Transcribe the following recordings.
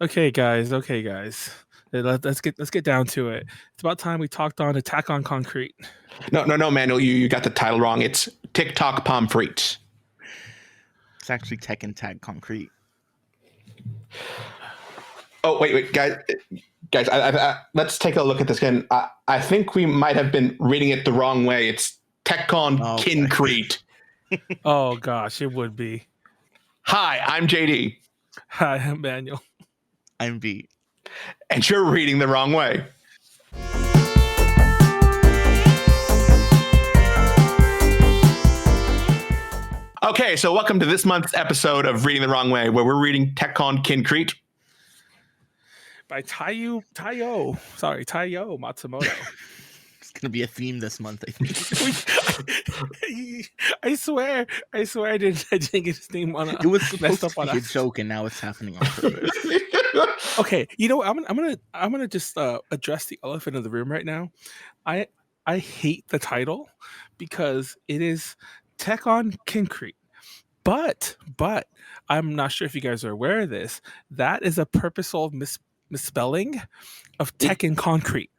Okay, guys. Okay, guys. Let's get down to it. It's about time we talked on Attack on Concrete. No, Manuel, you got the title wrong. It's TikTok Pomfreets. It's actually Tekkonkinkreet. Oh, wait, guys, let's take a look at this again. I think we might have been reading it the wrong way. It's Tekkonkinkreet. Oh gosh, it would be. Hi, I'm JD. Hi, I'm Manuel. I'm V. And you're reading the wrong way. Okay, so welcome to this month's episode of Reading the Wrong Way, where we're reading Tekkonkinkreet by Taiyo Matsumoto. It's gonna be a theme this month, I think. I swear I didn't get his name on. It was supposed to be a joke, and now it's happening on purpose. Okay, I'm gonna just address the elephant in the room right now. I hate the title because it is Tekkonkinkreet. But I'm not sure if you guys are aware of this. That is a purposeful misspelling of Tekkonkinkreet.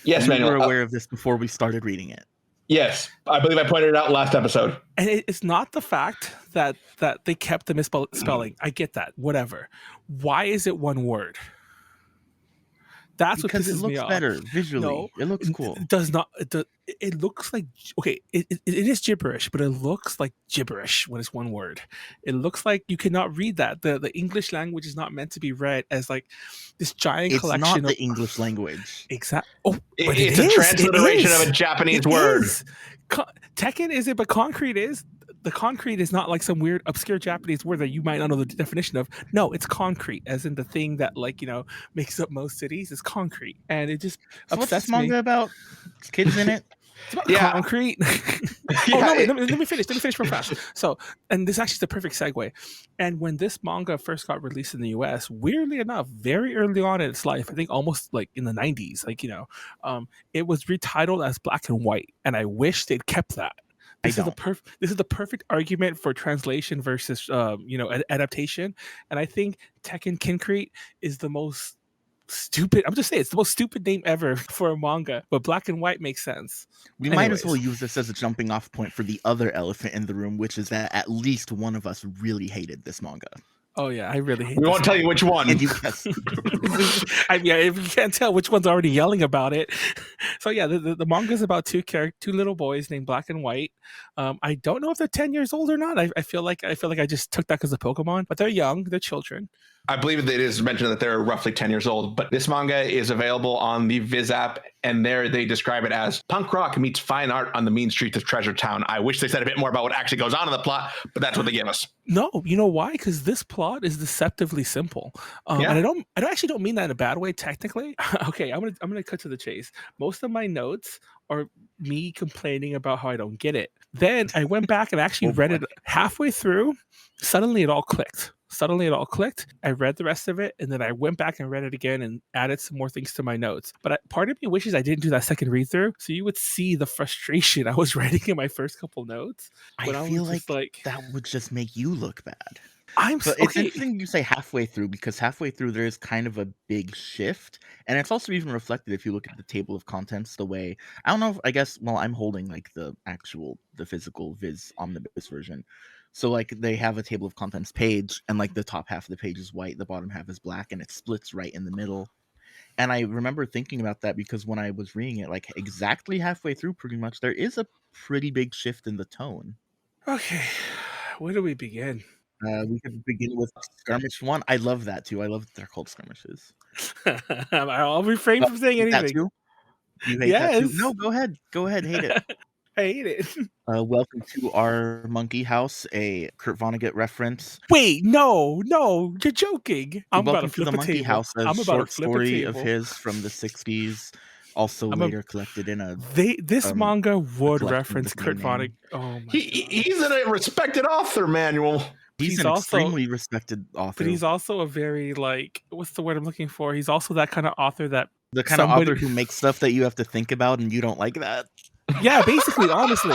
Yes, we were aware of this before we started reading it. Yes, I believe I pointed it out last episode. And it's not the fact that they kept the misspelling. I get that. Whatever. Why is it one word? That's because what pisses it looks me off. better visually. No, it looks cool. It does not. It looks like it is gibberish, but it looks like gibberish when it's one word. It looks like you cannot read that. The English language is not meant to be read as like this giant collection. It's not the English language. Exactly. Oh, it's a transliteration of a Japanese word. Tekken is it, but concrete is. The concrete is not like some weird obscure Japanese word that you might not know the definition of. No, it's concrete, as in the thing that makes up most cities is concrete, and it just what's this manga about? Kids in it. It's about concrete. Let me finish real fast. So, and this actually is the perfect segue. And when this manga first got released in the US, weirdly enough, very early on in its life, I think almost like in the 90s, it was retitled as Black and White, and I wish they'd kept that. This is the perfect argument for translation versus adaptation, and I think Tekkonkinkreet is the most stupid. I'm just saying it's the most stupid name ever for a manga, but Black and White makes sense. We might as well use this as a jumping off point for the other elephant in the room, which is that at least one of us really hated this manga. Oh yeah, I really hate. We won't tell you which one. And you guess. If you can't tell which one's already yelling about it. So yeah, the manga is about two little boys named Black and White. I don't know if they're 10 years old or not. I feel like I just took that as a Pokemon, but they're young. They're children. I believe that it is mentioned that they're roughly 10 years old, but this manga is available on the Viz app, and there they describe it as punk rock meets fine art on the mean streets of Treasure Town. I wish they said a bit more about what actually goes on in the plot, but that's what they give us. No, you know why? Because this plot is deceptively simple, and I actually don't mean that in a bad way. Technically, okay, I'm gonna cut to the chase. Most of my notes are me complaining about how I don't get it. Then I went back and actually read it halfway through. Suddenly, it all clicked. I read the rest of it, and then I went back and read it again and added some more things to my notes. But part of me wishes I didn't do that second read through, so you would see the frustration I was writing in my first couple notes. I feel like that would just make you look bad. It's interesting you say halfway through, because halfway through there is kind of a big shift, and it's also even reflected if you look at the table of contents. The way I'm holding like the physical Viz omnibus version. So they have a table of contents page, and the top half of the page is white, the bottom half is black, and it splits right in the middle. And I remember thinking about that because when I was reading it, exactly halfway through, pretty much, there is a pretty big shift in the tone. Okay, where do we begin? We could begin with Skirmish 1. I love that too. I love that they're called skirmishes. I'll refrain from saying anything. That too? You hate that too? No, go ahead, hate it. I hate it. Welcome to our monkey house, a Kurt Vonnegut reference. Wait, no, you're joking. Welcome to the monkey house, a short story of his from the 60s, also later collected in a... This manga would reference Kurt Vonnegut. Oh my He's a respected author, Manuel. He's an extremely respected author. But he's also a very, what's the word I'm looking for? He's also that kind of author that... The kind of author who makes stuff that you have to think about and you don't like that. Yeah, basically, honestly.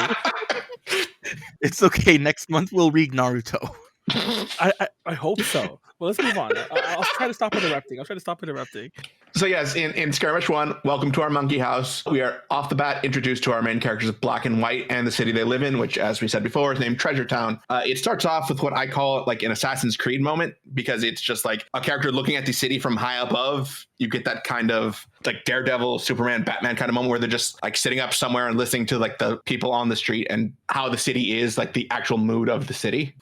It's okay. Next month we'll read Naruto. I hope so. Well, let's move on. I'll try to stop interrupting. So yes, in Skirmish 1, welcome to our monkey house. We are off the bat introduced to our main characters of Black and White and the city they live in, which, as we said before, is named Treasure Town. It starts off with what I call like an Assassin's Creed moment, because it's just like a character looking at the city from high above. You get that kind of like Daredevil, Superman, Batman kind of moment where they're just like sitting up somewhere and listening to like the people on the street and how the city is, like the actual mood of the city.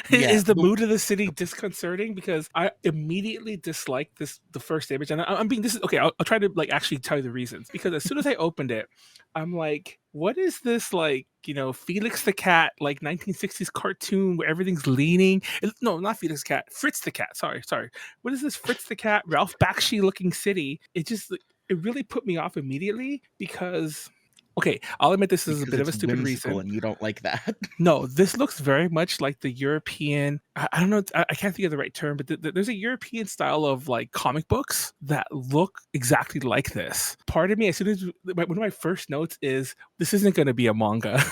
Is the mood of the city disconcerting? Because I immediately disliked the first image, and I'm being this is okay. I'll try to like actually tell you the reasons, because as soon as I opened it, I'm like, what is this, like, Felix the Cat, like 1960s cartoon where everything's leaning? No, not Felix the Cat, Fritz the Cat. Sorry. What is this Fritz the Cat, Ralph Bakshi looking city? It really put me off immediately because. Okay, I'll admit this is a bit of a stupid reason. And you don't like that. No, this looks very much like the European. I don't know. I can't think of the right term, but there's a European style of like comic books that look exactly like this. Part of me, as soon as one of my first notes is, this isn't going to be a manga.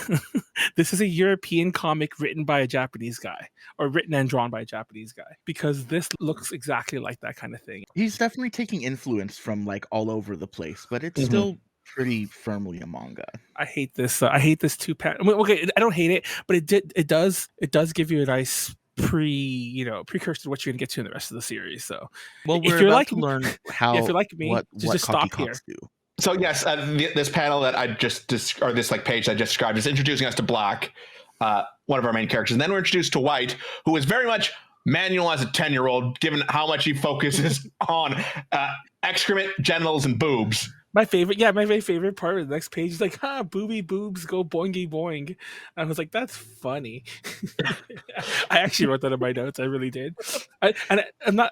This is a European comic written by a Japanese guy, or written and drawn by a Japanese guy, because this looks exactly like that kind of thing. He's definitely taking influence from like all over the place, but it's still pretty firmly a manga. I hate this. I hate this two-panel. Okay, I don't hate it, but it does give you a nice precursor to what you're gonna get to in the rest of the series. So, well, if you're like to learn how, if you're like me, just stop here. Do. So yes, this panel that I just or this like page I just described is introducing us to Black, one of our main characters, and then we're introduced to White, who is very much Manuel as a 10-year-old, given how much he focuses on excrement, genitals, and boobs. My very favorite part of the next page is like, booby boobs go boingy boing. And I was like, that's funny. I actually wrote that in my notes. I really did. I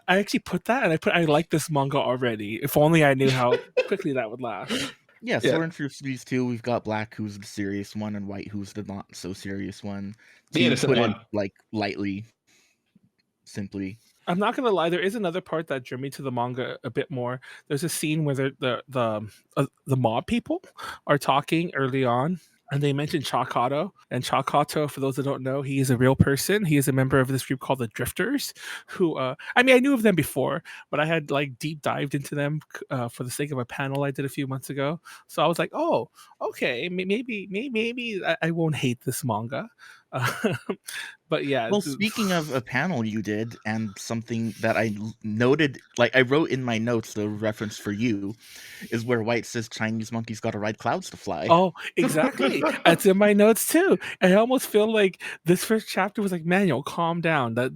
actually put that, and I like this manga already. If only I knew how quickly that would last. Yeah, so we're introduced to these two. We've got Black, who's the serious one, and White, who's the not so serious one. The innocent one. Like lightly, simply. I'm not gonna lie. There is another part that drew me to the manga a bit more. There's a scene where the mob people are talking early on, and they mention Chakato. And Chakato, for those that don't know, he is a real person. He is a member of this group called the Drifters, who I knew of them before, but I had like deep dived into them for the sake of a panel I did a few months ago. So I was like, oh, okay, maybe I won't hate this manga. But yeah. Well, speaking of a panel you did, and something that I noted, like I wrote in my notes, the reference for you is where White says Chinese monkeys got to ride clouds to fly. Oh, exactly. That's in my notes too. I almost feel like this first chapter was like, Manuel, calm down. That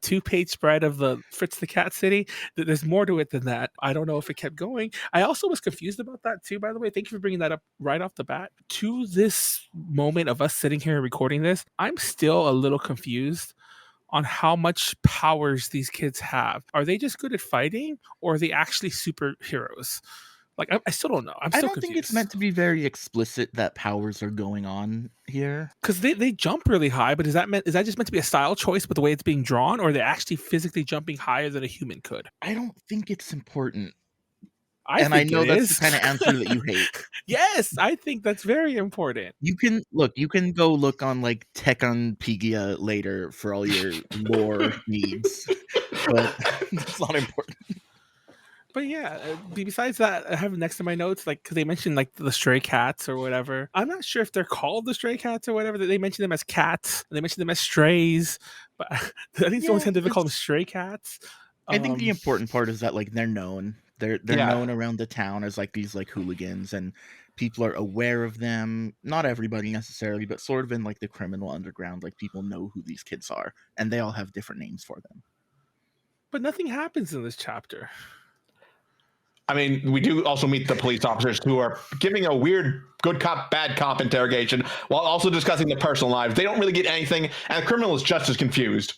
2-page spread of the Fritz the Cat City, there's more to it than that. I don't know if it kept going. I also was confused about that too, by the way. Thank you for bringing that up right off the bat. To this moment of us sitting here recording this, I'm still a little confused on how much powers these kids have. Are they just good at fighting, or are they actually superheroes? Like, I still don't know. I don't think it's meant to be very explicit that powers are going on here. Because they jump really high, but is that just meant to be a style choice with the way it's being drawn, or are they actually physically jumping higher than a human could? I don't think it's important. I know that's the kind of answer that you hate. Yes, I think that's very important. You can go look on like Tekkonkinkreet later for all your lore needs, but it's not important. But yeah, besides that, I have next to my notes, like, because they mentioned like the stray cats or whatever. I'm not sure if they're called the stray cats or whatever. They mention them as cats. They mention them as strays, but I think it's only tend to call them stray cats. I think the important part is that like they're known. They're known around the town as like these like hooligans, and people are aware of them. Not everybody necessarily, but sort of in like the criminal underground, like people know who these kids are, and they all have different names for them. But nothing happens in this chapter. I mean, we do also meet the police officers who are giving a weird good cop, bad cop interrogation while also discussing their personal lives. They don't really get anything, and the criminal is just as confused.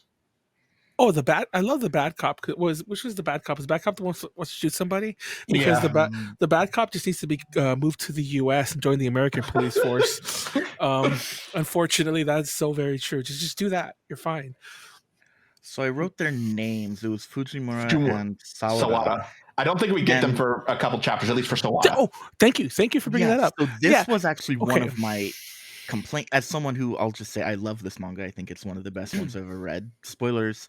Oh, I love the bad cop. Which was the bad cop? Is the bad cop the one who wants to shoot somebody? Because the bad cop just needs to be moved to the U.S. and join the American police force. Unfortunately, that's so very true. Just do that. You're fine. So I wrote their names. It was Fujimura and Sawada. I don't think we get them for a couple chapters, at least for Sawada. Oh, thank you for bringing that up. So this was actually one of my complaint as someone who I'll just say I love this manga. I think it's one of the best ones I've ever read. Spoilers.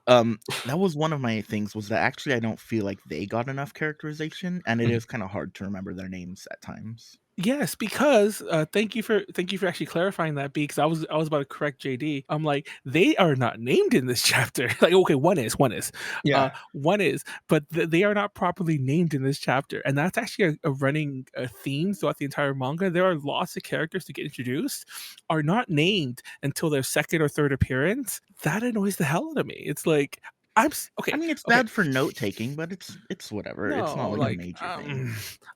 That was one of my things was that actually I don't feel like they got enough characterization, and it is kind of hard to remember their names at times. Yes, because thank you for actually clarifying that, because I was about to correct JD. I'm like, they are not named in this chapter. Like, okay, one is, Yeah. one is, but they are not properly named in this chapter, and that's actually a running theme throughout the entire manga. There are lots of characters to get introduced are not named until their second or third appearance. That annoys the hell out of me. It's like okay. I mean, it's Okay, bad for note taking, but it's whatever. It's no, not like a like, major thing.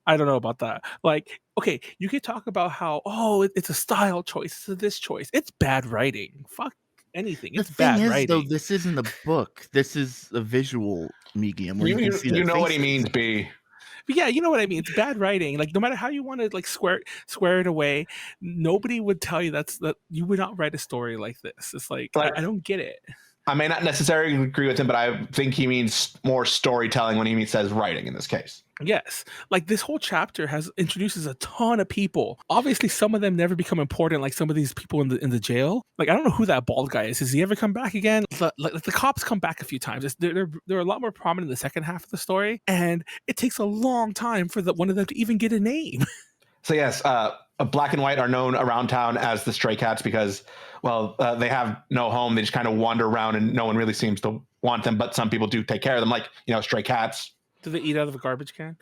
I don't know about that. Like, okay, you could talk about how, oh, it's a style choice, it's a this choice. It's bad writing. Fuck anything. The It's thing bad is, though, writing. this isn't a book. This is a visual medium where You, you can you, see you their know what he faces. means, B. But yeah, you know what I mean. It's bad writing. Like, no matter how you want to like square it away, nobody would tell you that you would not write a story like this. It's like, Like, I don't get it. I may not necessarily agree with him, but I think he means more storytelling when he says writing in this case. Yes, like this whole chapter introduces a ton of people. Obviously, some of them never become important, like some of these people in the jail. Like, I don't know who that bald guy is. Has he ever come back again? Like the cops come back a few times. They're a lot more prominent in the second half of the story, and it takes a long time for one of them to even get a name. So yes, Black and White are known around town as the stray cats because, well, they have no home. They just kind of wander around, and no one really seems to want them. But some people do take care of them, like stray cats. Do they eat out of a garbage can?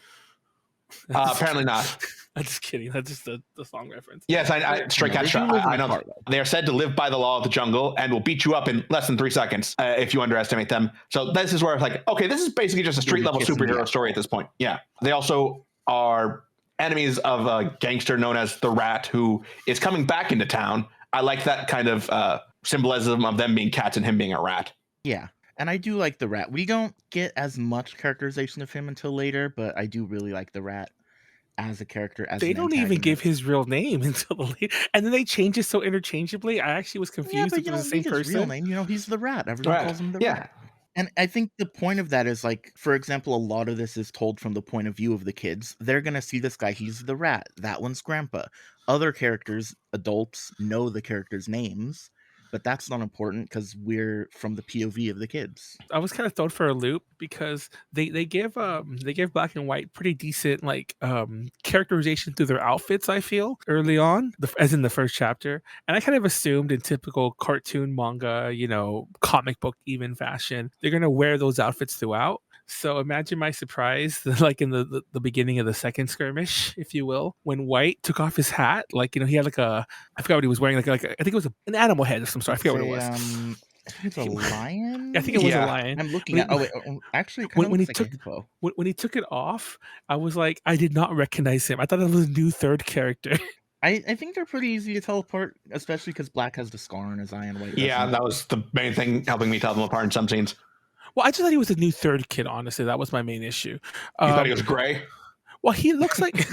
Apparently not. I'm just kidding. That's just the song reference. Yes, stray cats. They do live in I a know. car, though. They are said to live by the law of the jungle and will beat you up in less than 3 seconds if you underestimate them. So this is where it's like, okay, this is basically just a street level superhero story at this point. Yeah, they also are enemies of a gangster known as the Rat, who is coming back into town. I like that kind of symbolism of them being cats and him being a rat. Yeah. And I do like the Rat. We don't get as much characterization of him until later, but I do really like the Rat as a character. As they an don't even give antagonist. his real name until the late, and then they change it so interchangeably. I actually was Yeah, confused but if you it was don't the same need his real person. name. He's the Rat. Everyone calls him the Rat. And I think the point of that is, like, for example, a lot of this is told from the point of view of the kids. They're going to see this guy. He's the Rat. That one's Grandpa. Other characters, adults, know the characters' names, but that's not important because we're from the POV of the kids. I was kind of thrown for a loop because they give Black and White pretty decent like characterization through their outfits. I feel early on, as in the first chapter, and I kind of assumed in typical cartoon manga, comic book even fashion, they're gonna wear those outfits throughout. So imagine my surprise, like in the beginning of the second skirmish, if you will, when White took off his hat. Like, he had like I forgot what he was wearing. Like I think it was an animal head of some sort. I forget what it was. I think it's a lion. I think it was a lion. I'm looking at. Oh wait, actually, it kind of when he looks took like a hippo. when he took it off, I was like, I did not recognize him. I thought it was a new third character. I think they're pretty easy to tell apart, especially because Black has the scar on his eye and White doesn't. Yeah, that was the main thing helping me tell them apart in some scenes. Well, I just thought he was a new third kid. Honestly, that was my main issue. You thought he was gray? Well, he looks like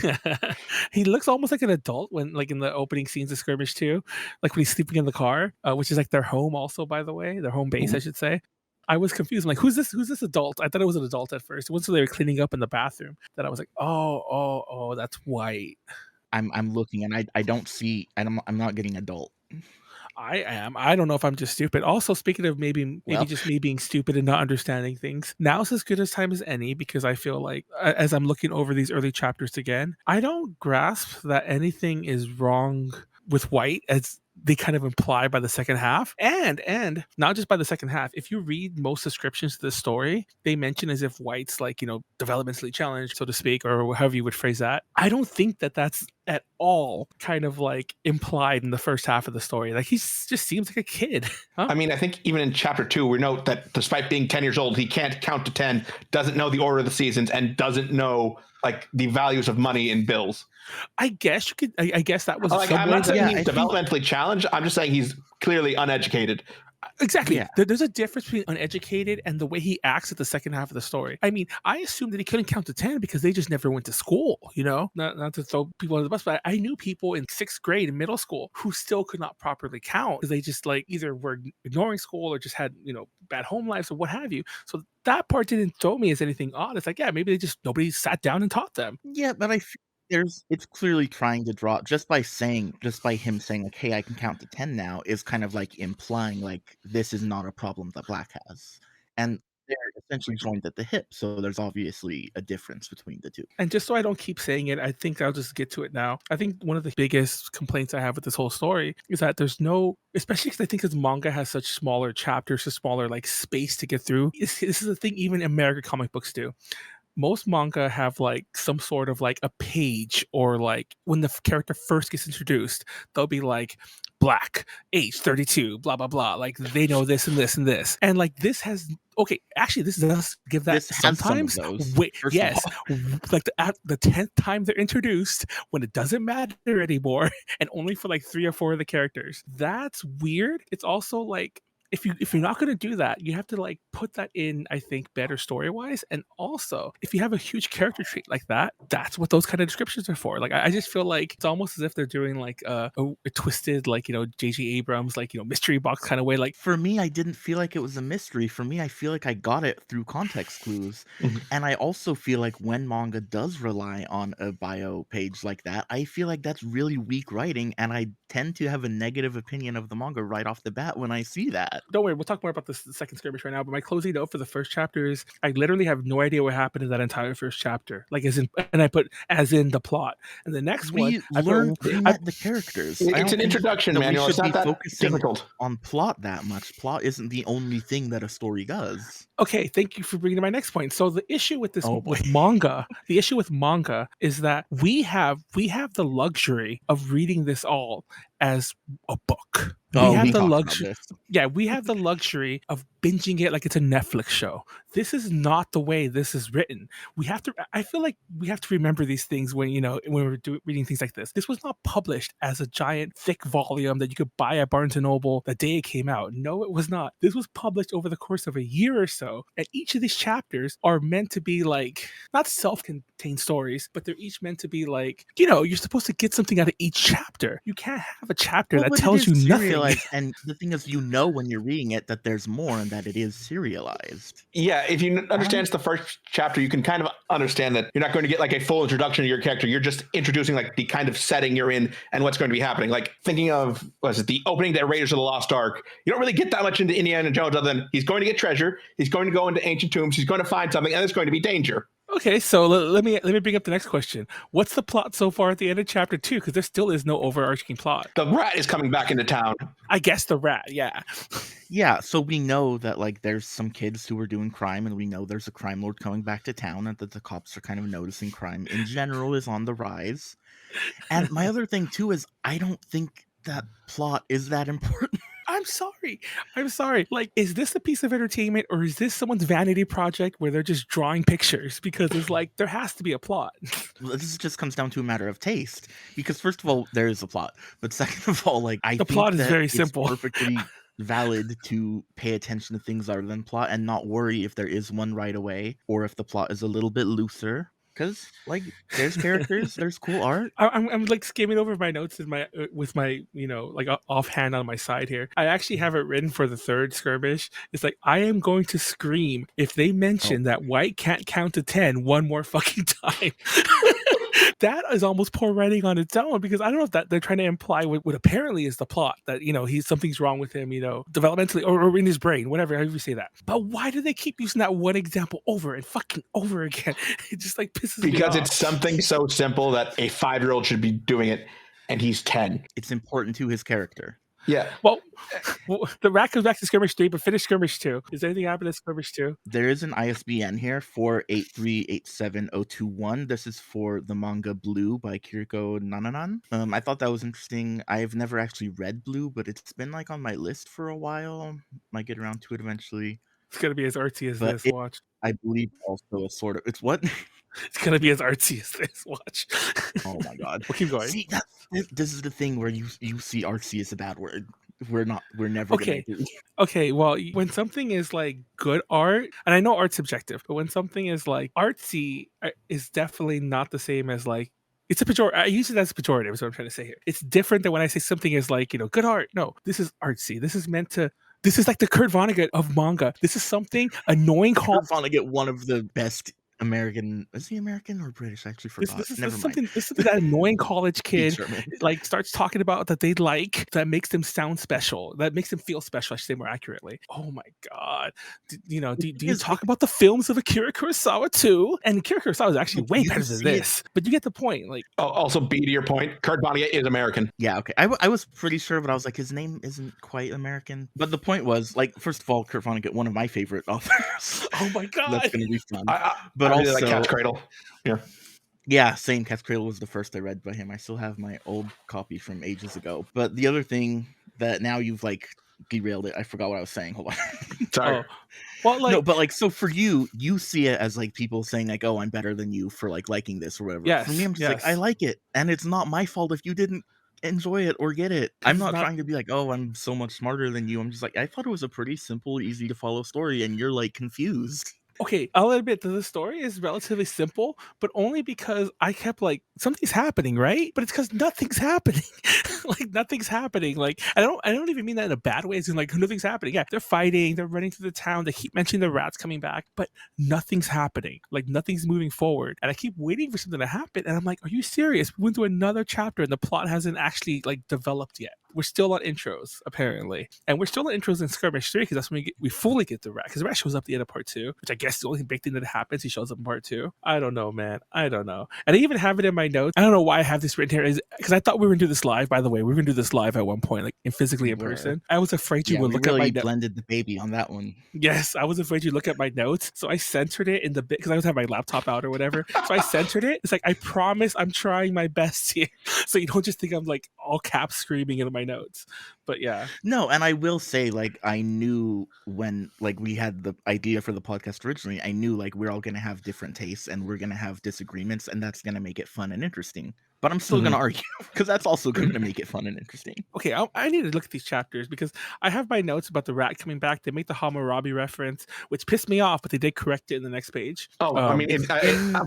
he looks almost like an adult when, like, in the opening scenes of Skirmish 2, like when he's sleeping in the car, which is like their home, also, by the way, their home base, I should say. I was confused. I'm like, who's this adult? I thought it was an adult at first. Once they were cleaning up in the bathroom, that I was like, oh, that's White. I'm looking and I don't see. I'm not getting adult. I am. I don't know if I'm just stupid. Also, speaking of maybe just me being stupid and not understanding things, now's as good a time as any, because I feel like as I'm looking over these early chapters again, I don't grasp that anything is wrong with White, as they kind of imply by the second half, and not just by the second half. If you read most descriptions of this story, they mention as if White's like, developmentally challenged, so to speak, or however you would phrase that. I don't think that that's at all kind of like implied in the first half of the story. Like, he just seems like a kid. Huh? I mean, I think even in chapter 2, we note that despite being 10 years old, he can't count to 10, doesn't know the order of the seasons, and doesn't know like the values of money and bills. I guess you could. I guess that was. Like, I'm not saying he's I developmentally challenged. I'm just saying he's clearly uneducated. Exactly. Yeah. There's a difference between uneducated and the way he acts at the second half of the story. I mean, I assumed that he couldn't count to 10 because they just never went to school, Not to throw people under the bus, but I knew people in 6th grade in middle school who still could not properly count because they just like either were ignoring school or just had, bad home lives or what have you. So that part didn't throw me as anything odd. It's like, yeah, maybe nobody sat down and taught them. Yeah, but It's clearly trying to draw just by him saying like, "Hey, I can count to 10 now," is kind of like implying like this is not a problem that Black has. And they're essentially joined at the hip, so there's obviously a difference between the two. And just so I don't keep saying it, I think I'll just get to it now. I think one of the biggest complaints I have with this whole story is that there's no, especially because I think his manga has such smaller chapters, a smaller like space to get through. This is a thing even American comic books do. Most manga have like some sort of like a page, or like when the character first gets introduced, they'll be like Black, age 32, blah blah blah. Like they know this and this and this. And like this has, okay, actually this does give that This has some of sometimes. those, Wait, first of yes. Like at the 10th time they're introduced, when it doesn't matter anymore, and only for like 3 or 4 of the characters. That's weird. It's also like, if you're not going to do that, you have to like put that in, I think, better story wise. And also, if you have a huge character trait like that, that's what those kind of descriptions are for. Like I just feel like it's almost as if they're doing like a twisted, like, you know, J.J. Abrams, like, you know, mystery box kind of way. Like, For me, I didn't feel like it was a mystery. For me, I feel like I got it through context clues. Mhm. And I also feel like when manga does rely on a bio page like that, I feel like that's really weak writing, and I tend to have a negative opinion of the manga right off the bat when I see that. don't worry, we'll talk more about this the second skirmish right now. But my closing note for the first chapter is I literally have no idea what happened in that entire first chapter. Like as in, and I put as in the plot. And the next We one, learned who met the characters. I It's don't an think introduction that we manual. It's should not be that focusing difficult. on plot that much. Plot isn't the only thing that a story does. okay, thank you for bringing to my next point. So the issue with this Oh, boy. with manga, the issue with manga is that we have the luxury of reading this all as a book. We Oh, have we the talked about luxury. this. Yeah, we have the luxury of binging it like it's a Netflix show. This is not the way this is written. We have to. I feel like we have to remember these things when, you know, when we're reading things like this. This was not published as a giant thick volume that you could buy at Barnes and Noble the day it came out. No, it was not. This was published over the course of a year or so, and each of these chapters are meant to be like not self-contained stories, but they're each meant to be like, you know, you're supposed to get something out of each chapter. You can't have a chapter that But it tells is you nothing. serialized, and the thing is, you know when you're reading it that there's more and that it is serialized. Yeah, if you understand the first chapter, you can kind of understand that you're not going to get like a full introduction to your character. You're just introducing like the kind of setting you're in and what's going to be happening. Like thinking of, was it the opening to Raiders of the Lost Ark? You don't really get that much into Indiana Jones other than he's going to get treasure, he's going to go into ancient tombs, he's going to find something, and there's going to be danger. Okay, so let me bring up the next question. What's the plot so far at the end of chapter 2? Because there still is no overarching plot. The rat is coming back into town. I guess the rat, yeah. Yeah, so we know that like there's some kids who are doing crime, and we know there's a crime lord coming back to town, and that the cops are kind of noticing crime in general is on the rise. And my other thing too is I don't think that plot is that important. I'm sorry. I'm sorry. Like, is this a piece of entertainment, or is this someone's vanity project where they're just drawing pictures? Because it's like there has to be a plot. This just comes down to a matter of taste. Because first of all, there is a plot, but second of all, like I The think plot is that very it's simple. perfectly valid to pay attention to things other than plot and not worry if there is one right away or if the plot is a little bit looser. Because like there's characters, there's cool art. I'm like skimming over my notes in my with my, you know, like offhand on my side here. I actually have it written for the third skirmish. It's like, I am going to scream if they mention that White can't count to 10 one more fucking time. That is almost poor writing on its own, because I don't know if that they're trying to imply what apparently is the plot, that, you know, something's wrong with him, you know, developmentally or in his brain, whatever, however you say that. But why do they keep using that one example over and fucking over again? It just like pisses me off. Because it's something so simple that a 5-year-old should be doing it, and he's 10. It's important to his character. Yeah. Well, the rat comes back to skirmish 3, but finish skirmish 2. Is anything happening in skirmish 2? There is an ISBN here, 483870021. This is for the manga Blue by Kiriko Nananan. I thought that was interesting. I've never actually read Blue, but it's been like on my list for a while. Might get around to it eventually. It's gonna be as artsy as But this. Watch. I believe also a sort of, it's what? It's gonna be as artsy as this. Watch. Oh my god. We'll keep going. See, this is the thing where you see artsy as a bad word. We're never Okay. gonna agree. Okay, well, when something is like good art, and I know art's subjective, but when something is like artsy, is definitely not the same as like, it's a pejorative. I use it as a pejorative, is what I'm trying to say here. It's different than when I say something is like, you know, good art. No, this is artsy. This is meant to. This is like the Kurt Vonnegut of manga. This is something annoying. Kurt Vonnegut, one of the best American. Is he American or British? I actually forgot. This is Never mind. something. This is something that annoying college kid German. like starts talking about that they like that makes them sound special, that makes them feel special. I should say more accurately. Oh my god! Do you talk about the films of Akira Kurosawa too? And Akira Kurosawa is actually way better than this. But you get the point. Like, also, B, to your point, Kurt Vonnegut is American. Yeah, okay. I was pretty sure, but I was like, his name isn't quite American. But the point was, like, first of all, Kurt Vonnegut, one of my favorite authors. oh my god, That's gonna be fun. But I really like Cat's Cradle. Yeah, same. Cat's Cradle was the first I read by him. I still have my old copy from ages ago. But the other thing that now you've like derailed it. I forgot what I was saying. Hold on. Sorry. Oh. Well, like, no, but like, so for you see it as like people saying like, "Oh, I'm better than you for like liking this or whatever." Yes, for me, I'm just like, I like it, and it's not my fault if you didn't enjoy it or get it. I'm not trying to be like, "Oh, I'm so much smarter than you." I'm just like, I thought it was a pretty simple, easy to follow story, and you're like confused. Okay, I'll admit that the story is relatively simple, but only because I kept like something's happening, right? But it's because nothing's happening. like nothing's happening. Like I don't even mean that in a bad way. It's in like nothing's happening. Yeah, they're fighting, they're running through the town, they keep mentioning the rats coming back, but nothing's happening. Like nothing's moving forward. And I keep waiting for something to happen. And I'm like, are you serious? We went through another chapter and the plot hasn't actually like developed yet. We're still on intros, apparently. And we're still on intros in Skirmish 3 because that's when we fully get the rat. Because the rat shows up at the end of part 2, which I guess is the only big thing that happens. He shows up in part 2. I don't know, man. I don't know. And I even have it in my notes. I don't know why I have this written here. Is because I thought we were going to do this live, by the way. We were going to do this live at one point, like physically in person. I was afraid you would look at my notes. Blended the baby on that one. Yes, I was afraid you'd look at my notes. So I centered it in the bit because I was having my laptop out or whatever. So I centered it. It's like, I promise I'm trying my best here. So you don't just think I'm like all caps screaming into my notes. But yeah. No, and I will say, like, I knew when, like, we had the idea for the podcast originally, I knew, like, we're all going to have different tastes and we're going to have disagreements, and that's going to make it fun and interesting. But I'm still going to argue, because that's also going to make it fun and interesting. Okay, I need to look at these chapters, because I have my notes about the rat coming back. They make the Hammurabi reference, which pissed me off, but they did correct it in the next page. I mean,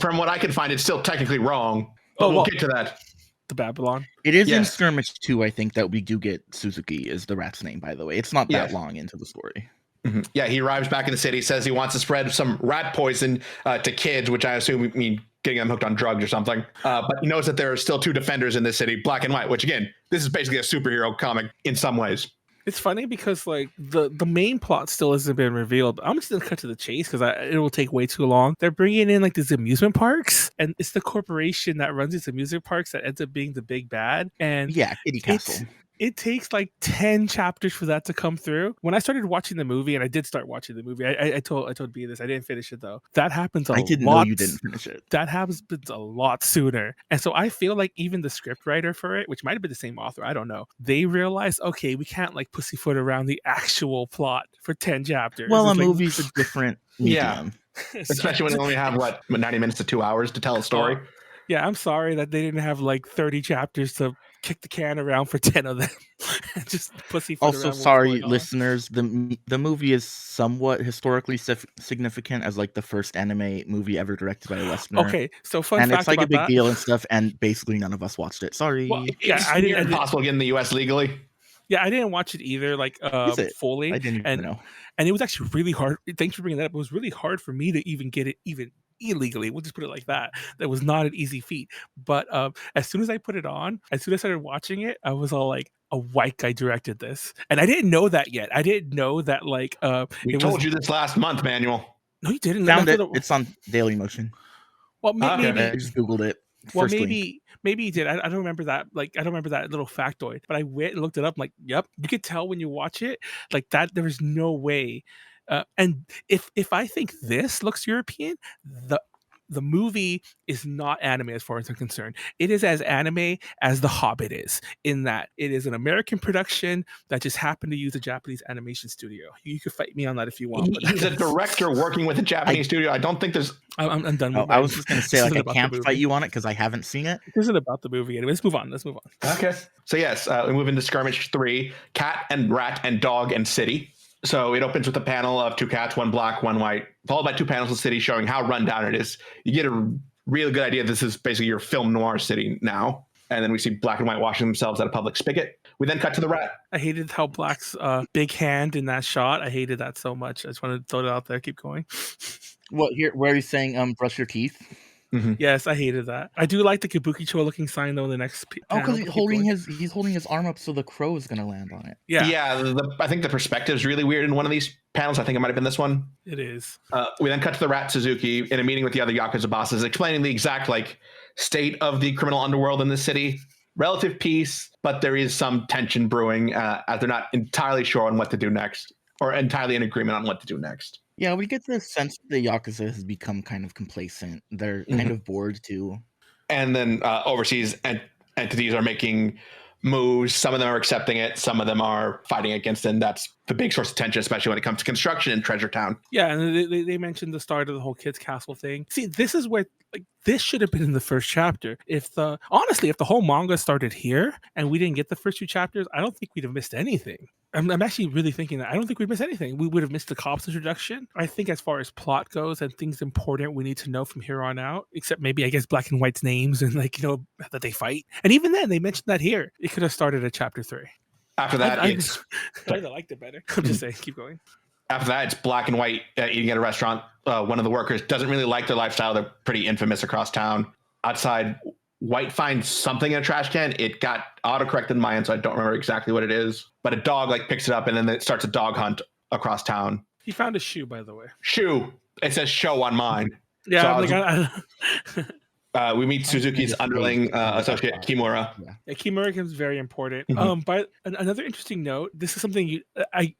from what I can find, it's still technically wrong. But we'll get to that. The Babylon. It is in Skirmish 2, I think, that we do get Suzuki is the rat's name, by the way. It's not that long into the story. Mm-hmm. Yeah, he arrives back in the city, says he wants to spread some rat poison to kids, which I assume mean getting them hooked on drugs or something. But he knows that there are still 2 defenders in this city, Black and White, which again, this is basically a superhero comic in some ways. It's funny because like the main plot still hasn't been revealed. I'm just gonna cut to the chase because it will take way too long. They're bringing in like these amusement parks, and it's the corporation that runs these amusement parks that ends up being the big bad. And Kitty Castle. It takes like 10 chapters for that to come through. When I started watching the movie, and I did start watching the movie, I told B this. I didn't finish it though. That happens a lot. I didn't know you didn't finish it. That happens a lot sooner. And so I feel like even the script writer for it, which might have been the same author, I don't know, they realized, okay, we can't like pussyfoot around the actual plot for 10 chapters. Well, a movie's a different medium. Especially when they only have 90 minutes to 2 hours to tell a story. Yeah, I'm sorry that they didn't have like 30 chapters to kick the can around for 10 of them. Just pussyfoot around. Also, sorry, listeners, the movie is somewhat historically significant as like the first anime movie ever directed by a Westerner. Okay, so fun and fact it's like about a big that. deal and stuff, and basically none of us watched it. Sorry. Well, it's impossible to get in the US legally. Yeah, I didn't watch it either, like fully. I didn't even know. And it was actually really hard. Thanks for bringing that up. It was really hard for me to even get it even illegally. We'll just put it like that. That was not an easy feat. But as soon as I put it on, as soon as I started watching it, I was all like, a white guy directed this. And I didn't know that yet. I didn't know that like we told you this last month, Manuel. No, you didn't. Found it. It's on Dailymotion. Well, maybe I just Googled it. Well, maybe he did. I don't remember that. Like, I don't remember that little factoid. But I went and looked it up. I'm like, yep, you could tell when you watch it like that. There is no way. And if I think this looks European, the movie is not anime as far as I'm concerned. It is as anime as The Hobbit is, in that it is an American production that just happened to use a Japanese animation studio. You could fight me on that if you want. He's a director working with a Japanese studio. I don't think there's... I'm done with I was just going to say, like, I can't fight you on it because I haven't seen it. It isn't about the movie anyway. Let's move on. Okay. So yes, we move into Skirmish 3, Cat and Rat and Dog and City. So it opens with a panel of 2 cats, 1 black, 1 white, followed by 2 panels of city showing how run down it is. You get a real good idea. This is basically your film noir city now. And then we see Black and White washing themselves at a public spigot. We then cut to the rat. I hated how Black's big hand in that shot. I hated that so much. I just wanted to throw it out there. Keep going. What here? Where he's saying, brush your teeth. Yes, I hated that. I do like the Kabukicho looking sign though in the next Oh, panel. because he's holding his arm up so the crow is gonna land on it. Yeah, I think the perspective is really weird in one of these panels. I think it might have been this one. it is. We then cut to the rat Suzuki in a meeting with the other Yakuza bosses, explaining the exact state of the criminal underworld in the city. Relative peace, but there is some tension brewing as they're not entirely sure on what to do next, or entirely in agreement on what to do next. Yeah, we get the sense that the Yakuza has become kind of complacent. They're kind of bored too. And then overseas entities are making moves. Some of them are accepting it. Some of them are fighting against it. And that's the big source of tension, especially when it comes to construction in Treasure Town. Yeah, and they mentioned the start of the whole kids castle thing. See, this is where this should have been in the first chapter. If the whole manga started here and we didn't get the first 2 chapters, I don't think we'd have missed anything. I'm actually really thinking that I don't think we'd miss anything. We would have missed the cops introduction. I think as far as plot goes and things important we need to know from here on out, except maybe I guess Black and White's names and that they fight. And even then they mentioned that here. It could have started at chapter 3. After that, I liked it better. I'm just saying, keep going. After that, it's Black and White eating at a restaurant. One of the workers doesn't really like their lifestyle. They're pretty infamous across town. Outside, White finds something in a trash can. It got autocorrected in my end, so I don't remember exactly what it is. But a dog picks it up, and then it starts a dog hunt across town. He found a shoe, by the way. Shoe. It says show on mine. Yeah, so we meet Suzuki's underling associate, Kimura. Yeah, Kimura is very important. But another interesting note, this is something I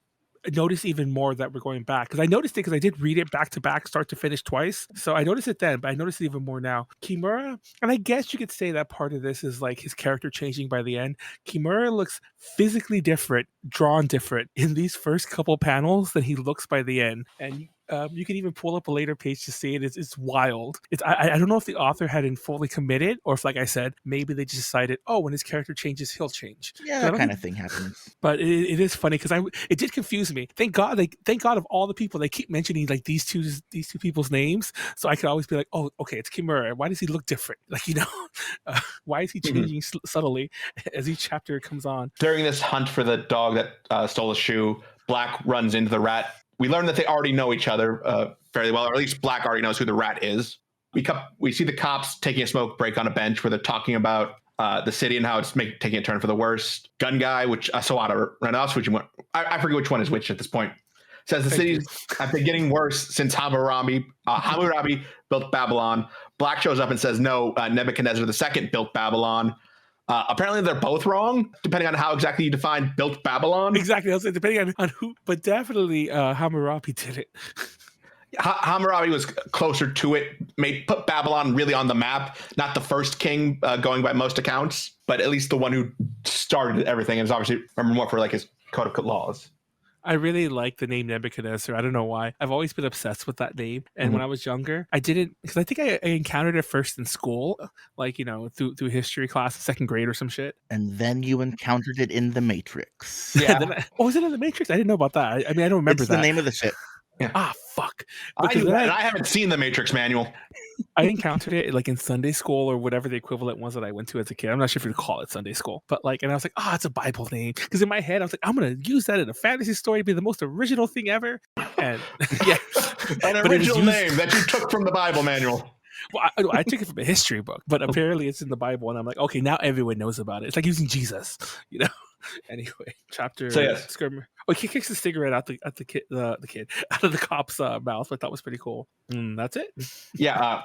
noticed even more that we're going back, because I noticed it because I did read it back to back, start to finish twice. So I noticed it then, but I noticed it even more now. Kimura, and I guess you could say that part of this is his character changing by the end. Kimura looks physically different, drawn different in these first couple panels than he looks by the end. And you can even pull up a later page to see it. It's wild. I don't know if the author hadn't fully committed, or if, like I said, maybe they just decided, when his character changes, he'll change. Yeah, that kind of thing happens. But it is funny because it did confuse me. Thank God of all the people they keep mentioning these two people's names, so I could always be like, oh, okay, it's Kimura. Why does he look different? Why is he changing subtly as each chapter comes on? During this hunt for the dog that stole a shoe, Black runs into the rat. We learn that they already know each other fairly well, or at least Black already knows who the rat is. We see the cops taking a smoke break on a bench where they're talking about the city and how it's taking a turn for the worst. Gun guy, which Sawada Renos, which I forget which one is which at this point, says the city's been getting worse since Hammurabi built Babylon. Black shows up and says, no, Nebuchadnezzar II built Babylon. Apparently they're both wrong, depending on how exactly you define built Babylon. Exactly. I'll say depending on who, but definitely Hammurabi did it. Hammurabi was closer to it, put Babylon really on the map. Not the first king going by most accounts, but at least the one who started everything, and is obviously remember more for his code of laws. I really like the name Nebuchadnezzar. I don't know why. I've always been obsessed with that name. And when I was younger, I didn't, because I think I encountered it first in school, through history class, 2nd grade or some shit. And then you encountered it in The Matrix. Yeah. Was it in The Matrix? I didn't know about that. I don't remember it's that. the name of the shit. Yeah. Ah, fuck. I haven't seen the Matrix manual. I encountered it in Sunday school or whatever the equivalent was that I went to as a kid. I'm not sure if you'd call it Sunday school, but and I was like, it's a Bible name. Because in my head, I was like, I'm going to use that in a fantasy story to be the most original thing ever. And yeah. An original name that you took from the Bible manual. Well, I took it from a history book, but apparently it's in the Bible. And I'm like, okay, now everyone knows about it. It's like using Jesus, Anyway, chapter. So yes. Skirmer. Oh, he kicks the cigarette out the kid out of the cop's mouth. I thought was pretty cool. That's it. Yeah.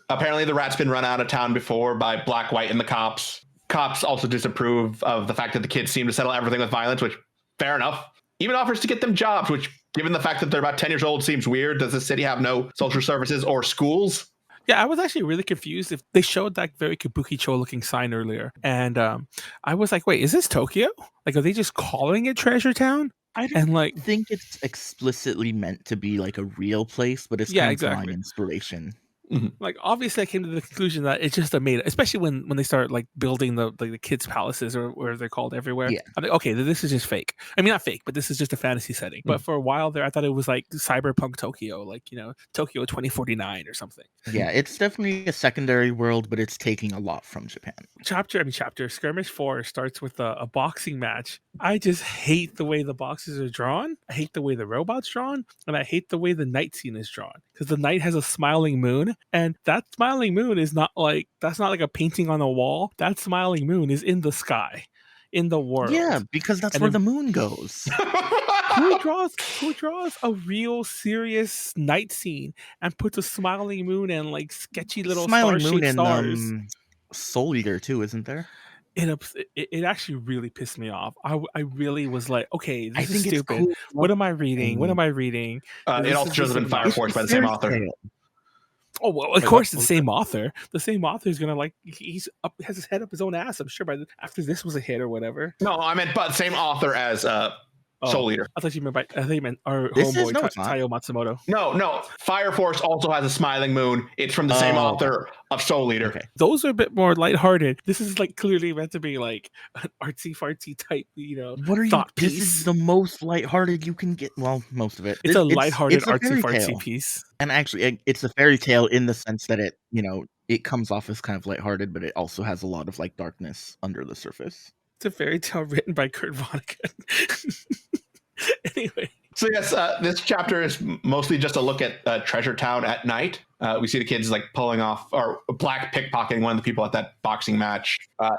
Apparently, the rat's been run out of town before by Black, White, and the cops. Cops also disapprove of the fact that the kids seem to settle everything with violence, which fair enough. Even offers to get them jobs, which, given the fact that they're about 10 years old, seems weird. Does the city have no social services or schools? Yeah, I was actually really confused. If they showed that very Kabukicho looking sign earlier, and I was like, "Wait, is this Tokyo? Are they just calling it Treasure Town?" I don't think it's explicitly meant to be a real place, but it's kind of drawing inspiration. Like, obviously, I came to the conclusion that it's just a made, especially when they start like building the kids' palaces or where they're called everywhere. Yeah. I'm like, okay, this is just fake. I mean, not fake, but this is just a fantasy setting. But for a while there, I thought it was like cyberpunk Tokyo, like Tokyo 2049 or something. Yeah, it's definitely a secondary world, but it's taking a lot from Japan. Chapter Skirmish 4 starts with a boxing match. I just hate the way the boxes are drawn. I hate the way the robot's drawn, and I hate the way the night scene is drawn. Because the night has a smiling moon, and that smiling moon is not like a painting on a wall. That smiling moon is in the sky, in the world. Yeah, because that's where the moon goes. Who draws a real serious night scene and puts a smiling moon and like sketchy little smiling moon star-shaped stars? And Soul Eater too, isn't there? It actually really pissed me off. I really was like, okay, this is think it's stupid. cool. What am I reading? What am I reading? It also shows up in Fire Force by the same author. Oh well, of course, the same author. The same author is gonna like has his head up his own ass. I'm sure after this was a hit or whatever. No, I meant but same author as Soul Eater. I thought you meant our This homeboy is- no, it's not. Taiyo Matsumoto. No. Fire Force also has a smiling moon. It's from the same author of Soul Eater. Okay. Those are a bit more lighthearted. This is like clearly meant to be like an artsy fartsy type, What are you? thought This piece. is the most lighthearted you can get. Well, most of it. It's a lighthearted it's a artsy fairy fartsy tale. piece. And actually, it's a fairy tale in the sense that it comes off as kind of lighthearted, but it also has a lot of like darkness under the surface. It's a fairy tale written by Kurt Vonnegut. Anyway. So yes, this chapter is mostly just a look at Treasure Town at night. We see the kids like pulling off or black pickpocketing one of the people at that boxing match.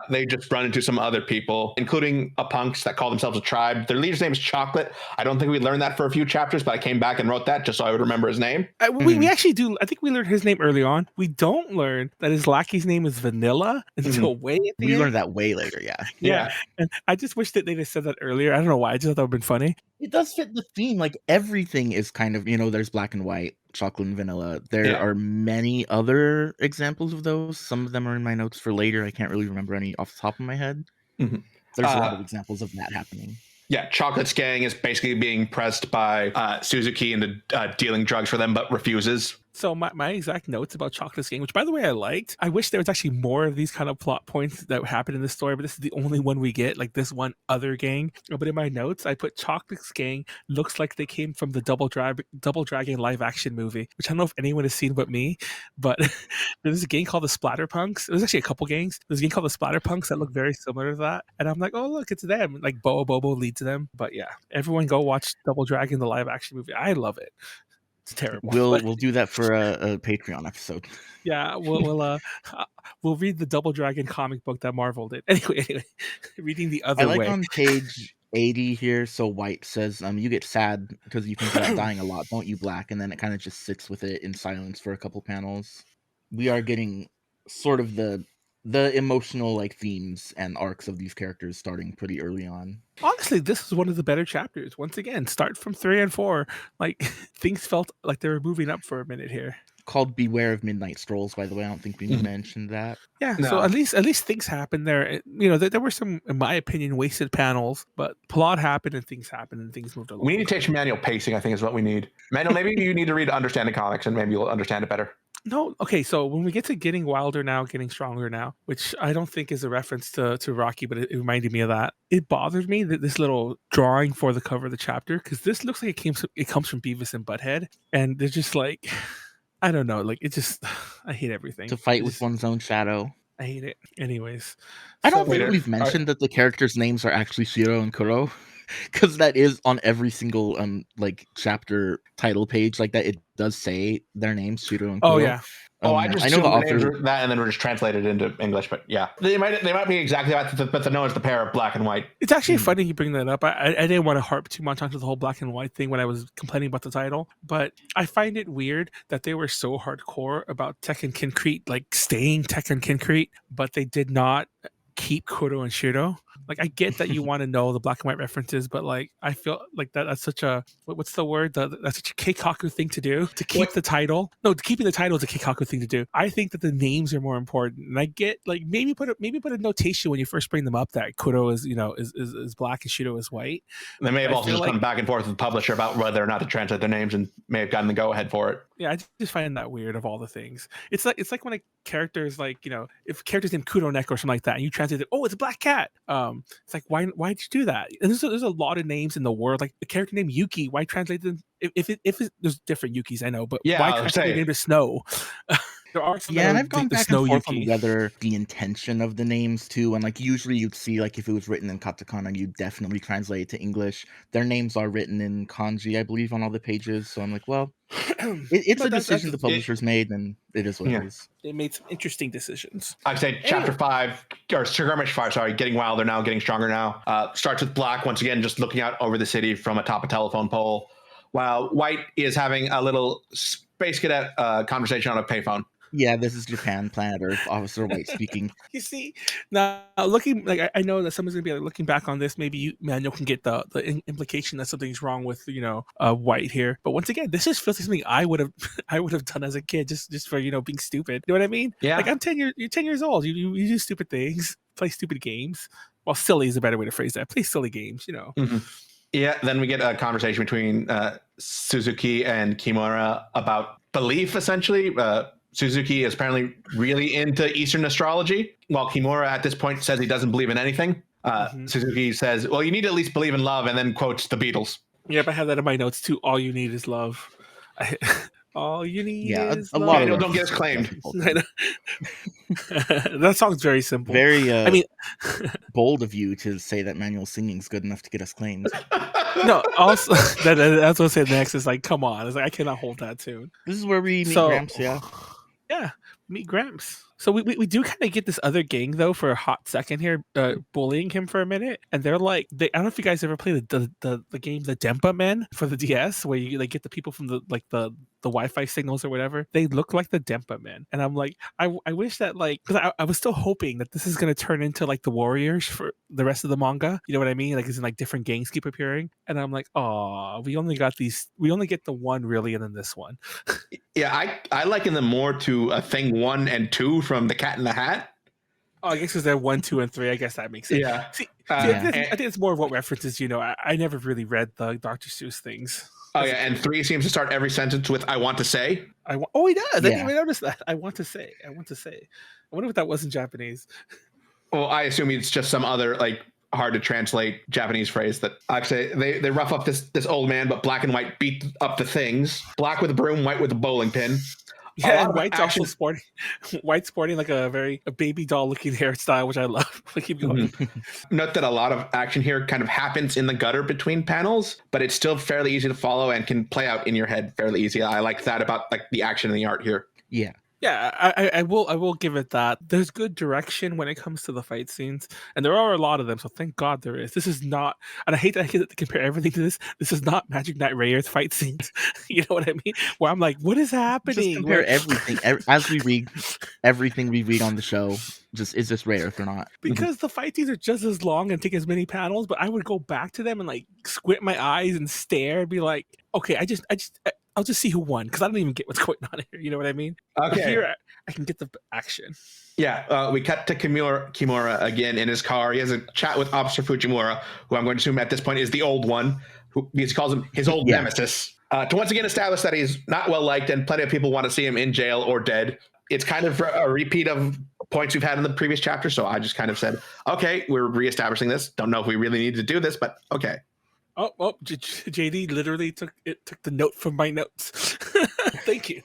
They just run into some other people, including a punks that call themselves a tribe. Their leader's name is Chocolate. I don't think we learned that for a few chapters, but I came back and wrote that just so I would remember his name. We actually do. I think we learned his name early on. We don't learn that his lackey's name is Vanilla until way at the We end. learned that way later, Yeah. And I just wish that they'd have said that earlier. I don't know why. I just thought that would have been funny. It does fit the theme. Like everything is kind of, there's black and white, chocolate and vanilla. There are many other examples of those. Some of them are in my notes for later. I can't really remember any off the top of my head. Mm-hmm. There's a lot of examples of that happening. Yeah, Chocolate's gang is basically being pressed by Suzuki into dealing drugs for them, but refuses. So my exact notes about Chocolate's gang, which by the way I liked. I wish there was actually more of these kind of plot points that happened in this story, but this is the only one we get, like this one other gang. But in my notes, I put Chocolate's gang looks like they came from the Double Dragon live action movie, which I don't know if anyone has seen but me. But there's a gang called the Splatterpunks. There's actually a couple gangs. There's a gang called the Splatterpunks that look very similar to that, and I'm like, oh look, it's them. Like Bobo leads them. But yeah, everyone go watch Double Dragon the live action movie. I love it. It's terrible. We'll do that for a Patreon episode. Yeah, we'll read the Double Dragon comic book that Marvel did. Anyway, reading the other way. I like on page 80 here. So White says, you get sad because you think about dying a lot, don't you, Black? And then it kind of just sits with it in silence for a couple panels. We are getting sort of the emotional like themes and arcs of these characters starting pretty early on. Honestly, this is one of the better chapters. Once again, start from 3 and 4. Like things felt like they were moving up for a minute here. Called Beware of Midnight Strolls, by the way. I don't think we mentioned that. Yeah, No. so at least things happened there. There were some, in my opinion, wasted panels, but plot happened and things moved along. We need to teach Manuel pacing, I think is what we need. Manuel, maybe you need to read Understanding Comics and maybe you'll understand it better. No, okay, so when we get to Getting Wilder Now, Getting Stronger Now, which I don't think is a reference to Rocky, but it reminded me of that. It bothered me that this little drawing for the cover of the chapter, because this looks like it comes from Beavis and Butthead, and they're just like, I don't know, like it just, I hate everything. To fight with one's own shadow. I hate it. Anyways. I don't think we've mentioned that the characters' names are actually Shiro and Kuro. Because that is on every single like chapter title page like that. It does say their names, Shiro and Kuro. Oh yeah. I just I know the author that, and then we're just translated into English. But yeah, they might be exactly that, but they're known as the pair of black and white. It's actually funny you bring that up. I didn't want to harp too much onto the whole black and white thing when I was complaining about the title, but I find it weird that they were so hardcore about Tekkonkinkreet, like staying Tekkonkinkreet, but they did not keep Kuro and Shiro. Like, I get that you want to know the black and white references, but like, I feel like that's such a, what's the word? That's such a keikaku thing to do, to keep the title. No, keeping the title is a keikaku thing to do. I think that the names are more important. And I get like, maybe put a notation when you first bring them up that Kuro is, is black and Shiro is white. They may have also just gone back and forth with the publisher about whether or not to translate their names and may have gotten the go ahead for it. Yeah, I just find that weird of all the things. It's like when a character is like, if a character's named Kuronek or something like that, and you translate it, oh, it's a black cat. It's like why'd you do that? And there's a lot of names in the world, like a character named Yuki. Why translate them? There's different Yukis, I know, but Yeah, why I was translate their saying. name to Snow? There are some Yeah, that and are I've gone the back and Snow forth on Yuki. whether the intention of the names too, and like usually you'd see like if it was written in katakana, you'd definitely translate it to English. Their names are written in kanji, I believe, on all the pages. So I'm like, well, it's But a decision the it. publishers made, and it is what it Yeah. is. they made some interesting decisions. I'd say chapter 5, or Skirmish 5, sorry, getting wilder now, getting stronger now. Starts with Black, once again, just looking out over the city from atop a telephone pole, while White is having a little space cadet conversation on a payphone. Yeah, this is Japan, Planet Earth, Officer White speaking. You see, now looking like I know that someone's gonna be like, looking back on this. Maybe Manuel can get the implication that something's wrong with White here. But once again, this just feels like something I would have I would have done as a kid, just for being stupid. You know what I mean? Yeah. Like you're 10 years old. You do stupid things, play stupid games. Well, silly is a better way to phrase that. Play silly games. Mm-hmm. Yeah. Then we get a conversation between Suzuki and Kimura about belief, essentially. Suzuki is apparently really into Eastern astrology, while Kimura at this point says he doesn't believe in anything. Suzuki says, well, you need to at least believe in love, and then quotes the Beatles. Yep, I have that in my notes too. All you need is love. All you need is a love. lot Manuel, of don't get us claimed. That song's very simple. Very, I mean, bold of you to say that Manuel's singing's good enough to get us claimed. no. Also, that's what I say next. Is like, come on. It's like I cannot hold that tune. This is where we meet Gramps, yeah. Yeah, meet Gramps. So we do kind of get this other gang though for a hot second here, bullying him for a minute, and they're like, I don't know if you guys ever played the game The Dempa Men for the DS, where you like get the people from the Wi-Fi signals or whatever. They look like the Dempa Men, and I'm like, I wish that because I was still hoping that this is gonna turn into like the Warriors for the rest of the manga. You know what I mean? Like, it's in like different gangs keep appearing, and I'm like, oh, we only get the one really, and then this one. Yeah, I liken them more to a Thing 1 and 2 from The Cat in the Hat. Oh, I guess because they're 1, 2, and 3. I guess that makes sense. Yeah. I think it's more of what references. I never really read the Dr. Seuss things. Oh yeah, and 3 seems to start every sentence with "I want to say." Oh, he does. I didn't even notice that. I want to say. I want to say. I wonder what that was in Japanese. Well, I assume it's just some other hard to translate Japanese phrase that actually they rough up this old man, but Black and White beat up the things. Black with a broom, White with a bowling pin. Yeah, and White's also sporting. White's sporting like a baby doll looking hairstyle, which I love. Keep going. Note that a lot of action here kind of happens in the gutter between panels, but it's still fairly easy to follow and can play out in your head fairly easy. I like that about the action and the art here. Yeah. Yeah, I will give it that. There's good direction when it comes to the fight scenes, and there are a lot of them. So thank God there is. This is not, and I hate that I get to compare everything to this. This is not Magic Knight Rayer's fight scenes. You know what I mean? Where I'm like, what is happening? Just compare everything as we read everything we read on the show. Is this Rare or not? Because the fight scenes are just as long and take as many panels, but I would go back to them and squint my eyes and stare and be like, okay, I'll just see who won because I don't even get what's going on here. You know what I mean? Okay. But here I can get the action. Yeah, we cut to Kimura again in his car. He has a chat with Officer Fujimura, who I'm going to assume at this point is the old one, because he calls him his old nemesis. To once again establish that he's not well liked and plenty of people want to see him in jail or dead. It's kind of a repeat of points we've had in the previous chapter, so I just kind of said, okay, we're reestablishing this. Don't know if we really need to do this, but okay. Oh, JD literally took the note from my notes. Thank you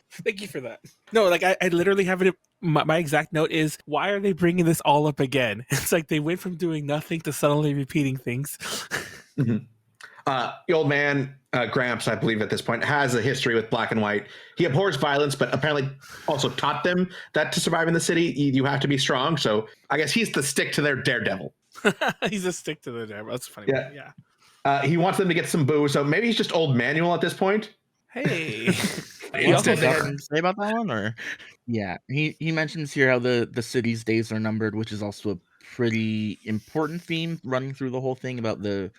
for that. No, I literally have it. My exact note is, why are they bringing this all up again? It's like they went from doing nothing to suddenly repeating things. Mm-hmm. The old man, Gramps, I believe at this point, has a history with Black and White. He abhors violence, but apparently also taught them that to survive in the city, you have to be strong. So I guess he's the stick to their daredevil. He's a stick to the daredevil. That's funny. Yeah. He wants them to get some booze, so maybe he's just old Manuel at this point. Hey. He also something to say about that one, or he mentions here how the city's days are numbered, which is also a pretty important theme running through the whole thing about the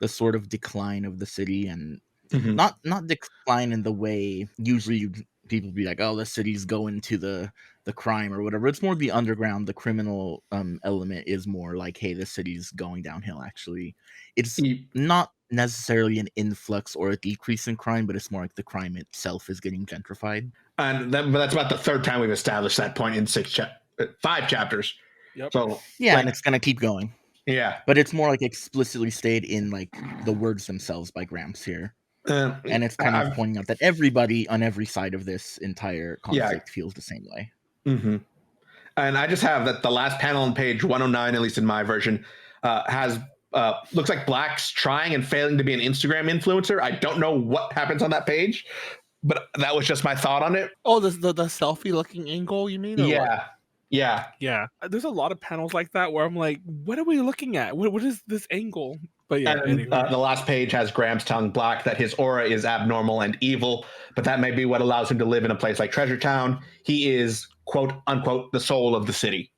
sort of decline of the city, and not decline in the way usually people be like, oh, the city's going to the crime or whatever. It's more the underground, the criminal element is more like, hey, the city's going downhill. Actually, it's not necessarily an influx or a decrease in crime, but it's more like the crime itself is getting gentrified. And that's about the third time we've established that point in 5 chapters. Yep. So Yeah, like, and it's gonna keep going. yeah, But it's more like explicitly stated in like the words themselves by Gramps here. And it's kind of pointing out that everybody on every side of this entire conflict feels the same way. Mm-hmm. And I just have that the last panel on page 109, at least in my version, has looks like Black's trying and failing to be an Instagram influencer. I don't know what happens on that page, but that was just my thought on it. Oh, the selfie looking angle, you mean? Yeah. There's a lot of panels like that where I'm like, what are we looking at? What is this angle? But yeah, and anyway. The last page has Gramps telling Black that his aura is abnormal and evil, but that may be what allows him to live in a place like Treasure Town. He is, quote unquote, the soul of the city.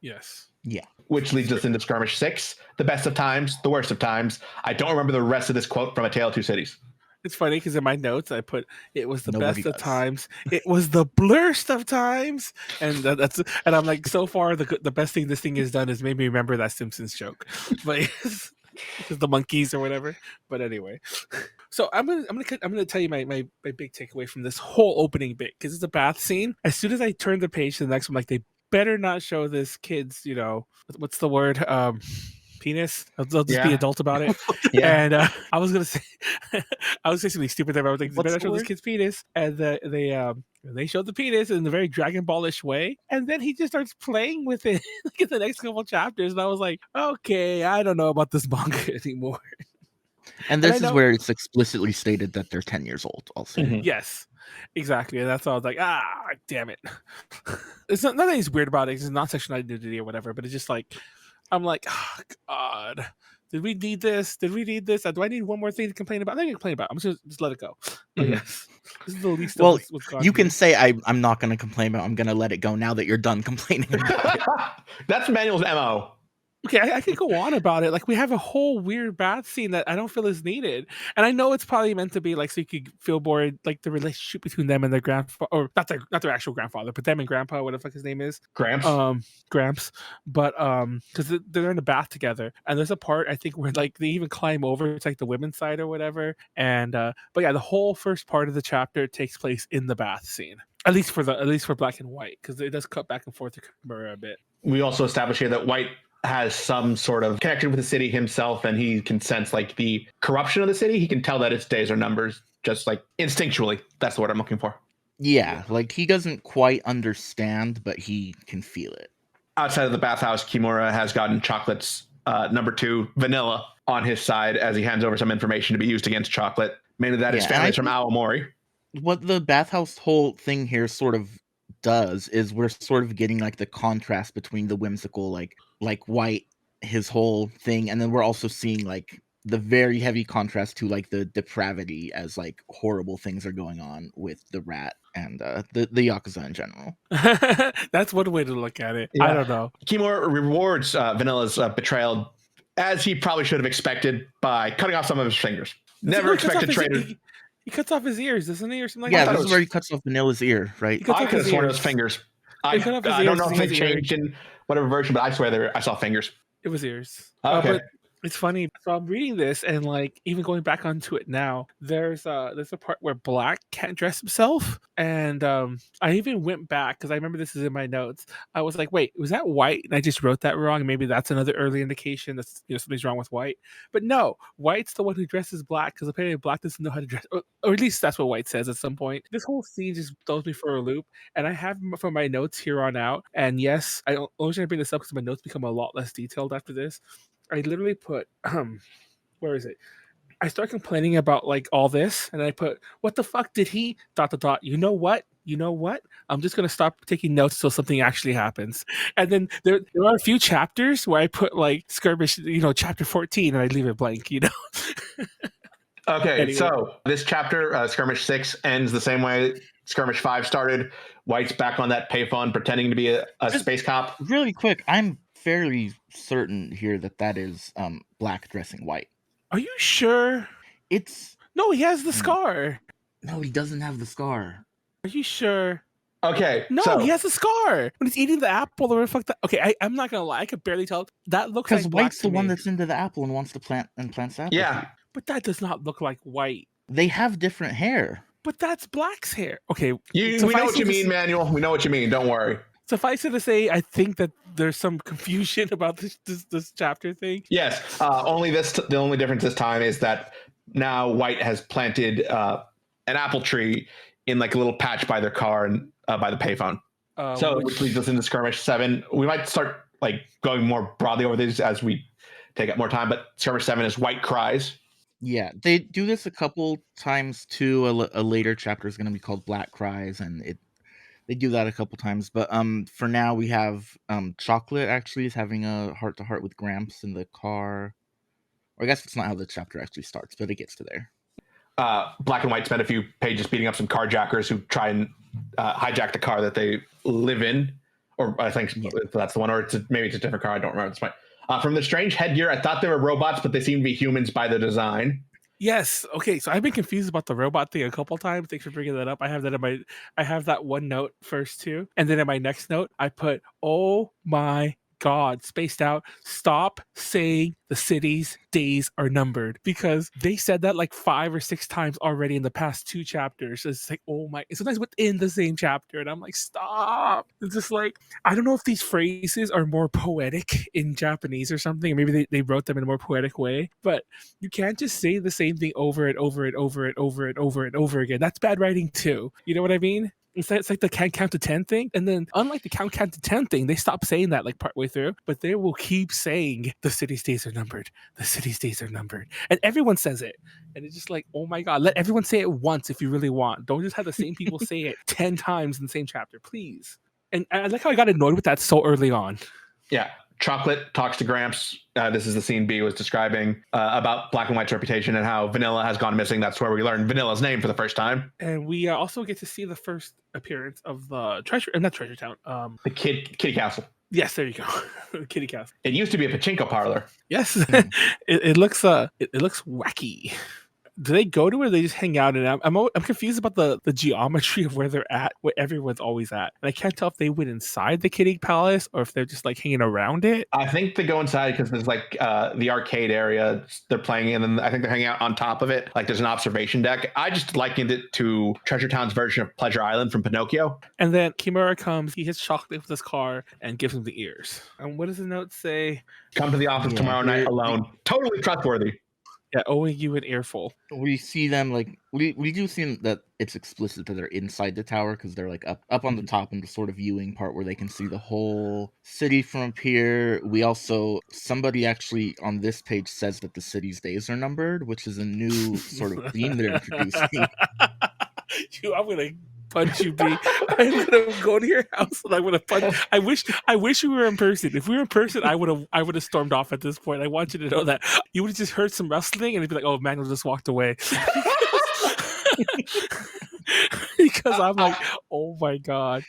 Yes. Yeah. Which leads us into Skirmish 6, the best of times, the worst of times. I don't remember the rest of this quote from A Tale of Two Cities. It's funny because in my notes I put it was the best of times, it was the blurst of times, and and I'm like, so far the best thing this thing has done is made me remember that Simpsons joke, but the monkeys or whatever. But anyway, so I'm gonna tell you my big takeaway from this whole opening bit, because it's a bath scene. As soon as I turn the page to the next one, like, they better not show this kid's, what's the word, penis. They'll just be adult about it. And I was gonna say something stupid there. I was like, they better show this kid's penis, and they showed the penis in a very Dragon Ball-ish way, and then he just starts playing with it like in the next couple chapters, and I was like, okay, I don't know about this manga anymore. And this is where it's explicitly stated that they're 10 years old also. Mm-hmm. Yes, exactly. And that's why I was like, damn it. It's not that he's weird about it. It's not sexual identity or whatever, but it's just like, I'm like, oh God, did we need this? Do I need one more thing to complain about? I think I complain about. I'm just let it go. But yes, this is the least. Well, of what's gone you here. can say I'm not going to complain about. I'm going to let it go now that you're done complaining about it. That's Manuel's MO. Okay, I could go on about it. Like, we have a whole weird bath scene that I don't feel is needed, and I know it's probably meant to be like so you could feel bored, like the relationship between them and their grandfather, or not their actual grandfather, but them and grandpa, whatever the fuck his name is, Gramps. But because they're in the bath together, and there's a part I think where like they even climb over. It's like the women's side or whatever, and but yeah, the whole first part of the chapter takes place in the bath scene. At least for Black and White, because it does cut back and forth to Kimura a bit. We also establish here that White has some sort of connection with the city himself, and he can sense like the corruption of the city. He can tell that its days are numbers, just like instinctually. That's the word I'm looking for. Yeah, like he doesn't quite understand, but he can feel it. Outside of the bathhouse, Kimura has gotten Chocolate's number 2, Vanilla, on his side as he hands over some information to be used against Chocolate. Mainly that his family's from Aomori. What the bathhouse whole thing here sort of does is we're sort of getting like the contrast between the whimsical like White, his whole thing, and then we're also seeing like the very heavy contrast to like the depravity as like horrible things are going on with the rat and the Yakuza in general. That's one way to look at it. Yeah. I don't know. Kimura rewards Vanilla's betrayal, as he probably should have expected, by cutting off some of his fingers. Never expected Trader. He cuts off his ears, doesn't he, or something like that? Yeah, this is where he cuts off Vanilla's ear, right? I could have sworn it was fingers. I don't know if they changed in whatever version, but I swear I saw fingers. It was ears. Okay. But it's funny. So I'm reading this, and like even going back onto it now, there's a part where Black can't dress himself, and I even went back because I remember this is in my notes. I was like, wait, was that White? And I just wrote that wrong. Maybe that's another early indication that something's wrong with White. But no, White's the one who dresses Black, because apparently Black doesn't know how to dress, or at least that's what White says at some point. This whole scene just throws me for a loop, and I have from my notes here on out. And yes, I only trying to bring this up because my notes become a lot less detailed after this. I literally put, where is it? I start complaining about like all this, and I put, what the fuck did he ... You know what? I'm just going to stop taking notes until something actually happens. And then there are a few chapters where I put like Skirmish, chapter 14, and I leave it blank, Okay, anyway. So this chapter, Skirmish 6, ends the same way Skirmish 5 started. White's back on that payphone pretending to be a space cop. Really quick, I'm fairly certain here that is Black dressing White. Are you sure? No, he has the scar. No, he doesn't have the scar. Are you sure? Okay. No, he has a scar when he's eating the apple or fuck that. Okay, I'm not gonna lie, I could barely tell. That looks like because White's the one that's into the apple and wants to plant the apple. Yeah, But that does not look like White. They have different hair. But that's Black's hair. Okay. We know what you mean, Manuel. We know what you mean. Don't worry. Suffice it to say, I think that there's some confusion about this chapter thing. Yes. The only difference this time is that now White has planted an apple tree in like a little patch by their car and by the payphone. Which leads us into skirmish 7. We might start like going more broadly over these as we take up more time. But skirmish 7 is White cries. Yeah, they do this a couple times too. A later chapter is going to be called Black Cries, and they do that a couple times. But for now we have Chocolate actually is having a heart-to-heart with Gramps in the car. Or I guess it's not how the chapter actually starts, but it gets to there. Black and White spend a few pages beating up some carjackers who try and hijack the car that they live in. Or I think that's the one, or maybe it's a different car. I don't remember at this point. From the strange headgear, I thought they were robots, but they seem to be humans by the design. Yes. Okay. So I've been confused about the robot thing a couple times. Thanks for bringing that up. I have that one note first too, and then in my next note, I put, "Oh my God, spaced out. Stop saying the city's days are numbered," because they said that like 5 or 6 times already in the past 2 chapters. It's like, oh my, sometimes within the same chapter. And I'm like, stop. It's just like, I don't know if these phrases are more poetic in Japanese or something. Or maybe they wrote them in a more poetic way, but you can't just say the same thing over and over and over and over and over and over again. That's bad writing too. You know what I mean? It's like the count to 10 thing. And then unlike the count to 10 thing, they stop saying that like partway through, but they will keep saying the city's days are numbered. The city's days are numbered. And everyone says it. And it's just like, oh my God, let everyone say it once if you really want. Don't just have the same people say it 10 times in the same chapter, please. And I like how I got annoyed with that so early on. Yeah. Chocolate talks to Gramps. This is the scene B was describing about Black and White's reputation and how Vanilla has gone missing. That's where we learn Vanilla's name for the first time. And we also get to see the first appearance of the not Treasure Town. The Kitty Castle. Yes, there you go. Kitty Castle. It used to be a pachinko parlor. Yes, it looks wacky. Do they go to where they just hang out? And I'm confused about the geometry of where they're at, where everyone's always at. And I can't tell if they went inside the Kitty Palace or if they're just like hanging around it. I think they go inside because there's like the arcade area they're playing in, and I think they're hanging out on top of it. Like there's an observation deck. I just likened it to Treasure Town's version of Pleasure Island from Pinocchio. And then Kimura comes, he hits Chocolate with his car and gives him the ears. And what does the note say? Come to the office tomorrow night alone. Totally trustworthy. Yeah, owing you an earful. We see them like we do see that it's explicit that they're inside the tower because they're like up on the top in the sort of viewing part where they can see the whole city from up here. We also somebody actually on this page says that the city's days are numbered, which is a new sort of theme they're introducing. I'm gonna punch you, B. I'm gonna go to your house and I'm gonna punch. I wish we were in person. If we were in person, I would have stormed off at this point. I want you to know that you would have just heard some wrestling and it'd be like, oh, Manuel just walked away. Because I'm like, oh my God.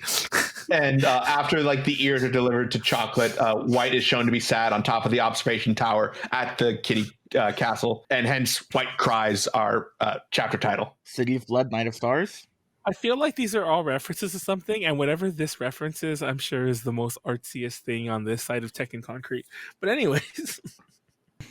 And after like the ears are delivered to Chocolate, White is shown to be sad on top of the observation tower at the Kitty Castle, and hence White Cries our chapter title. City of Blood, Night of Stars. I feel like these are all references to something, and whatever this reference is, I'm sure is the most artsiest thing on this side of Tekkonkinkreet. But anyways.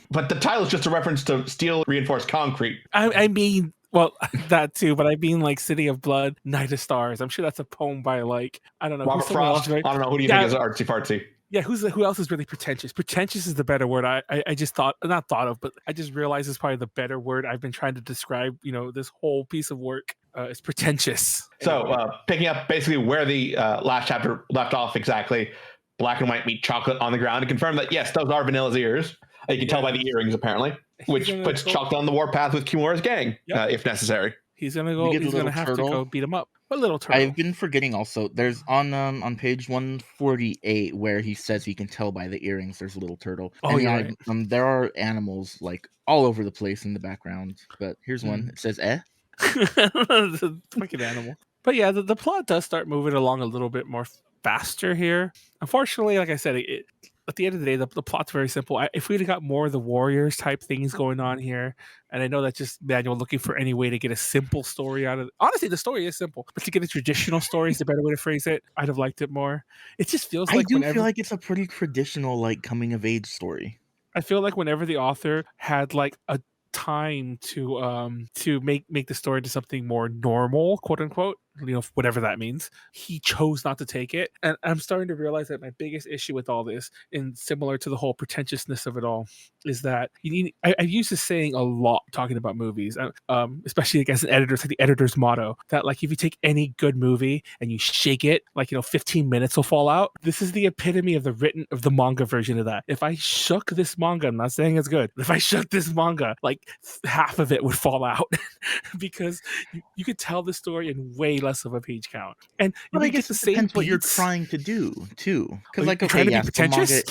But the title is just a reference to steel reinforced concrete. I mean, well, that too, but I mean like City of Blood, Night of Stars. I'm sure that's a poem by like, I don't know. Robert Frost. Else, right? I don't know. Who do you think is artsy fartsy? Yeah, who else is really pretentious? Pretentious is the better word. I just not thought of, but I just realized is probably the better word I've been trying to describe, this whole piece of work. It's pretentious. So picking up basically where the last chapter left off exactly, Black and White meet Chocolate on the ground and confirm that, yes, those are Vanilla's ears. You can tell by the earrings, apparently, which puts Chocolate on the warpath with Kimura's gang, if necessary. He's gonna go. He's gonna have to go beat him up. What little turtle? I've been forgetting also. There's on page 148 where he says he can tell by the earrings. There's a little turtle. Oh, yeah. Right. There are animals like all over the place in the background. But here's one. It says the fucking animal. But yeah, the plot does start moving along a little bit more faster here. Unfortunately, like I said, at the end of the day, the plot's very simple. If we'd have got more of the warriors type things going on here, and I know that's just Manuel looking for any way to get a simple story out of it. Honestly, the story is simple, but to get a traditional story is the better way to phrase it. I'd have liked it more. It just feels like I feel like it's a pretty traditional like coming of age story. I feel like whenever the author had like a time to make the story to something more normal, quote unquote, whatever that means. He chose not to take it, and I'm starting to realize that my biggest issue with all this, and similar to the whole pretentiousness of it all, is that you need. I've used this saying a lot talking about movies, especially as an editor. It's like the editor's motto that, like, if you take any good movie and you shake it, like, 15 minutes will fall out. This is the epitome of the manga version of that. If I shook this manga, I'm not saying it's good, but if I shook this manga, like, half of it would fall out because you could tell the story in way less of a page count, and But I guess it depends what you're trying to do too. Because, like, okay, yes, the manga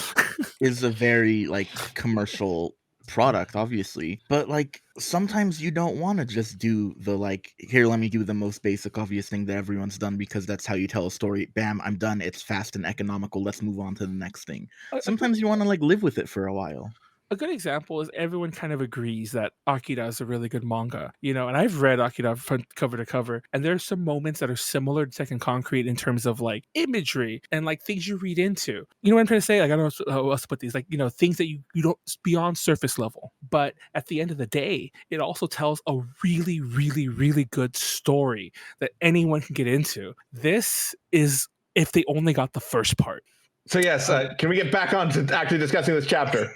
is a very, like, commercial product, obviously, but, like, sometimes you don't want to just do the, like, here, let me do the most basic obvious thing that everyone's done because that's how you tell a story. Bam, I'm done. It's fast and economical. Let's move on to the next thing. Sometimes you want to, like, live with it for a while. A good example is everyone kind of agrees that Akira is a really good manga, and I've read Akira from cover to cover, and there's some moments that are similar to Tekkonkinkreet in terms of, like, imagery and, like, things you read into. You know what I'm trying to say? Like, I don't know how else to put these, like, things that you don't, beyond surface level. But at the end of the day, it also tells a really, really, really good story that anyone can get into. This is if they only got the first part. So yes, can we get back on to actually discussing this chapter?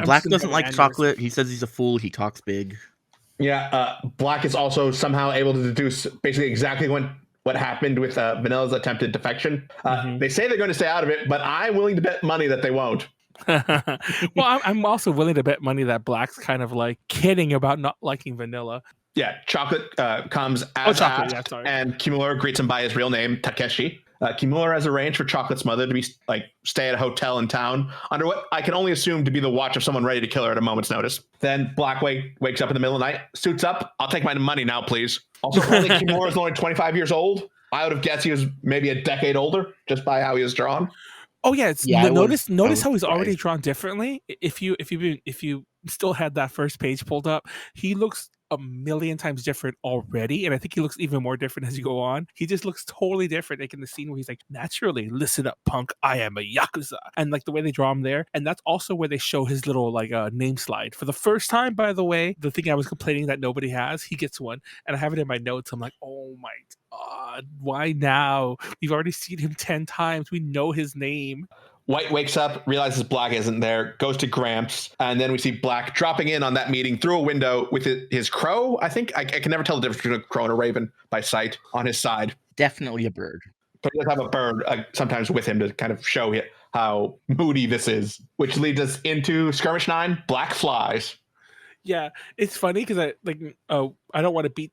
Black doesn't like chocolate. He says he's a fool. He talks big. Yeah, Black is also somehow able to deduce basically exactly what happened with Vanilla's attempted defection. They say they're going to stay out of it, but I'm willing to bet money that they won't. Well, I'm also willing to bet money that Black's kind of, like, kidding about not liking Vanilla. Yeah, Chocolate comes as asked, and Kimura greets him by his real name, Takeshi. Kimura has arranged for Chocolate's mother to stay at a hotel in town under what I can only assume to be the watch of someone ready to kill her at a moment's notice. Then Black wakes up in the middle of the night, suits up. I'll take my money now, please. Also, only Kimura is only 25 years old. I would have guessed he was maybe a decade older just by how he was drawn. Oh yeah, notice how he's already drawn differently. If you still had that first page pulled up, he looks a million times different already, and I think he looks even more different as you go on. He just looks totally different, like in the scene where he's like, naturally, listen up, punk, I am a Yakuza. And, like, the way they draw him there, and that's also where they show his little, like, name slide. For the first time, by the way, the thing I was complaining that nobody has, he gets one, and I have it in my notes. I'm like, oh my god, why now? We've already seen him 10 times. We know his name. White wakes up, realizes Black isn't there, goes to Gramps, and then we see Black dropping in on that meeting through a window with his crow. I think I can never tell the difference between a crow and a raven by sight on his side. Definitely a bird. But he does have a bird sometimes with him to kind of show how moody this is, which leads us into Skirmish 9, Black Flies. Yeah, it's funny because I don't want to beat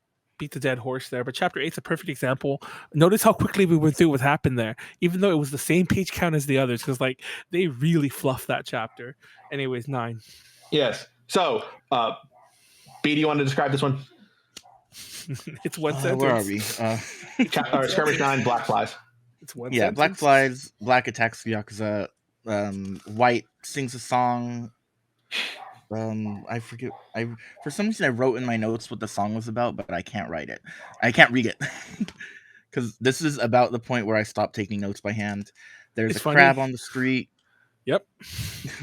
the dead horse there, but chapter 8 is a perfect example. Notice how quickly we went through what happened there, even though it was the same page count as the others, because, like, they really fluffed that chapter. Anyways, 9. Yes. So, B, do you want to describe this one? It's one sentence. Where are we? Skirmish 9, Black Flies. It's one sentence. Black Flies, Black attacks the Yakuza. White sings a song. I forget. For some reason I wrote in my notes what the song was about, but I can't read it because this is about the point where I stopped taking notes by hand. There's a crab on the street. Yep.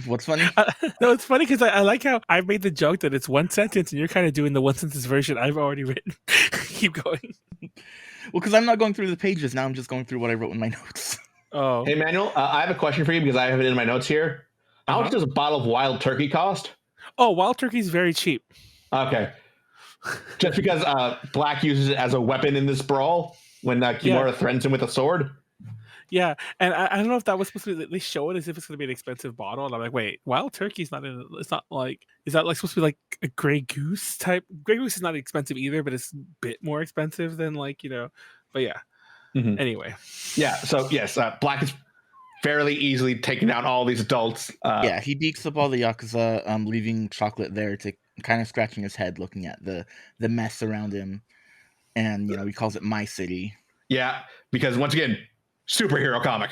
What's funny? No, it's funny because I like how I made the joke that it's one sentence and you're kind of doing the one sentence version I've already written. Keep going. Well, because I'm not going through the pages now. I'm just going through what I wrote in my notes. Oh. Hey, Manuel, I have a question for you because I have it in my notes here. How much does a bottle of wild turkey cost? Oh, wild turkey is very cheap. Okay. Just because Black uses it as a weapon in this brawl when Kimura threatens him with a sword. Yeah, and I don't know if that was supposed to be. They show it as if it's going to be an expensive bottle, and I'm like, wait, wild turkey's not in. It's not like. Is that like supposed to be like a Grey Goose type? Grey Goose is not expensive either, but it's a bit more expensive than, like, But yeah. Mm-hmm. Anyway. Yeah. So yes, Black is fairly easily taking down all these adults. He beats up all the Yakuza, leaving Chocolate there to kind of scratching his head, looking at the mess around him, and he calls it My City. Yeah, because once again, superhero comic.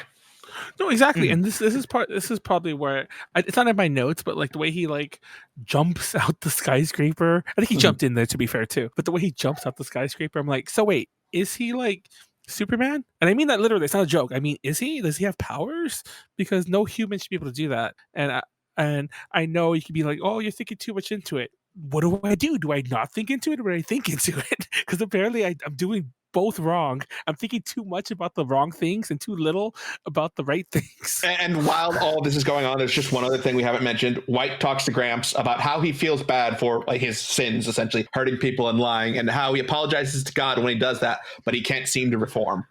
No, exactly, and this is probably where it's not in my notes, but like the way he like jumps out the skyscraper. I think he jumped in there, to be fair too. But the way he jumps out the skyscraper, I'm like, so wait, is he like Superman? And I mean that literally. It's not a joke. I mean, is he? Does he have powers? Because no human should be able to do that. And I know you could be like, oh, you're thinking too much into it. what do I do? Do I not think into it, or do I think into it? Because apparently I'm doing both wrong. I'm thinking too much about the wrong things and too little about the right things. And while all this is going on, there's just one other thing we haven't mentioned. White talks to Gramps about how he feels bad for like his sins, essentially hurting people and lying, and how he apologizes to God when he does that, but he can't seem to reform.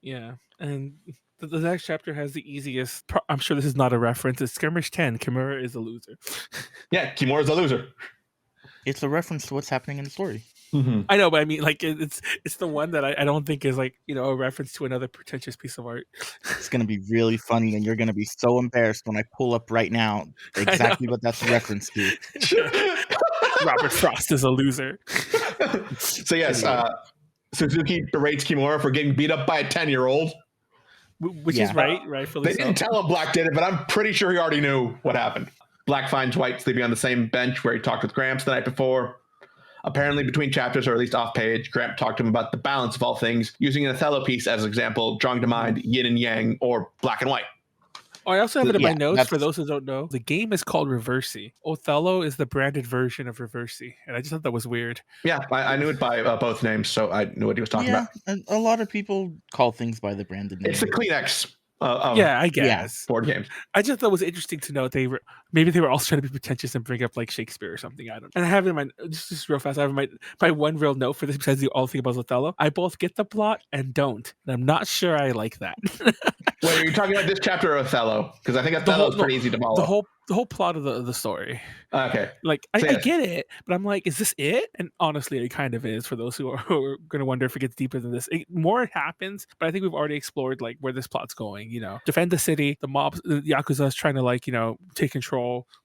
Yeah, and the next chapter has the easiest. I'm sure this is not a reference. It's Skirmish 10. Kimura is a loser. Yeah, Kimura's a loser. It's a reference to what's happening in the story. Mm-hmm. I know, but I mean, like it's the one that I don't think is like, you know, a reference to another pretentious piece of art. It's gonna be really funny, and you're gonna be so embarrassed when I pull up right now exactly what that's a reference to. Robert Frost is a loser. So yes, Suzuki berates Kimura for getting beat up by a 10-year-old. Which is rightfully They didn't tell him Black did it, but I'm pretty sure he already knew what happened. Black finds White sleeping on the same bench where he talked with Gramps the night before. Apparently, between chapters, or at least off page, Gramps talked to him about the balance of all things, using an Othello piece as an example, drawing to mind yin and yang, or black and white. Oh, I also have it in my notes for those who don't know. The game is called Reversi. Othello is the branded version of Reversi, and I just thought that was weird. Yeah, I knew it by both names, so I knew what he was talking about. A lot of people call things by the branded name. It's the Kleenex. I guess. Board games. I just thought it was interesting to note maybe they were also trying to be pretentious and bring up like Shakespeare or something. I don't know. And I have it in my just real fast. I have my one real note for this besides the all thing about Othello. I both get the plot and don't. And I'm not sure I like that. Wait, are you talking about this chapter or Othello? Because I think Othello's pretty easy to follow. The whole plot of the story. Okay. Like I get it, but I'm like, is this it? And honestly, it kind of is for those who are going to wonder if it gets deeper than this. More happens, but I think we've already explored like where this plot's going. You know, defend the city. The mobs, the Yakuza is trying to like, you know, take control.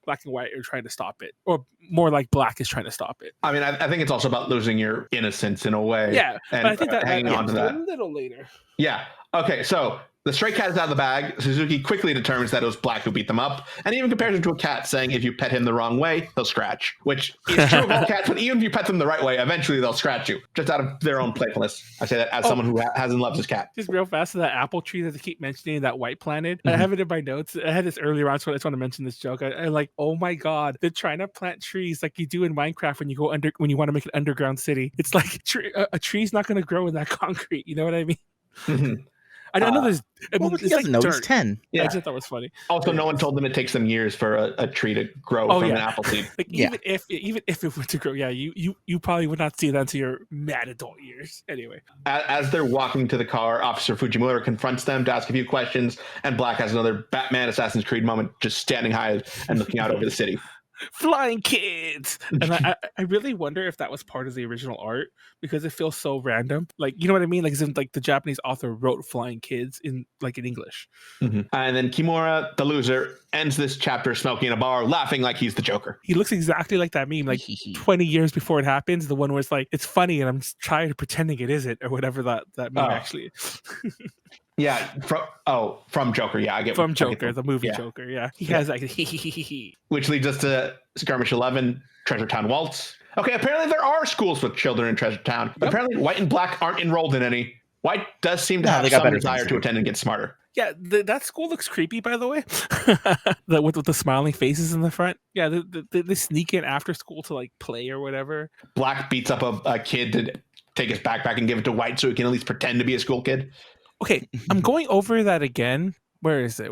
Black and White are trying to stop it, or more like Black is trying to stop it. I mean, I think it's also about losing your innocence in a way. Yeah, and but I think that hanging on to that a little later. Yeah. Okay, so the stray cat is out of the bag. Suzuki quickly determines that it was Black who beat them up, and even compares him to a cat, saying if you pet him the wrong way, he'll scratch. Which is true of all cats, but even if you pet them the right way, eventually they'll scratch you, just out of their own playfulness. I say that as someone who has and loves his cat. Just real fast, that apple tree that they keep mentioning, that white planet. I have it in my notes. I had this earlier on, so I just want to mention this joke. I like, oh my god, they're trying to plant trees like you do in Minecraft when you go when you want to make an underground city. It's like a tree's not going to grow in that concrete. You know what I mean? Mm-hmm. I don't know. There's. I mean, he doesn't know he's 10. Yeah. I just thought it was funny. Also, no one told them it takes them years for a tree to grow from an apple seed. Like even if it were to grow, you probably would not see that until your mad adult years. Anyway, as they're walking to the car, Officer Fujimura confronts them to ask a few questions, and Black has another Batman Assassin's Creed moment, just standing high and looking out over the city. Flying kids, and I really wonder if that was part of the original art, because it feels so random. Like, you know what I mean? Like, as in, like the Japanese author wrote flying kids in English. Mm-hmm. And then Kimura, the loser, ends this chapter smoking in a bar, laughing like he's the Joker. He looks exactly like that meme, like 20 years before it happens. The one where it's like, it's funny and I'm tired of pretending it isn't, or whatever that meme actually is. Yeah, from Joker. Yeah, I get from Joker, the movie Joker. Yeah, he has like which leads us to Skirmish 11, Treasure Town Waltz. Okay, apparently there are schools with children in Treasure Town. But apparently White and Black aren't enrolled in any. White does seem to have some desire to attend and get smarter. Yeah, that school looks creepy, by the way. with the smiling faces in the front. Yeah, they sneak in after school to like play or whatever. Black beats up a kid to take his backpack and give it to White so he can at least pretend to be a school kid. Okay, I'm going over that again. Where is it?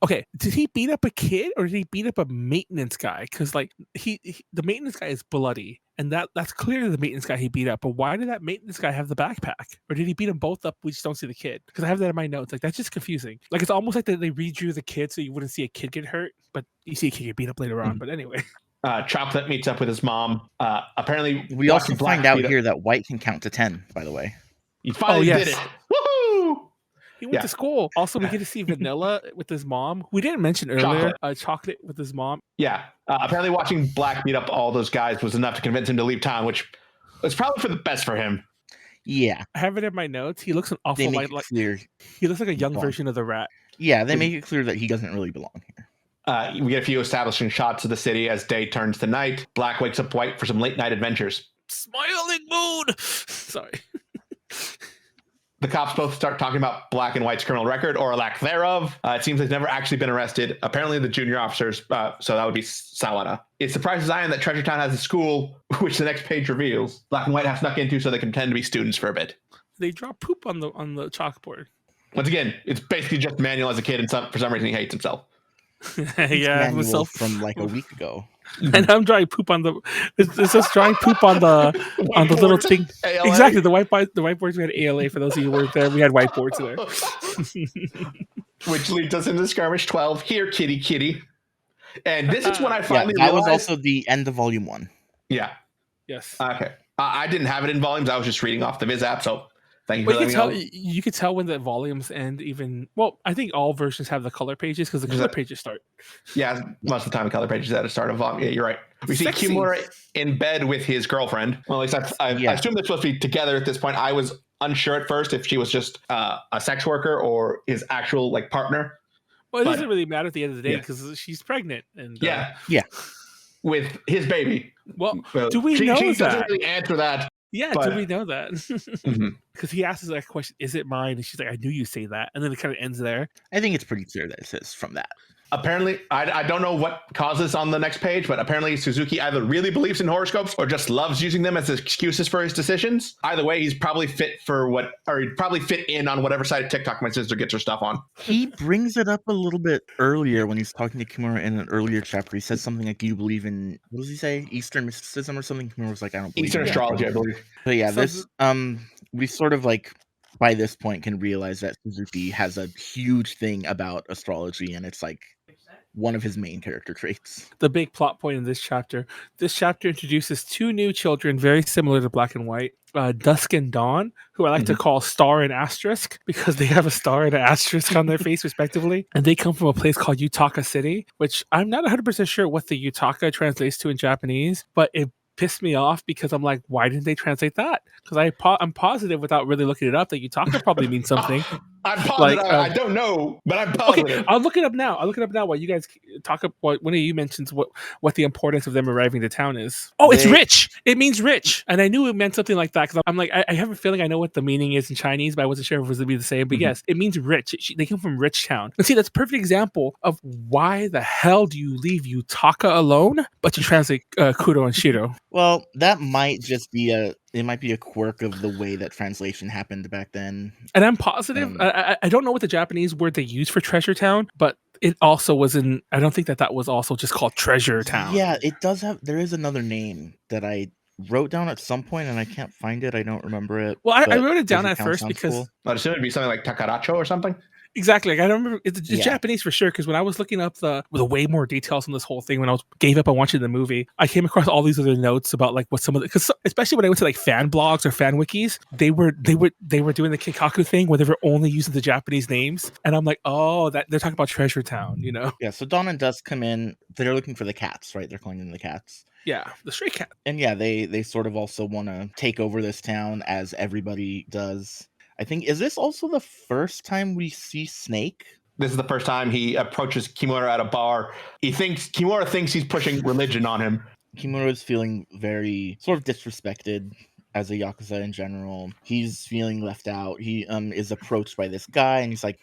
Okay, did he beat up a kid or did he beat up a maintenance guy? Because like the maintenance guy is bloody, and that's clearly the maintenance guy he beat up. But why did that maintenance guy have the backpack? Or did he beat them both up? We just don't see the kid. Because I have that in my notes. Like, that's just confusing. Like, it's almost like they redrew the kid so you wouldn't see a kid get hurt, but you see a kid get beat up later on. But anyway. Chocolate meets up with his mom. Apparently, we also find out here that White can count to 10. By the way, he finally did it. Woohoo! He went to school. Also, we get to see Vanilla with his mom. We didn't mention earlier. Chocolate with his mom. Yeah. Apparently, watching Black beat up all those guys was enough to convince him to leave town, which was probably for the best for him. Yeah. I have it in my notes. He looks an awful like he looks like a young version of the Rat. Yeah, they make it clear that he doesn't really belong here. We get a few establishing shots of the city as day turns to night. Black wakes up White for some late night adventures. Smiling moon. Sorry. The cops both start talking about Black and White's criminal record or a lack thereof. It seems they've never actually been arrested. Apparently, the junior officers, so that would be Sawada. It surprises Zion that Treasure Town has a school, which the next page reveals Black and White have snuck into so they can pretend to be students for a bit. They drop poop on the chalkboard. Once again, it's basically just Manuel as a kid, and for some reason he hates himself. Yeah, Manuel from like a week ago. And I'm drawing poop on the. It's just drawing poop on the little thing. ALA. Exactly, the whiteboards. We had ALA for those of you who weren't there. We had whiteboards there. Which leads us into Skirmish 12. Here, kitty, kitty. And this is when I finally that realized... was also the end of volume 1. Yeah. Yes. Okay. I didn't have it in volumes. I was just reading off the Viz app, so thank you But for letting me know. you could tell when the volumes end. Even I think all versions have the color pages because the color pages start. Yeah, most of the time the color pages at the start of volume. Yeah, you're right. We see Sexy. Kimura in bed with his girlfriend. Well, at least I assume they're supposed to be together at this point. I was unsure at first if she was just a sex worker or his actual like partner. Well, it doesn't really matter at the end of the day because she's pregnant. And yeah, with his baby. Well, do we know she that? doesn't really answer that. Yeah, but... do we know that? Because he asks that question, is it mine? And she's like, I knew you say that. And then it kind of ends there. I think it's pretty clear that it says from that. Apparently, I don't know what causes on the next page, but apparently Suzuki either really believes in horoscopes or just loves using them as excuses for his decisions. Either way, he's probably he'd probably fit in on whatever side of TikTok my sister gets her stuff on. He brings it up a little bit earlier when he's talking to Kimura in an earlier chapter. He says something like, you believe in, what does he say? Eastern mysticism or something? Kimura was like, I don't believe Eastern astrology, I believe. But yeah, we sort of like, by this point can realize that Suzuki has a huge thing about astrology, and it's like one of his main character traits. The big plot point in this chapter. This chapter introduces 2 new children very similar to Black and White. Dusk and Dawn, who I like to call Star and Asterisk because they have a star and an asterisk on their face respectively. And they come from a place called Utaka City, which I'm not 100% sure what the Utaka translates to in Japanese, but it pissed me off because I'm like, why didn't they translate that? Because I'm positive without really looking it up that Utaka probably means something. I'm positive. I don't know, but I'm positive. Okay, I'll look it up now. While you guys talk about one of you mentions what the importance of them arriving to town is. Oh, it's rich. It means rich, and I knew it meant something like that because I'm like, I have a feeling I know what the meaning is in Chinese, but I wasn't sure if it was going to be the same. But yes, it means rich. They come from Rich Town. And see, that's a perfect example of why the hell do you leave Utaka alone, but you translate Kuro and Shiro. Well, that might just be a quirk of the way that translation happened back then. And I'm positive. I don't know what the Japanese word they used for Treasure Town, but it also wasn't. I don't think that was also just called Treasure Town. Yeah, it does have. There is another name that I wrote down at some point, and I can't find it. I don't remember it. Well, I wrote it down at first because cool. I'd assume it'd be something like Takaracho or something. Exactly. Like, I don't remember. It's Japanese for sure. Because when I was looking up the way more details on this whole thing, when I gave up on watching the movie, I came across all these other notes about like what some of the, because especially when I went to like fan blogs or fan wikis, they were doing the Kikaku thing where they were only using the Japanese names, and I'm like, oh, that they're talking about Treasure Town, you know? Yeah. So Dawn and Dusk come in. They're looking for the cats, right? They're calling them the cats. Yeah, the stray cat. And yeah, they sort of also want to take over this town as everybody does. I think, is this also the first time we see Snake? This is the first time he approaches Kimura at a bar. Kimura thinks he's pushing religion on him. Kimura is feeling very sort of disrespected as a Yakuza in general. He's feeling left out. He is approached by this guy, and he's like,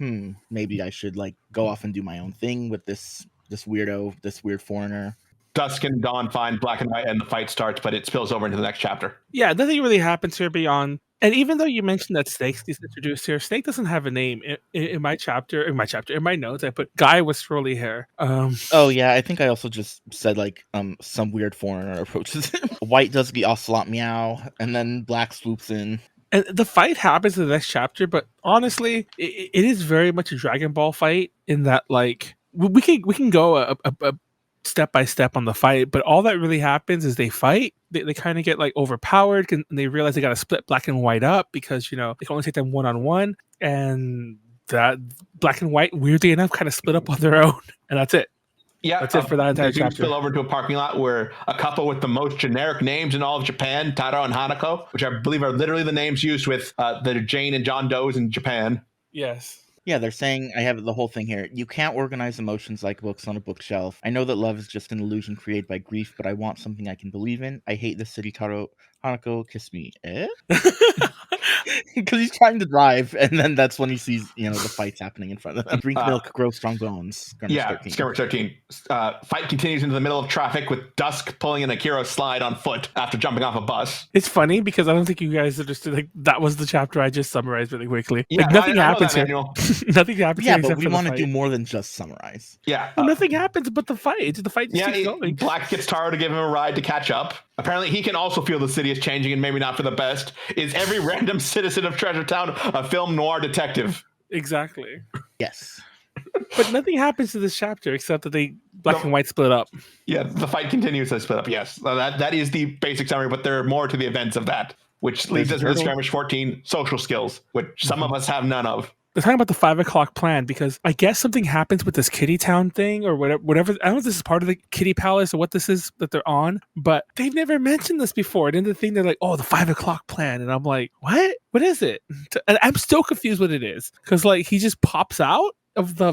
maybe I should like go off and do my own thing with this weirdo, this weird foreigner. Dusk and Dawn find Black and White, and the fight starts, but it spills over into the next chapter. Yeah, nothing really happens here beyond. And even though you mentioned that Snake is introduced here, Snake doesn't have a name. In my notes, I put Guy with swirly hair. Oh yeah, I think I also just said like some weird foreigner approaches him. White does the ocelot meow, and then Black swoops in. And the fight happens in the next chapter, but honestly, it is very much a Dragon Ball fight in that like we can go a step by step on the fight, but all that really happens is they fight. They kind of get like overpowered, and they realize they got to split Black and White up because, you know, they can only take them one-on-one, and that Black and White, weirdly enough, kind of split up on their own, and that's it. Yeah, that's it for that entire chapter. Spill over to a parking lot where a couple with the most generic names in all of Japan, Taro and Hanako, which I believe are literally the names used with the Jane and John Does in Japan. Yes. Yeah, they're saying, I have the whole thing here. You can't organize emotions like books on a bookshelf. I know that love is just an illusion created by grief, but I want something I can believe in. I hate this city, Taro. Hanako, kiss me. Because he's trying to drive, and then that's when he sees, the fights happening in front of him. Drink milk, grow strong bones. Skirmish 13. Skirmish 13. Fight continues into the middle of traffic with Dusk pulling an Akira slide on foot after jumping off a bus. It's funny because I don't think you guys understood. Like that was the chapter I just summarized really quickly. Yeah, like nothing happens here. Nothing happens. Yeah, here but we want to do more than just summarize. Yeah, well, nothing happens but the fight. The fight just keeps going. Black gets Taro to give him a ride to catch up. Apparently, he can also feel the city is changing and maybe not for the best. Is every random citizen of Treasure Town a film noir detective? Exactly. Yes. But nothing happens to this chapter except that they black and white split up. Yeah, the fight continues to split up. Yes, that is the basic summary, but there are more to the events of that, which leads us to Skirmish 14, social skills, which some of us have none of. They're talking about the 5 o'clock plan because I guess something happens with this Kitty Town thing or whatever. I don't know if this is part of the Kitty Palace or what this is that they're on, but they've never mentioned this before. And in the thing, they're like, oh, the 5 o'clock plan. And I'm like, what? What is it? And I'm still confused what it is because like he just pops out of the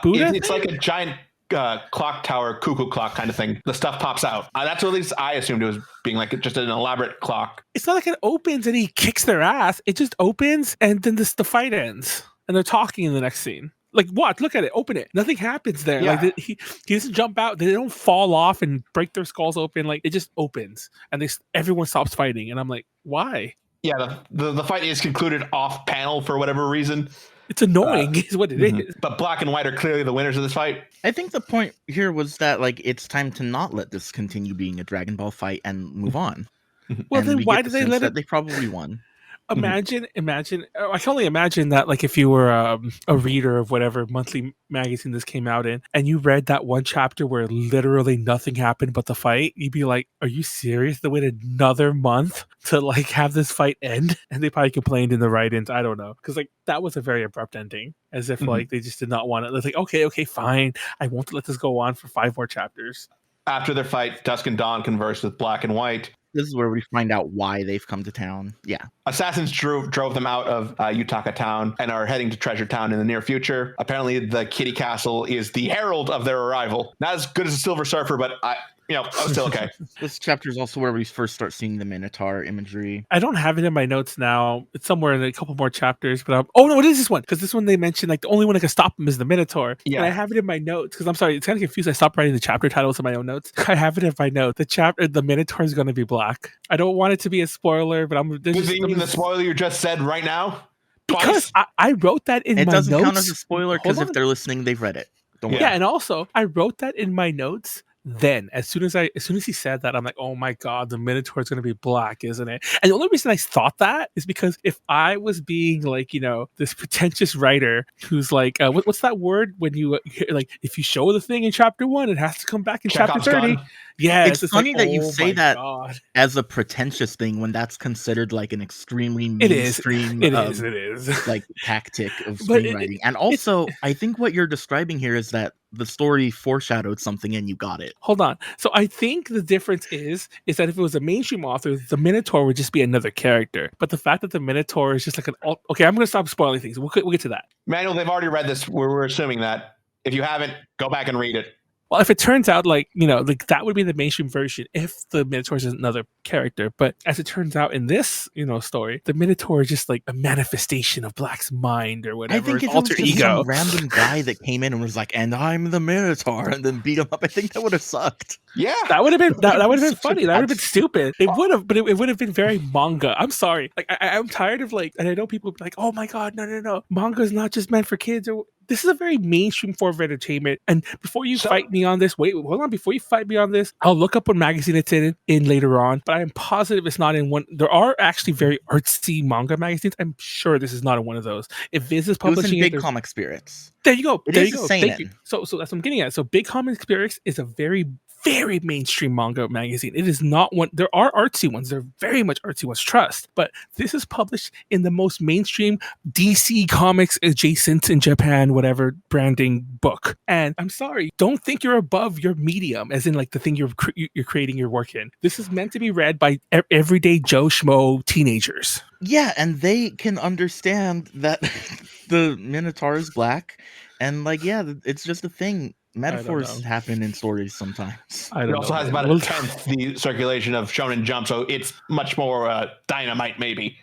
Buddha. It's like a giant clock tower, cuckoo clock kind of thing. The stuff pops out. That's what at least I assumed it was being like just an elaborate clock. It's not like it opens and he kicks their ass. It just opens and then the fight ends. And they're talking in the next scene. Like, what? Look at it. Open it. Nothing happens there. Yeah. Like, he doesn't jump out. They don't fall off and break their skulls open. Like, it just opens. And everyone stops fighting. And I'm like, why? Yeah, the fight is concluded off panel for whatever reason. It's annoying is what it is. But Black and White are clearly the winners of this fight. I think the point here was that, like, it's time to not let this continue being a Dragon Ball fight and move on. Well, then why do they let it? They probably won. Imagine. I can only imagine that, like, if you were a reader of whatever monthly magazine this came out in, and you read that one chapter where literally nothing happened but the fight, you'd be like, "Are you serious? They waited another month to like have this fight end?" And they probably complained in the write-ins. I don't know, because like that was a very abrupt ending, as if like they just did not want it. It's like, okay, fine, I won't let this go on for 5 more chapters. After their fight, Dusk and Dawn converse with Black and White. This is where we find out why they've come to town. Yeah. Assassins drove them out of Utaka Town and are heading to Treasure Town in the near future. Apparently, the Kitty Castle is the herald of their arrival. Not as good as a Silver Surfer, but still okay. This chapter is also where we first start seeing the Minotaur imagery. I don't have it in my notes now. It's somewhere in a couple more chapters, but it is this one, because this one they mentioned like the only one that can stop him is the Minotaur. Yeah, and I have it in my notes because I'm sorry, it's kind of confused. I stopped writing the chapter titles in my own notes. I have it in my note. The Minotaur is going to be black. I don't want it to be a spoiler, but the spoiler you just said right now. Because I wrote that in my notes. It doesn't count as a spoiler because if they're listening, they've read it. Don't worry. Yeah, and also I wrote that in my notes. Then, as soon as he said that, I'm like, oh my god, the Minotaur is going to be black, isn't it? And the only reason I thought that is because if I was being like, this pretentious writer who's like, what's that word when you like, if you show the thing in chapter 1, it has to come back in chapter 30. Gun. Yeah, it's funny that you say that as a pretentious thing when that's considered like an extremely mainstream. It is like tactic of screenwriting. And also, I think what you're describing here is that the story foreshadowed something and you got it. Hold on. So I think the difference is that if it was a mainstream author, the Minotaur would just be another character. But the fact that the Minotaur is just like okay, I'm going to stop spoiling things. We'll get to that. Manuel, they've already read this. We're assuming that. If you haven't, go back and read it. Well, if it turns out like that would be the mainstream version if the Minotaur is another character. But as it turns out in this, story, the Minotaur is just like a manifestation of Black's mind or whatever. I think if alter it was just ego. some random guy that came in and was like, "And I'm the Minotaur," and then beat him up, I think that would have sucked. Yeah, that would have been that would have been funny. That would have been stupid. It would have, but it would have been very manga. I'm sorry. Like I'm tired of like, and I know people be like, "Oh my god, no, manga is not just meant for kids." This is a very mainstream form of entertainment. And before you fight me on this, hold on. Before you fight me on this, I'll look up what magazine it's in later on. But I am positive it's not in one. There are actually very artsy manga magazines. I'm sure this is not in one of those. If Viz is publishing it, was in Big Comic Spirits. There you go. There you go. Thank you. So that's what I'm getting at. So Big Comic Spirits is a very very mainstream manga magazine. It is not one. There are artsy ones. They're very much artsy ones. Trust. But this is published in the most mainstream DC Comics adjacent in Japan, whatever branding book. And I'm sorry, don't think you're above your medium, as in like the thing you're creating your work in. This is meant to be read by everyday Joe Schmo teenagers. Yeah, and they can understand that the Minotaur is black, and like, yeah, it's just a thing. Metaphors happen in stories sometimes. It also has about a tenth the circulation of Shonen Jump, so it's much more dynamite, maybe.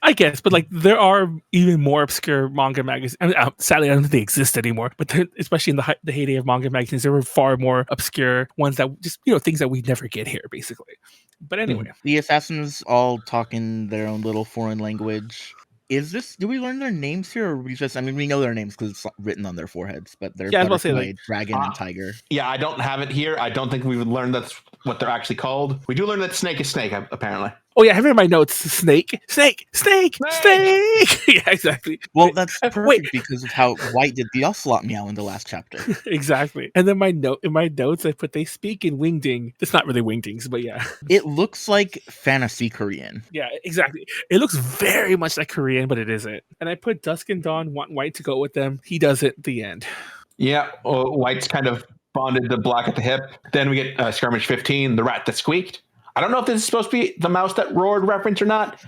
I guess, but like there are even more obscure manga magazines. I mean, sadly, I don't think they exist anymore. But especially in the heyday of manga magazines, there were far more obscure ones that just things that we never get here, basically. But anyway, The assassins all talk in their own little foreign language. Do we learn their names here, or we just? I mean, we know their names because it's written on their foreheads. But they're Yeah, I was about to say, Butterfly, like, Dragon, and Tiger. Yeah, I don't have it here. I don't think we would learn that's what they're actually called. We do learn that Snake is Snake, apparently. oh yeah, I have it in my notes. Snake. Yeah, exactly. Well, that's perfect Wait. because of how White did the ocelot meow in the last chapter. Exactly. And then in my notes, I put they speak in Wingding. It's not really Wingdings, but yeah. It looks like fantasy Korean. Yeah, exactly. It looks very much like Korean, but it isn't. And I put Dusk and Dawn want White to go with them. He does it at the end. Yeah, White's kind of bonded to Black at the hip. Then we get Skirmish 15, the rat that squeaked. I don't know if this is supposed to be the mouse that roared reference or not,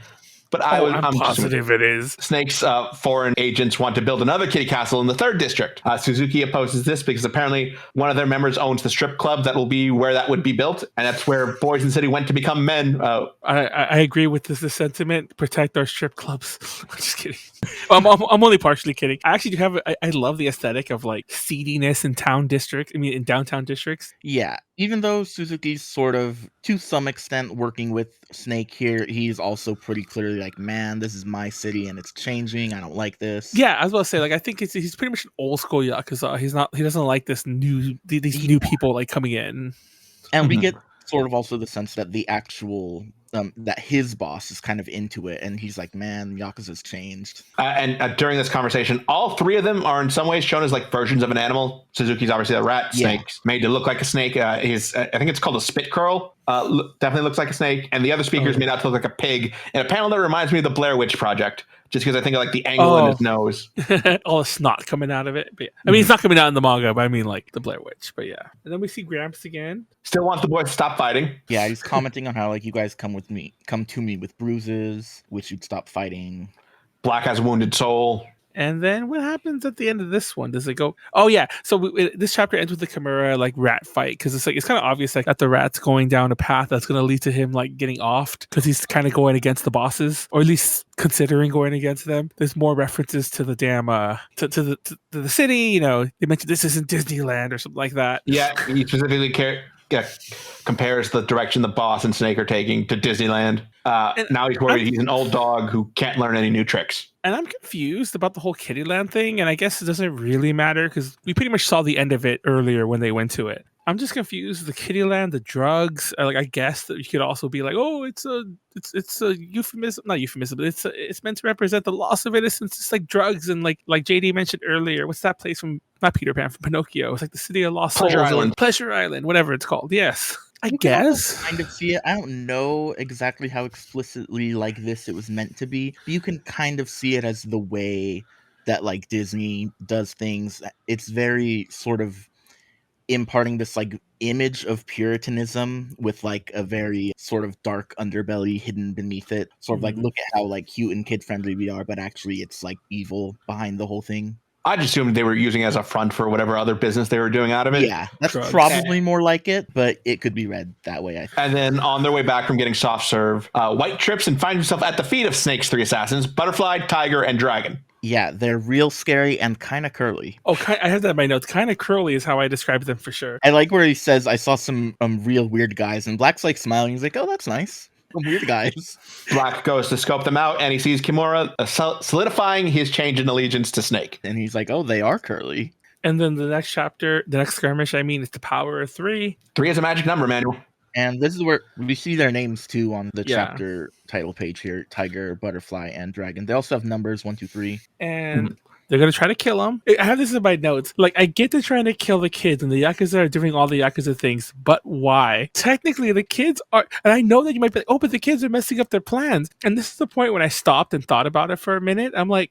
but I'm positive it is. Snake's foreign agents want to build another kitty castle in the 3rd district. Suzuki opposes this because apparently one of their members owns the strip club that will be where that would be built, and that's where boys in the city went to become men. I agree with this sentiment. Protect our strip clubs. I'm just kidding. I'm only partially kidding. I actually do have. I love the aesthetic of like seediness in in downtown districts. Yeah, even though Suzuki's sort of, to some extent, working with Snake here, he's also pretty clearly like, man, this is my city and it's changing. I don't like this. Yeah, I was about to say, like, I think he's pretty much an old school Yakuza. He doesn't like these new people like coming in. And we get sort of also the sense that the actual that his boss is kind of into it, and he's like, man, Yakuza's changed. And during this conversation, all 3 of them are in some ways shown as like versions of an animal. Suzuki's obviously a rat. Snake's made to look like a snake. I think it's called a spit curl. Definitely looks like a snake. And the other speaker's made out to look like a pig. In a panel that reminds me of the Blair Witch Project, just because I think of like the angle in his nose. All the snot coming out of it. But yeah. I mean, it's not coming out in the manga, but I mean like the Blair Witch. But yeah. And then we see Gramps again. Still wants the boys to stop fighting. Yeah, he's commenting on how like you guys come to me with bruises, which you'd stop fighting. Black has a wounded soul. And then what happens at the end of this one? Does it go? Oh yeah. So this chapter ends with the Chimera like rat fight because it's kind of obvious like that the rat's going down a path that's going to lead to him like getting offed because he's kind of going against the bosses, or at least considering going against them. There's more references to the damn to the city. They mentioned this isn't Disneyland or something like that. Yeah, he specifically compares the direction the boss and Snake are taking to Disneyland. Now he's worried he's an old dog who can't learn any new tricks. And I'm confused about the whole Kittyland thing, and I guess it doesn't really matter because we pretty much saw the end of it earlier when they went to it. I'm just confused. The Kittyland, the drugs, like I guess that you could also be like, oh, it's a euphemism, not euphemism, but it's meant to represent the loss of innocence. It's like drugs and like JD mentioned earlier. What's that place from not Peter Pan, from Pinocchio? It's like the city of lost souls, Pleasure Island, whatever it's called. Yes. I guess kind of see it. I don't know exactly how explicitly like this it was meant to be, but you can kind of see it as the way that like Disney does things. It's very sort of imparting this like image of Puritanism with like a very sort of dark underbelly hidden beneath it. Sort of like, look at how like cute and kid friendly we are, but actually it's like evil behind the whole thing. I just assumed they were using it as a front for whatever other business they were doing out of it. Yeah, that's probably more like it, but it could be read that way, I think. And then on their way back from getting soft serve, White trips and finds himself at the feet of Snake's 3 assassins, Butterfly, Tiger, and Dragon. Yeah, they're real scary and kind of curly. Oh, I have that in my notes. Kind of curly is how I describe them for sure. I like where he says, I saw some real weird guys, and Black's like smiling. He's like, oh, that's nice. Weird guys. Black goes to scope them out, and he sees Kimura solidifying his change in allegiance to Snake. And he's like, oh, they are curly. And then the next chapter, the next skirmish, it's the power of 3. 3 is a magic number, Manuel. And this is where we see their names, too, on the chapter title page here. Tiger, Butterfly, and Dragon. They also have numbers, 1, 2, 3. And they're going to try to kill him. I have this in my notes. Like, I get they're trying to kill the kids, and the Yakuza are doing all the Yakuza things, but why? Technically, the kids are... And I know that you might be like, oh, but the kids are messing up their plans. And this is the point when I stopped and thought about it for a minute. I'm like,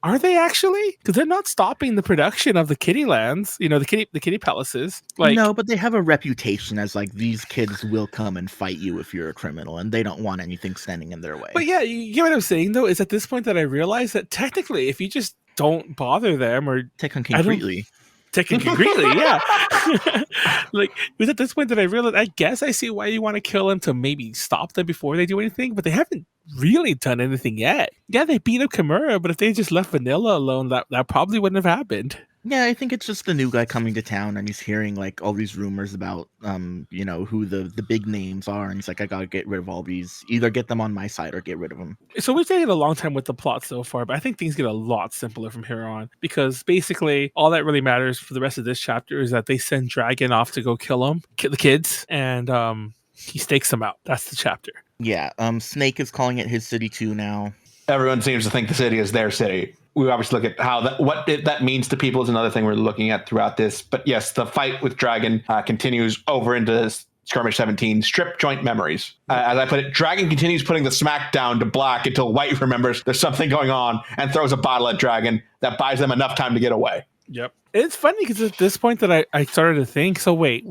are they actually? Because they're not stopping the production of the kitty lands, the kitty palaces. Like, no, but they have a reputation as like, these kids will come and fight you if you're a criminal, and they don't want anything standing in their way. But yeah, you get what I'm saying, though, is at this point that I realized that technically, if you just don't bother them or Tekkonkinkreet, yeah. Like, it was at this point that I realized, I guess I see why you want to kill them, to maybe stop them before they do anything, but they haven't really done anything yet. Yeah, they beat up Kimura, but if they just left Vanilla alone, that probably wouldn't have happened. Yeah, I think it's just the new guy coming to town and he's hearing like all these rumors about who the big names are, and he's like, I gotta get rid of all these, either get them on my side or get rid of them. So we've taken a long time with the plot so far, but I think things get a lot simpler from here on, because basically all that really matters for the rest of this chapter is that they send Dragon off to go kill the kids, and he stakes them out. That's the chapter. Yeah, Snake is calling it his city too now. Everyone seems to think the city is their city. We obviously look at how that means to people is another thing we're looking at throughout this. But yes, the fight with Dragon continues over into Skirmish 17, Strip Joint Memories. As I put it, Dragon continues putting the smack down to Black until White remembers there's something going on and throws a bottle at Dragon that buys them enough time to get away. Yep. It's funny because at this point that I started to think, so wait.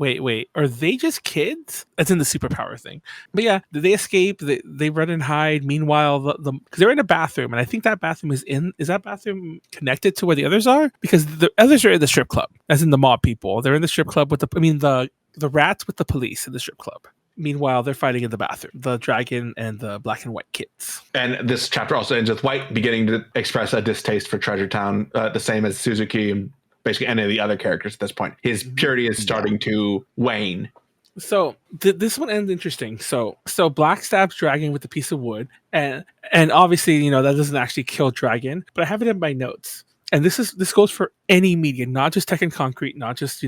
Are they just kids? That's in the superpower thing. But yeah, they escape. They run and hide. Meanwhile, because they're in a bathroom, and I think that bathroom is that bathroom connected to where the others are? Because the others are in the strip club, as in the mob people. They're in the strip club with the rats with the police in the strip club. Meanwhile, they're fighting in the bathroom, the Dragon and the Black and White kids. And this chapter also ends with White beginning to express a distaste for Treasure Town, the same as Suzuki and basically any of the other characters at this point. His purity is starting to wane. So this one ends interesting. So Black stabs Dragon with a piece of wood, and obviously, that doesn't actually kill Dragon, but I have it in my notes. And this goes for any media, not just Tekkonkinkreet, not just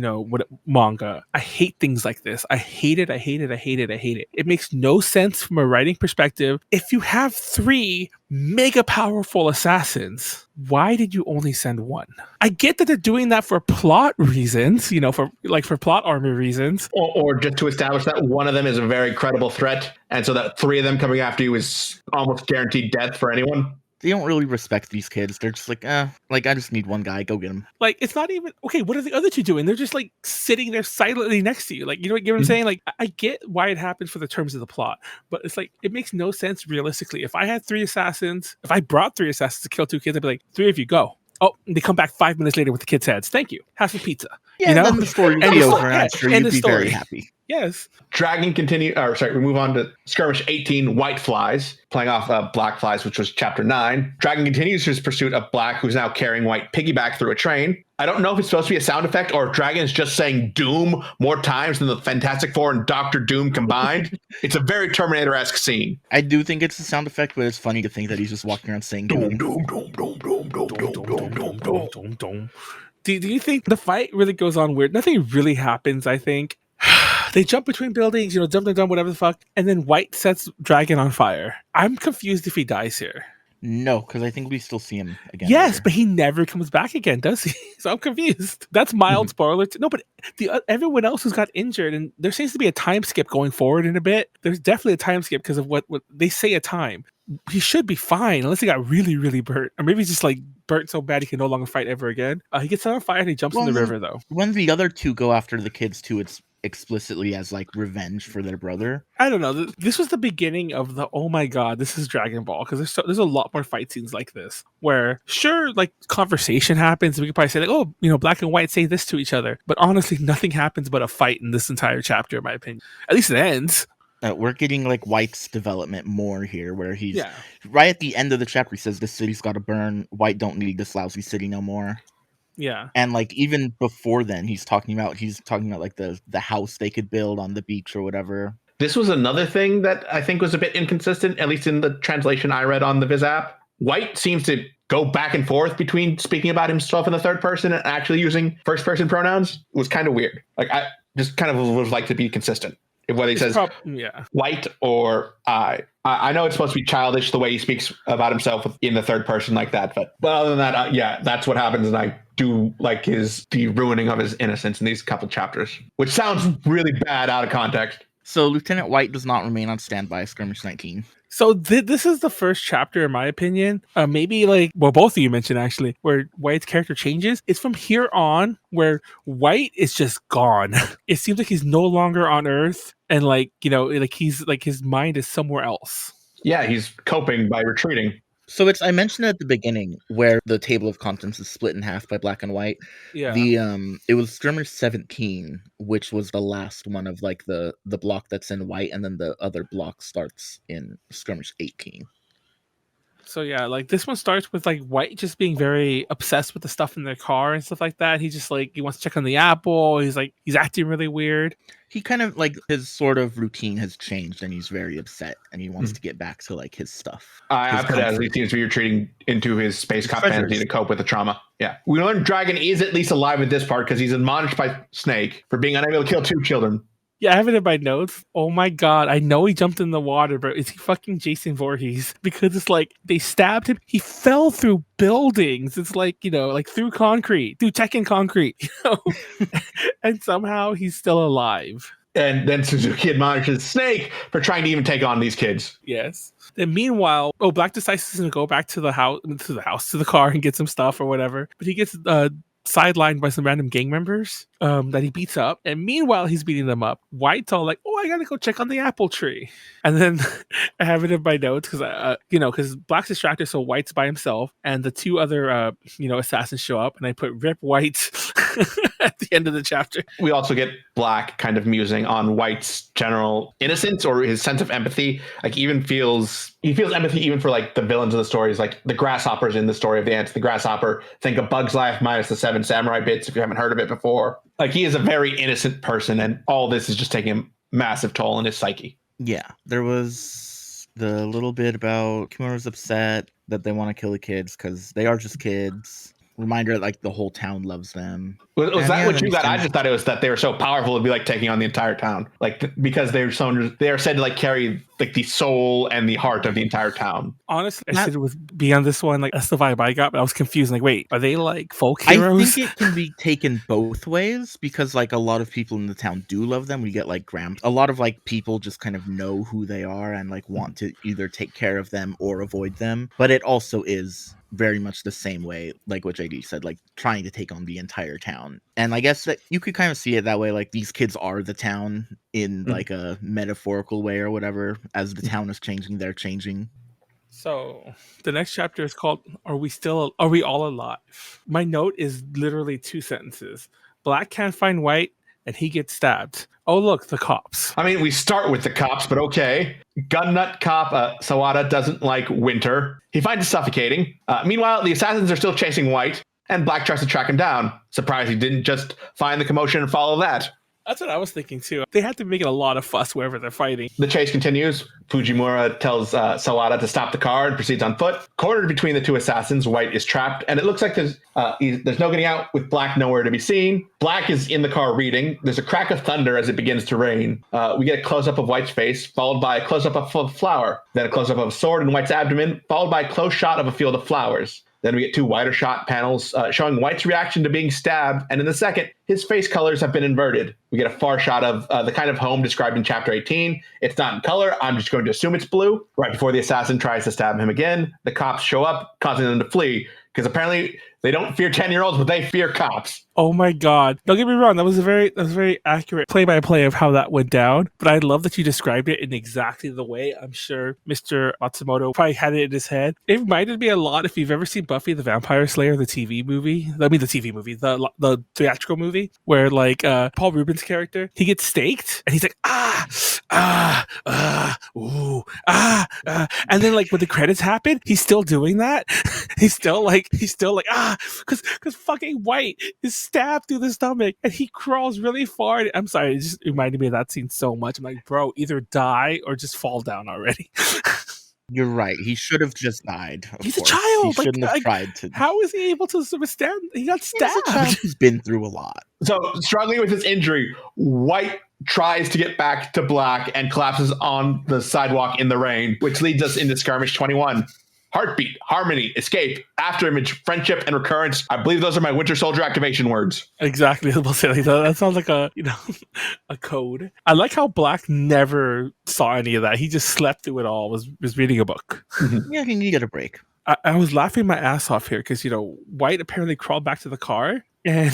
manga. I hate things like this. I hate it. It makes no sense from a writing perspective. If you have 3 mega powerful assassins, why did you only send 1? I get that they're doing that for plot reasons, for plot armor reasons, or just to establish that one of them is a very credible threat, and so that 3 of them coming after you is almost guaranteed death for anyone. They don't really respect these kids. They're just like, I just need one guy. Go get him. Like, it's not even, okay, what are the other 2 doing? They're just, sitting there silently next to you. Like, you know what I'm saying? Like, I get why it happens for the terms of the plot, but it's like, it makes no sense realistically. If I had 3 assassins, if I brought 3 assassins to kill 2 kids, I'd be like, 3 of you, go. Oh, they come back 5 minutes later with the kids' heads. Thank you. Have some pizza. Yeah, and then the story would be over, and I'm sure you'd be very happy. Yes. Dragon we move on to Skirmish 18, White Flies, playing off Black Flies, which was chapter 9. Dragon continues his pursuit of Black, who's now carrying White piggyback through a train. I don't know if it's supposed to be a sound effect or if Dragon is just saying Doom more times than the Fantastic Four and Doctor Doom combined. It's a very Terminator-esque scene. I do think it's a sound effect, but it's funny to think that he's just walking around saying Doom. Doom, doom, doom, doom, doom, doom, doom, doom, doom, doom, doom. Do you think the fight really goes on weird? Nothing really happens, I think. They jump between buildings, jump, whatever the fuck, and then White sets Dragon on fire. I'm confused if he dies here. No, because I think we still see him again. Yes, later. But he never comes back again, does he? So I'm confused. That's mild spoiler. No, but everyone else who's got injured, and there seems to be a time skip going forward in a bit. There's definitely a time skip because of what they say a time. He should be fine unless he got really, really burnt. Or maybe he's just burnt so bad he can no longer fight ever again. He gets on fire and he jumps in the river, though. When the other 2 go after the kids too, it's explicitly as revenge for their brother. I don't know. This was the beginning of the, oh my god, this is Dragon Ball, because there's a lot more fight scenes like this where sure, conversation happens. We could probably say Black and White say this to each other, but honestly, nothing happens but a fight in this entire chapter, in my opinion. At least it ends. We're getting White's development more here, where he's right at the end of the chapter. He says, "This city's got to burn. White don't need this lousy city no more." Yeah, and even before then, he's talking about the house they could build on the beach or whatever. This was another thing that I think was a bit inconsistent, at least in the translation I read on the Viz app. White seems to go back and forth between speaking about himself in the third person and actually using first person pronouns. It was kind of weird. I just kind of would like to be consistent. Whether he says White or I. I know it's supposed to be childish the way he speaks about himself in the third person like that, but other than that, that's what happens, and I do like the ruining of his innocence in these couple chapters, which sounds really bad out of context. So Lieutenant White does not remain on standby Skirmish 19. So this is the first chapter, in my opinion, maybe both of you mentioned actually, where White's character changes. It's from here on where White is just gone. It seems like he's no longer on Earth, and he's his mind is somewhere else. Yeah, he's coping by retreating. So I mentioned at the beginning where the table of contents is split in half by Black and White. Yeah. It was Skirmish 17, which was the last one of the block that's in White, and then the other block starts in Skirmish 18. So yeah, like this one starts with like White just being very obsessed with the stuff in their car and stuff like that. He just like he wants to check on the apple. He's acting really weird. He kind of like his sort of routine has changed and he's very upset and he wants to get back to like his stuff. I His put it as he comfort. seems to be retreating into his space cop treasures. fantasy to cope with the trauma. Yeah. We learn Dragon is at least alive at this part because he's admonished by Snake for being unable to kill 2 children. Yeah, I have it in my notes. Oh my god, I know he jumped in the water, but is he fucking Jason Voorhees? Because it's like they stabbed him. He fell through buildings. It's like, like through concrete, through Tekkonkinkreet, and somehow he's still alive. And then Suzuki admonishes Snake for trying to even take on these kids. Yes. Then meanwhile, Black decides to go back to the car and get some stuff or whatever. But he gets sidelined by some random gang members that he beats up. And meanwhile, he's beating them up. White's all like, I gotta go check on the apple tree. And then I have it in my notes because, because Black's distracted, so White's by himself. And the 2 other, assassins show up. And I put Rip White at the end of the chapter. We also get Black kind of musing on White's general innocence or his sense of empathy. Like he feels empathy even for like the villains of the stories, like the grasshoppers in the story of the ants. The grasshopper, think of Bug's Life minus the 7 samurai bits if you haven't heard of it before. Like he is a very innocent person and all this is just taking a massive toll on his psyche. Yeah, there was the little bit about Kimura's upset that they want to kill the kids because they are just kids. Reminder, like the whole town loves them. Was that what you got? I just thought it was that they were so powerful it'd be like taking on the entire town, like because they are said to like carry like the soul and the heart of the entire town. Honestly, I said it was beyond this one. Like that's the vibe I got, but I was confused. Like, wait, are they like folk heroes? I think it can be taken both ways because like a lot of people in the town do love them. We get like a lot of like people just kind of know who they are and like want to either take care of them or avoid them. But it also is very much the same way, like what JD said, like trying to take on the entire town. And I guess that you could kind of see it that way, like these kids are the town in like a metaphorical way or whatever. As the town is changing, they're changing. So the next chapter is called Are We All Alive? My note is literally 2 sentences. Black can't find White and he gets stabbed. Oh, look, the cops. I mean, we start with the cops, but okay. Gun nut cop Sawada doesn't like winter. He finds it suffocating. Meanwhile, the assassins are still chasing White, and Black tries to track him down. Surprised he didn't just find the commotion and follow that. That's what I was thinking, too. They had to make it a lot of fuss wherever they're fighting. The chase continues. Fujimura tells Sawada to stop the car and proceeds on foot. Cornered between the 2 assassins, White is trapped, and it looks like there's no getting out with Black nowhere to be seen. Black is in the car reading. There's a crack of thunder as it begins to rain. We get a close-up of White's face, followed by a close-up of a flower. Then a close-up of a sword in White's abdomen, followed by a close shot of a field of flowers. Then we get 2 wider shot panels showing White's reaction to being stabbed, and in the second, his face colors have been inverted. We get a far shot of the kind of home described in Chapter 18. It's not in color. I'm just going to assume it's blue. Right before the assassin tries to stab him again, the cops show up, causing them to flee, because apparently they don't fear 10-year-olds, but they fear cops. Oh my god. Don't get me wrong, that was a very accurate play-by-play of how that went down, but I love that you described it in exactly the way I'm sure Mr. Matsumoto probably had it in his head. It reminded me a lot, if you've ever seen Buffy the Vampire Slayer, the TV movie, the theatrical movie, where like Paul Rubens' character, he gets staked, and he's like, and then like when the credits happen, he's still doing that. he's still like, because fucking White is stabbed through the stomach and he crawls really far. I'm sorry, it just reminded me of that scene so much. I'm like, bro, either die or just fall down already. You're right. He should have just died. He's a child. He shouldn't have tried to. How is he able to withstand? He got stabbed. He's a child who's been through a lot. So, struggling with his injury, White tries to get back to Black and collapses on the sidewalk in the rain, which leads us into Skirmish 21. Heartbeat, harmony, escape, afterimage, friendship, and recurrence. I believe those are my Winter Soldier activation words. Exactly. That sounds like a code. I like how Black never saw any of that. He just slept through it all, was reading a book. Yeah, you get a break. I was laughing my ass off here because, White apparently crawled back to the car and...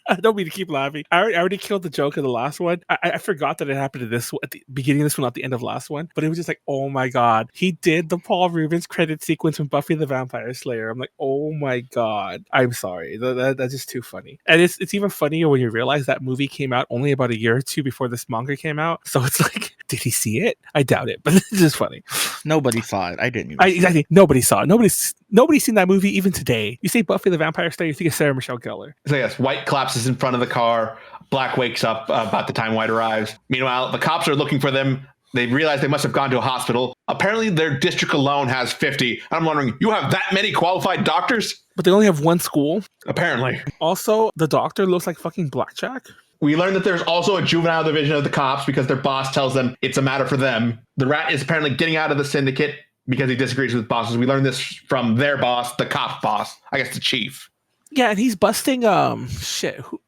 I don't mean to keep laughing. I already killed the joke in the last one. I forgot that it happened to this one, at the beginning of this one, not the end of last one. But it was just like, oh my god, he did the Paul Rubens credit sequence from Buffy the Vampire Slayer. I'm like, oh my god, I'm sorry. That's just too funny. And it's even funnier when you realize that movie came out only about a year or 2 before this manga came out. So it's like, did he see it? I doubt it, but it's just funny. Nobody saw it. I didn't even. Exactly. Nobody saw it. Nobody's seen that movie even today. You say Buffy the Vampire Slayer, you think of Sarah Michelle Gellar. So yes, White collapses in front of the car. Black wakes up about the time White arrives. Meanwhile, the cops are looking for them. They realize they must have gone to a hospital. Apparently, their district alone has 50. I'm wondering, you have that many qualified doctors? But they only have one school. Apparently. Also, the doctor looks like fucking Blackjack. We learn that there's also a juvenile division of the cops because their boss tells them it's a matter for them. The rat is apparently getting out of the syndicate because he disagrees with bosses. We learn this from their boss, the cop boss, I guess the chief. Yeah, and he's busting I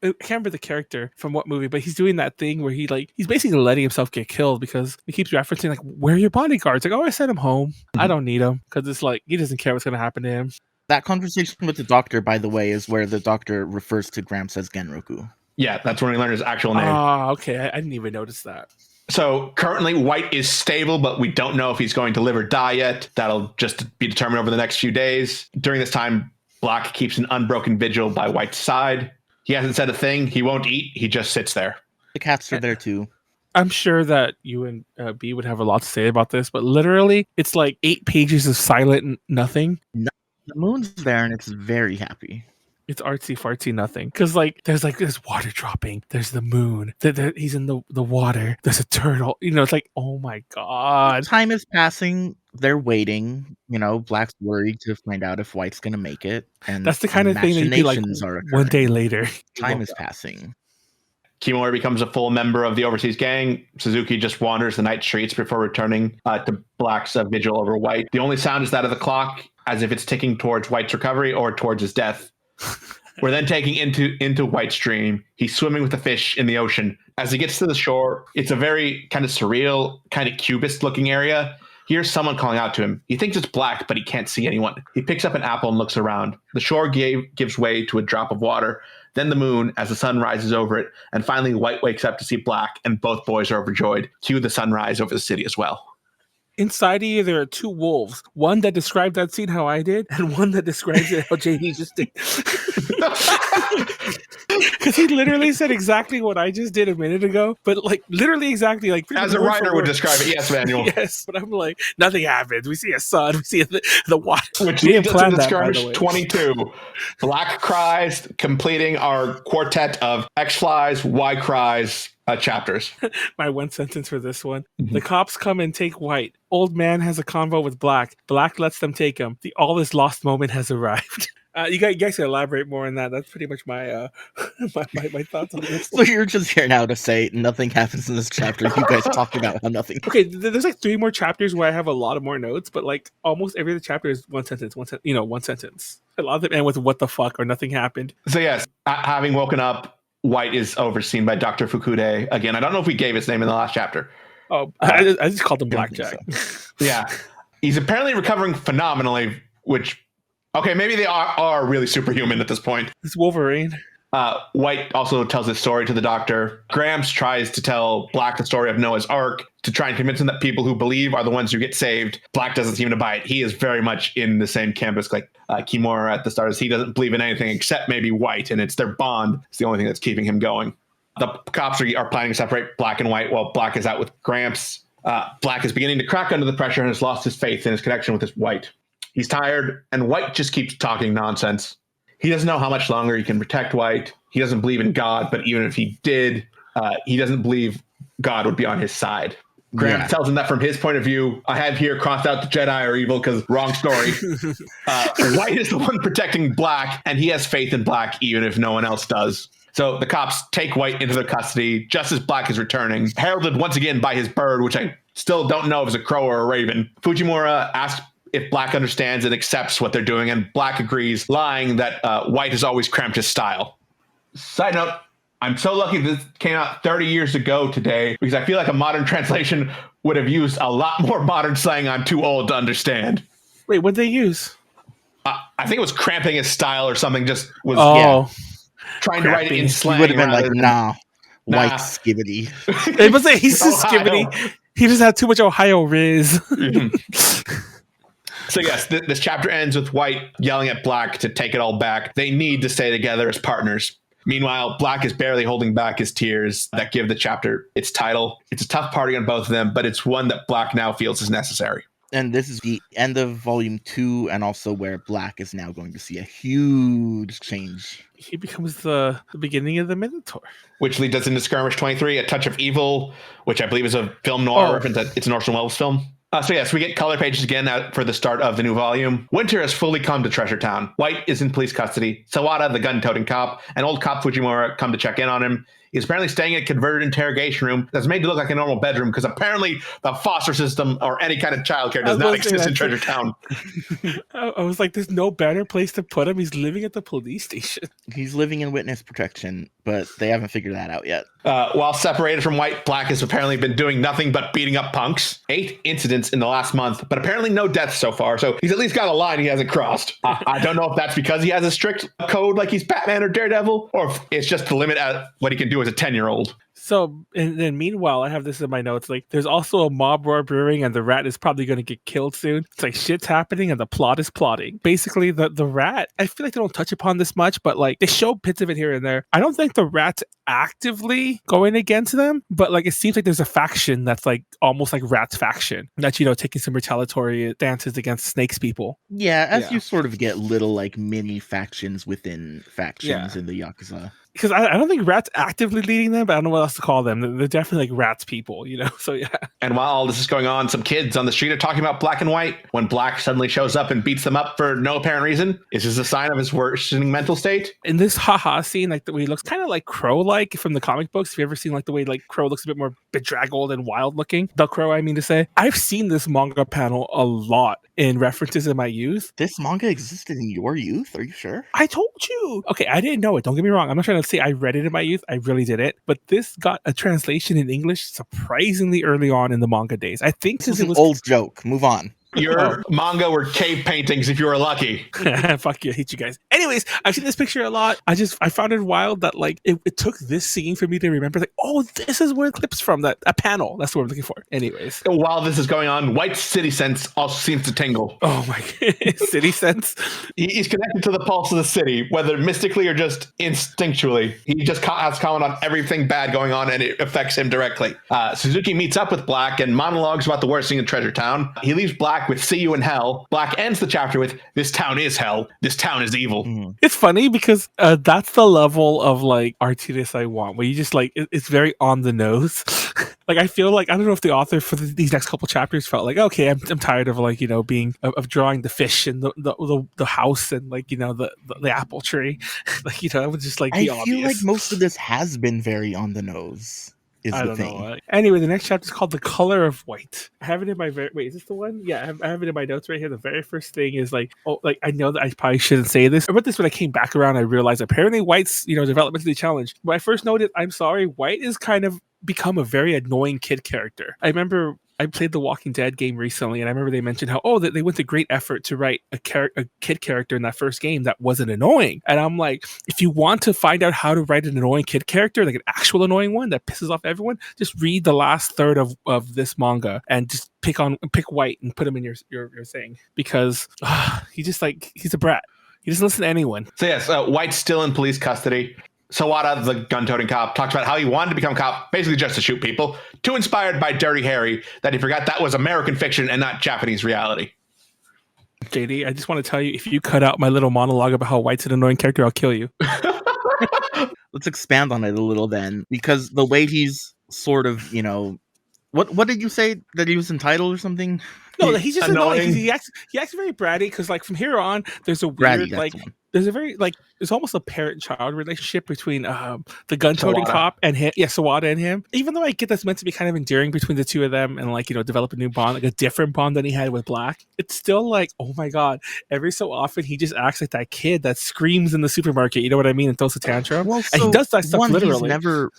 can't remember the character from what movie, but he's doing that thing where he's basically letting himself get killed because he keeps referencing like, where are your bodyguards? Like, oh, I sent him home. Mm-hmm. I don't need him because it's like he doesn't care what's gonna happen to him. That conversation with the doctor, by the way, is where the doctor refers to Gramps as Genroku. Yeah, that's when we learn his actual name. Oh, okay. I didn't even notice that. So currently White is stable, but we don't know if he's going to live or die yet. That'll just be determined over the next few days. During this time, Black keeps an unbroken vigil by White's side. He hasn't said a thing. He won't eat. He just sits there. The cats are there too. I'm sure that you and B would have a lot to say about this, but literally it's like 8 pages of silent nothing. No, the moon's there and it's very happy. It's artsy fartsy nothing because there's water dropping, there's the moon, he's in the water, there's a turtle, it's like, oh my god, time is passing, they're waiting, Black's worried to find out if White's gonna make it, and that's the kind of thing that you be like one day later. Time is passing. Kimura becomes a full member of the overseas gang. Suzuki just wanders the night streets before returning to Black's vigil over White. The only sound is that of the clock, as if it's ticking towards White's recovery or towards his death. We're then taking into White's dream. He's swimming with the fish in the ocean. As he gets to the shore, it's a very kind of surreal, kind of cubist looking area. He hears someone calling out to him. He thinks it's Black, but he can't see anyone. He picks up an apple and looks around. The shore gives way to a drop of water, then the moon as the sun rises over it, and finally White wakes up to see Black, and both boys are overjoyed. Cue the sunrise over the city as well. Inside of you, there are 2 wolves. One that described that scene how I did, and one that describes it how JD just did. Because he literally said exactly what I just did a minute ago, but like literally exactly like as a writer would describe it. Yes, Manuel. Yes, but I'm like, nothing happens. We see a sun. We see the water. Which leads us to the skirmish 22. Black cries, completing our quartet of X flies, Y cries. Chapters. My one sentence for this one. Mm-hmm. The cops come and take White. Old man has a convo with Black. Black lets them take him. The all is lost moment has arrived. You guys can elaborate more on that. That's pretty much my my thoughts on this. So you're just here now to say nothing happens in this chapter. You guys talked about how nothing. Okay, there's like 3 more chapters where I have a lot of more notes, but like almost every other chapter is one sentence. One sentence. A lot of them end with "what the fuck" or "nothing happened." So yes, having woken up, White is overseen by Dr. Fukude. Again, I don't know if we gave his name in the last chapter. Oh, I just called him Blackjack. So. Yeah. He's apparently recovering phenomenally, which, okay, maybe they are really superhuman at this point. It's Wolverine. White also tells his story to the doctor. Gramps tries to tell Black the story of Noah's Ark to try and convince him that people who believe are the ones who get saved. Black doesn't seem to buy it. He is very much in the same camp as like Kimura at the start. He doesn't believe in anything except maybe White, and it's their bond. It's the only thing that's keeping him going. The cops are planning to separate Black and White while Black is out with Gramps. Black is beginning to crack under the pressure and has lost his faith in his connection with his White. He's tired, and White just keeps talking nonsense. He doesn't know how much longer he can protect White. He doesn't believe in God, but even if he did, he doesn't believe God would be on his side. Gramps tells him that from his point of view, I have here crossed out the Jedi are evil because wrong story. White is the one protecting Black, and he has faith in Black even if no one else does. So the cops take White into their custody just as Black is returning, heralded once again by his bird, which I still don't know if it's a crow or a raven. Fujimura asks if Black understands and accepts what they're doing, and Black agrees, lying that White has always cramped his style. Side note, I'm so lucky this came out 30 years ago today, because I feel like a modern translation would have used a lot more modern slang I'm too old to understand. Wait, what'd they use? I think it was cramping his style or something, just was trying to write it in slang. He would have been like, nah. White skibbity. It was like, he's just skibbity. He just had too much Ohio Riz. So yes, this chapter ends with White yelling at Black to take it all back. They need to stay together as partners. Meanwhile, Black is barely holding back his tears that give the chapter its title. It's a tough party on both of them, but it's one that Black now feels is necessary. And this is the end of volume 2, and also where Black is now going to see a huge change. He becomes the beginning of the Minotaur. Which leads us into Skirmish 23, A Touch of Evil, which I believe is a film noir reference. It's an Orson Welles film. So we get color pages again out for the start of the new volume. Winter has fully come to Treasure Town. White is in police custody. Sawada, the gun-toting cop, and old cop Fujimura come to check in on him. He's apparently staying in a converted interrogation room that's made to look like a normal bedroom because apparently the foster system or any kind of childcare does not exist in Treasure Town. I was like, there's no better place to put him. He's living at the police station. He's living in witness protection, but they haven't figured that out yet. While separated from White, Black has apparently been doing nothing but beating up punks. 8 incidents in the last month, but apparently no deaths so far. So he's at least got a line he hasn't crossed. I don't know if that's because he has a strict code like he's Batman or Daredevil, or if it's just to limit what he can do as a 10-year-old. So, and then meanwhile, I have this in my notes. Like, there's also a mob war brewing, and the rat is probably going to get killed soon. It's like shit's happening, and the plot is plotting. Basically, the rat, I feel like they don't touch upon this much, but like they show bits of it here and there. I don't think the rat's actively going against them, but like it seems like there's a faction that's like almost like Rat's faction that's, you know, taking some retaliatory dances against Snake's people. Yeah, as you sort of get little like mini factions within factions in the Yakuza. Because I don't think Rat's actively leading them, but I don't know what else to call them. They're definitely like Rat's people, you know? So, yeah. And while all this is going on, some kids on the street are talking about Black and White. When Black suddenly shows up and beats them up for no apparent reason, is this a sign of his worsening mental state? In this haha scene, like the way he looks kind of like Crow-like from the comic books. Have you ever seen like the way like Crow looks a bit more bedraggled and wild looking? The Crow, I mean to say. I've seen this manga panel a lot in references in my youth. This manga existed in your youth? Are you sure? I told you. Okay, I didn't know it. Don't get me wrong. I'm not trying to say I read it in my youth. I really didn't. But this got a translation in English surprisingly early on in the manga days. I think this is an old joke. Move on. Your manga were cave paintings if you were lucky. Fuck you, I hate you guys. Anyways, I've seen this picture a lot. I found it wild that like it took this scene for me to remember like, oh, this is where it clips from, a panel. That's what I'm looking for. Anyways. While this is going on, White's city sense also seems to tingle. Oh my god. City sense? He's connected to the pulse of the city, whether mystically or just instinctually. He just has comment on everything bad going on and it affects him directly. Suzuki meets up with Black and monologues about the worst thing in Treasure Town. He leaves Black with "See you in hell." Black ends the chapter with "This town is hell. This town is evil." It's funny because that's the level of like artiness I want, where you just like it's very on the nose. Like I feel like I don't know if the author for these next couple chapters felt like, okay, I'm tired of like, you know, being of drawing the fish and the house and like, you know, the apple tree. Like, you know, it would just like be obvious. I feel like most of this has been very on the nose. I don't know. Anyway, the next chapter is called "The Color of White." I have it in my wait. Is this the one? Yeah, I have it in my notes right here. The very first thing is like, oh, like I know that I probably shouldn't say this, but this when I came back around, I realized apparently White's, you know, developmentally challenged. When I first noted, I'm sorry, White is kind of become a very annoying kid character. I remember I played the Walking Dead game recently, and I remember they mentioned how, that they went to great effort to write a kid character in that first game that wasn't annoying. And I'm like, if you want to find out how to write an annoying kid character, like an actual annoying one that pisses off everyone, just read the last third of this manga and just pick White and put him in your thing, because he's a brat. He doesn't listen to anyone. So yes, White's still in police custody. Sawada, the gun-toting cop, talks about how he wanted to become a cop, basically just to shoot people, too inspired by Dirty Harry that he forgot that was American fiction and not Japanese reality. JD, I just want to tell you, if you cut out my little monologue about how White's an annoying character, I'll kill you. Let's expand on it a little then, because the way he's sort of, you know, what did you say that he was entitled or something? No, he's just annoying. He acts very bratty, because like from here on, there's a weird there's a very there's almost a parent-child relationship between the gun-toting cop and him. Yeah, Sawada and him. Even though I get that's meant to be kind of endearing between the two of them and like, you know, develop a new bond, like a different bond than he had with Black, it's still like, oh my god, every so often he just acts like that kid that screams in the supermarket, you know what I mean, and throws a tantrum. Well, and he does that stuff literally. He's never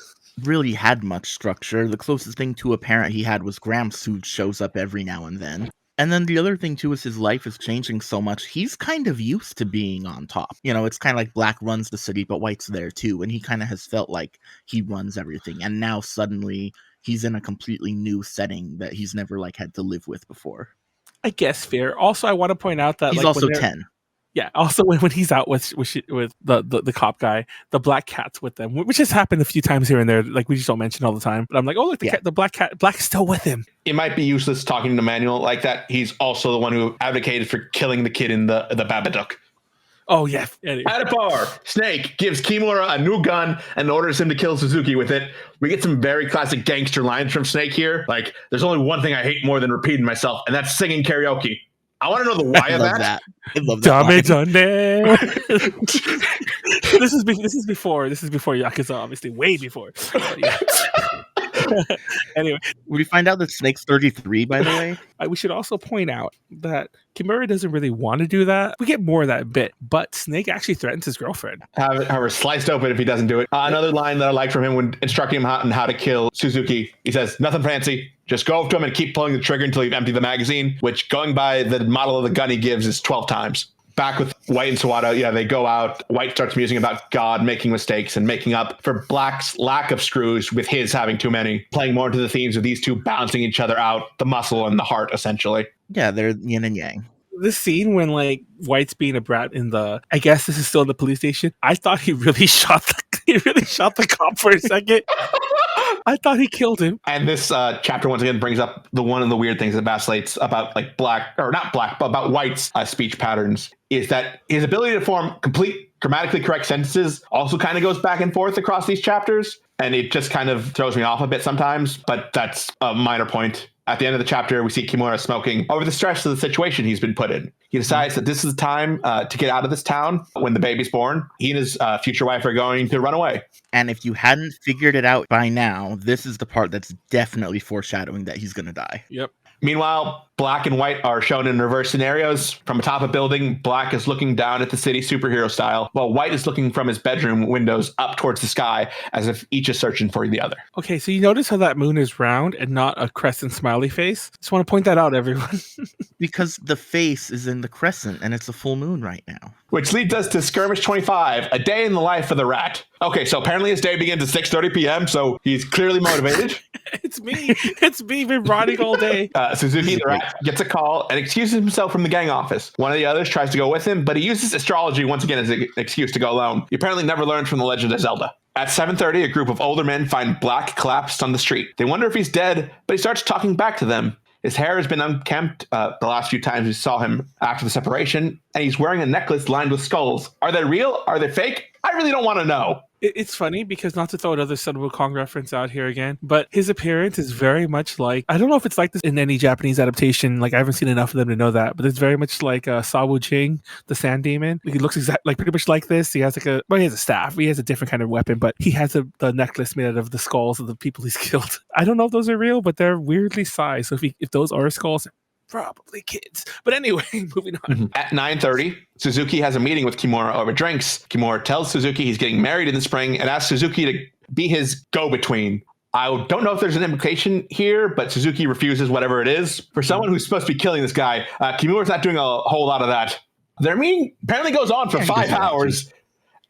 really had much structure. The closest thing to a parent he had was Gramps, who shows up every now and then. And then the other thing too is his life is changing so much. He's kind of used to being on top. You know, it's kind of like Black runs the city, but White's there too. And he kind of has felt like he runs everything. And now suddenly he's in a completely new setting that he's never like had to live with before. I guess fair. Also, I want to point out that he's like, also 10. Yeah. Also, when he's out with the cop guy, the black cat's with them, which has happened a few times here and there. Like we just don't mention all the time. But I'm like, oh look, the black's still with him. It might be useless talking to Manuel like that. He's also the one who advocated for killing the kid in the Babadook. Oh yeah. Anyway. At a bar, Snake gives Kimura a new gun and orders him to kill Suzuki with it. We get some very classic gangster lines from Snake here. Like, there's only one thing I hate more than repeating myself, and that's singing karaoke. I want to know the why of that. I love that. This is before Yakuza, obviously, way before. Yeah. Anyway, we find out that Snake's 33, by the way. We should also point out that Kimura doesn't really want to do that. We get more of that a bit, but Snake actually threatens his girlfriend. Have her sliced open if he doesn't do it. Another line that I liked from him when instructing him on how to kill Suzuki. He says, nothing fancy. Just go up to him and keep pulling the trigger until you've emptied the magazine, which, going by the model of the gun he gives, is 12 times. Back with White and Sawada, they go out. White starts musing about God making mistakes and making up for Black's lack of screws with his having too many, playing more into the themes of these two balancing each other out, the muscle and the heart, essentially. Yeah, they're yin and yang. This scene when White's being a brat in I guess this is still in the police station. I thought he really shot the cop for a second. I thought he killed him. And this chapter once again brings up one of the weird things that vacillates about about White's speech patterns is that his ability to form complete grammatically correct sentences also kind of goes back and forth across these chapters. And it just kind of throws me off a bit sometimes, but that's a minor point. At the end of the chapter, we see Kimura smoking over the stress of the situation he's been put in. He decides that this is the time to get out of this town when the baby's born. He and his future wife are going to run away. And if you hadn't figured it out by now, this is the part that's definitely foreshadowing that he's going to die. Yep. Meanwhile, Black and White are shown in reverse scenarios. From atop a building, Black is looking down at the city superhero style, while White is looking from his bedroom windows up towards the sky as if each is searching for the other. Okay, so you notice how that moon is round and not a crescent smiley face? Just want to point that out, everyone. Because the face is in the crescent and it's a full moon right now. Which leads us to Skirmish 25, a day in the life of the rat. Okay, so apparently his day begins at 6:30 p.m., so he's clearly motivated. It's me, been rotting all day. Suzuki the rat gets a call and excuses himself from the gang office. One of the others tries to go with him, but he uses astrology once again as an excuse to go alone. He apparently never learned from the Legend of Zelda. At 7:30, a group of older men find Black collapsed on the street. They wonder if he's dead, but he starts talking back to them. His hair has been unkempt the last few times we saw him after the separation, and he's wearing a necklace lined with skulls. Are they real? Are they fake? I really don't want to know. It's funny because, not to throw another Son of Wukong reference out here again, but his appearance is very much like, I don't know if it's like this in any Japanese adaptation, like I haven't seen enough of them to know that, but it's very much like Sawu Jing, the sand demon. He looks pretty much like this. He has he has a staff. He has a different kind of weapon, but he has the necklace made out of the skulls of the people he's killed. I don't know if those are real, but they're weirdly sized. So if those are skulls, probably kids. But anyway, moving on. At 9:30, Suzuki has a meeting with Kimura over drinks. Kimura tells Suzuki he's getting married in the spring and asks Suzuki to be his go-between. I don't know if there's an implication here, but Suzuki refuses whatever it is. For someone who's supposed to be killing this guy, Kimura's not doing a whole lot of that. Their meeting apparently goes on for 5 hours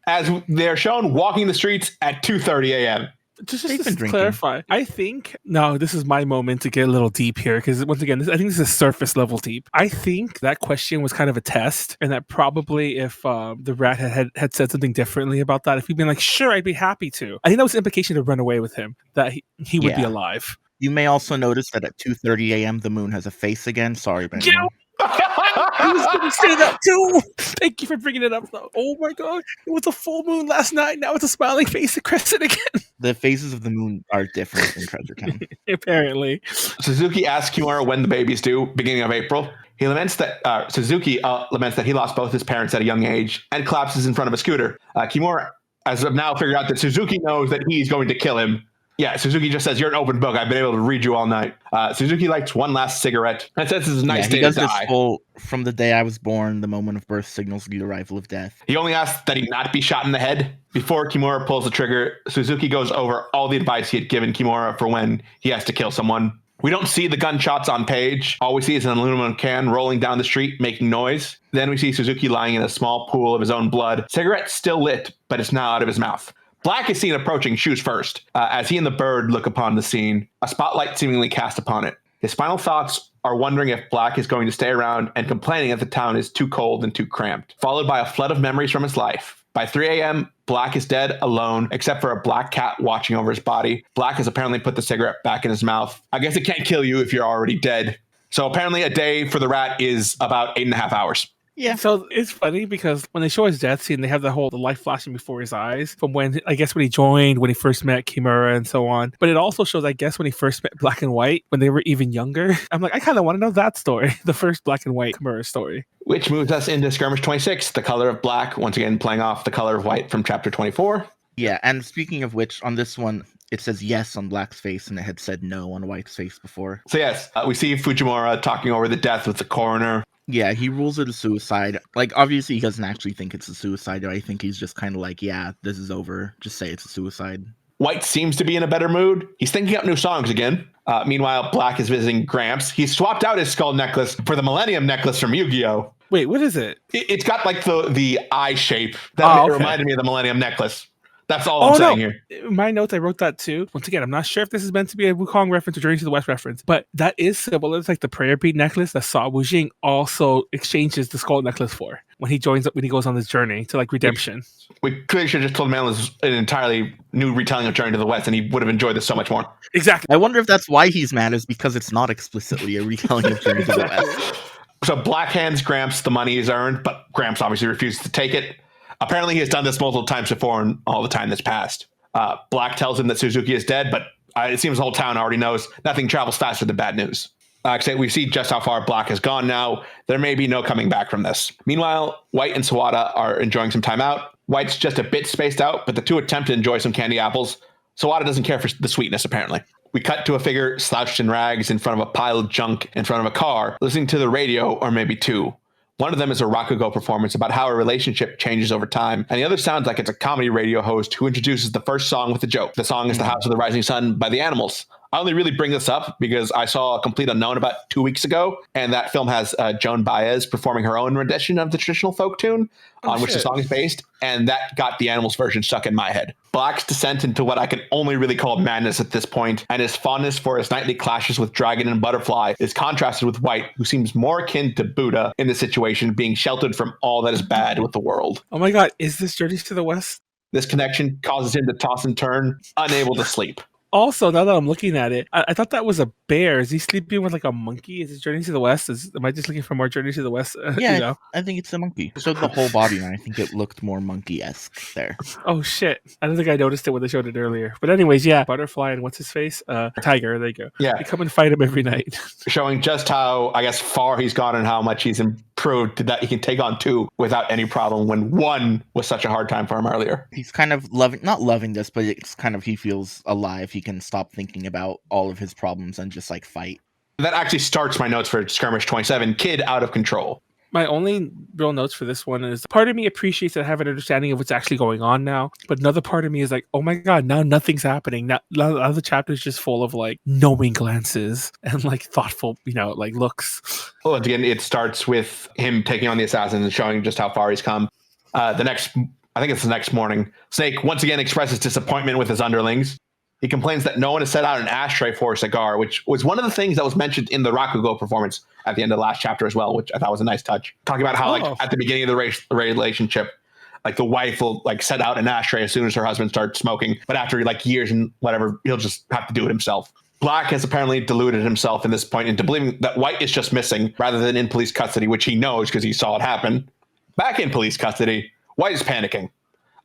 as they're shown walking the streets at 2:30 a.m. Just to clarify, I think, no, this is my moment to get a little deep here, because once again, I think this is surface level deep. I think that question was kind of a test, and that probably if the rat had said something differently about that, if he'd been like, sure, I'd be happy to. I think that was the implication to run away with him, that he would be alive. You may also notice that at 2:30 a.m., the moon has a face again. Sorry, Ben. I was going to say that too. Thank you for bringing it up, though. Oh my god, it was a full moon last night. Now it's a smiling face at crescent again. The phases of the moon are different in Treasure Town. Apparently. Suzuki asks Kimura when the baby's due, beginning of April. He laments that Suzuki laments that he lost both his parents at a young age and collapses in front of a scooter. Kimura, as of now, figured out that Suzuki knows that he's going to kill him. Yeah, Suzuki just says, you're an open book. I've been able to read you all night. Suzuki lights one last cigarette and says this is a nice day to die. This whole, from the day I was born, the moment of birth signals the arrival of death. He only asks that he not be shot in the head. Before Kimura pulls the trigger, Suzuki goes over all the advice he had given Kimura for when he has to kill someone. We don't see the gunshots on page. All we see is an aluminum can rolling down the street, making noise. Then we see Suzuki lying in a small pool of his own blood. Cigarette still lit, but it's now out of his mouth. Black is seen approaching shoes first, as he and the bird look upon the scene, a spotlight seemingly cast upon it. His final thoughts are wondering if Black is going to stay around and complaining that the town is too cold and too cramped, followed by a flood of memories from his life. By 3 a.m., Black is dead, alone, except for a black cat watching over his body. Black has apparently put the cigarette back in his mouth. I guess it can't kill you if you're already dead. So apparently a day for the rat is about 8.5 hours. Yeah. So it's funny because when they show his death scene, they have the light flashing before his eyes from when he joined, when he first met Kimura and so on. But it also shows, I guess, when he first met Black and White, when they were even younger. I'm like, I kind of want to know that story, the first Black and White Kimura story. Which moves us into Skirmish 26, The Color of Black, once again playing off The Color of White from chapter 24. Yeah, and speaking of which, on this one, it says yes on Black's face, and it had said no on White's face before. So yes, we see Fujimura talking over the death with the coroner. Yeah, he rules it a suicide. Like, obviously, he doesn't actually think it's a suicide. I think he's just kind of like, yeah, this is over. Just say it's a suicide. White seems to be in a better mood. He's thinking up new songs again. Meanwhile, Black is visiting Gramps. He swapped out his skull necklace for the Millennium necklace from Yu-Gi-Oh! Wait, what is it? It's got like the eye shape that reminded me of the Millennium necklace. That's all I'm saying here. In my notes, I wrote that too. Once again, I'm not sure if this is meant to be a Wukong reference or Journey to the West reference, but that is similar. It's like the prayer bead necklace that Sa Wujing also exchanges the skull necklace for when he goes on this journey to like redemption. We clearly should have just told him it was an entirely new retelling of Journey to the West, and he would have enjoyed this so much more. Exactly. I wonder if that's why he's mad, is because it's not explicitly a retelling of Journey to the West. So Black hands Gramps the money he's earned, but Gramps obviously refuses to take it. Apparently, he has done this multiple times before in all the time that's passed. Black tells him that Suzuki is dead, but it seems the whole town already knows nothing travels faster than bad news. We see just how far Black has gone now. There may be no coming back from this. Meanwhile, White and Sawada are enjoying some time out. White's just a bit spaced out, but the two attempt to enjoy some candy apples. Sawada doesn't care for the sweetness, apparently. We cut to a figure slouched in rags in front of a pile of junk in front of a car, listening to the radio, or maybe two. One of them is a Rakugo performance about how a relationship changes over time, and the other sounds like it's a comedy radio host who introduces the first song with a joke. The song is The House of the Rising Sun by the Animals. I only really bring this up because I saw A Complete Unknown about 2 weeks ago, and that film has Joan Baez performing her own rendition of the traditional folk tune on which the song is based, and that got the Animals version stuck in my head. Black's descent into what I can only really call madness at this point, and his fondness for his nightly clashes with Dragon and Butterfly is contrasted with White, who seems more akin to Buddha in this situation, being sheltered from all that is bad with the world. Oh my god, is this Journey to the West? This connection causes him to toss and turn, unable to sleep. Also, now that I'm looking at it, I thought that was a bear. Is he sleeping with like a monkey? Is it Journey to the West? Am I just looking for more Journey to the West? Yeah, I think it's a monkey. It showed the whole body, and I think it looked more monkey-esque there. Oh, shit. I don't think I noticed it when they showed it earlier. But anyways, yeah, Butterfly and what's his face? Tiger, there you go. Yeah. They come and fight him every night. Showing just how, I guess, far he's gone and how much he's improved that he can take on two without any problem when one was such a hard time for him earlier. He's kind of not loving this, but it's kind of, he feels alive. He can stop thinking about all of his problems and just like fight. That actually starts my notes for Skirmish 27, Kid out of control. My only real notes for this one is part of me appreciates that I have an understanding of what's actually going on now. But another part of me is like, oh my God, now nothing's happening. Now the chapter is just full of like knowing glances and like thoughtful, like looks. Well, again, it starts with him taking on the assassins and showing just how far he's come. I think it's the next morning, Snake once again expresses disappointment with his underlings. He complains that no one has set out an ashtray for a cigar, which was one of the things that was mentioned in the Rakugo performance at the end of the last chapter as well, which I thought was a nice touch. Talking about how, like, at the beginning of the relationship, like the wife will like set out an ashtray as soon as her husband starts smoking, but after like years and whatever, he'll just have to do it himself. Black has apparently deluded himself in this point into believing that White is just missing rather than in police custody, which he knows because he saw it happen. Back in police custody, White is panicking.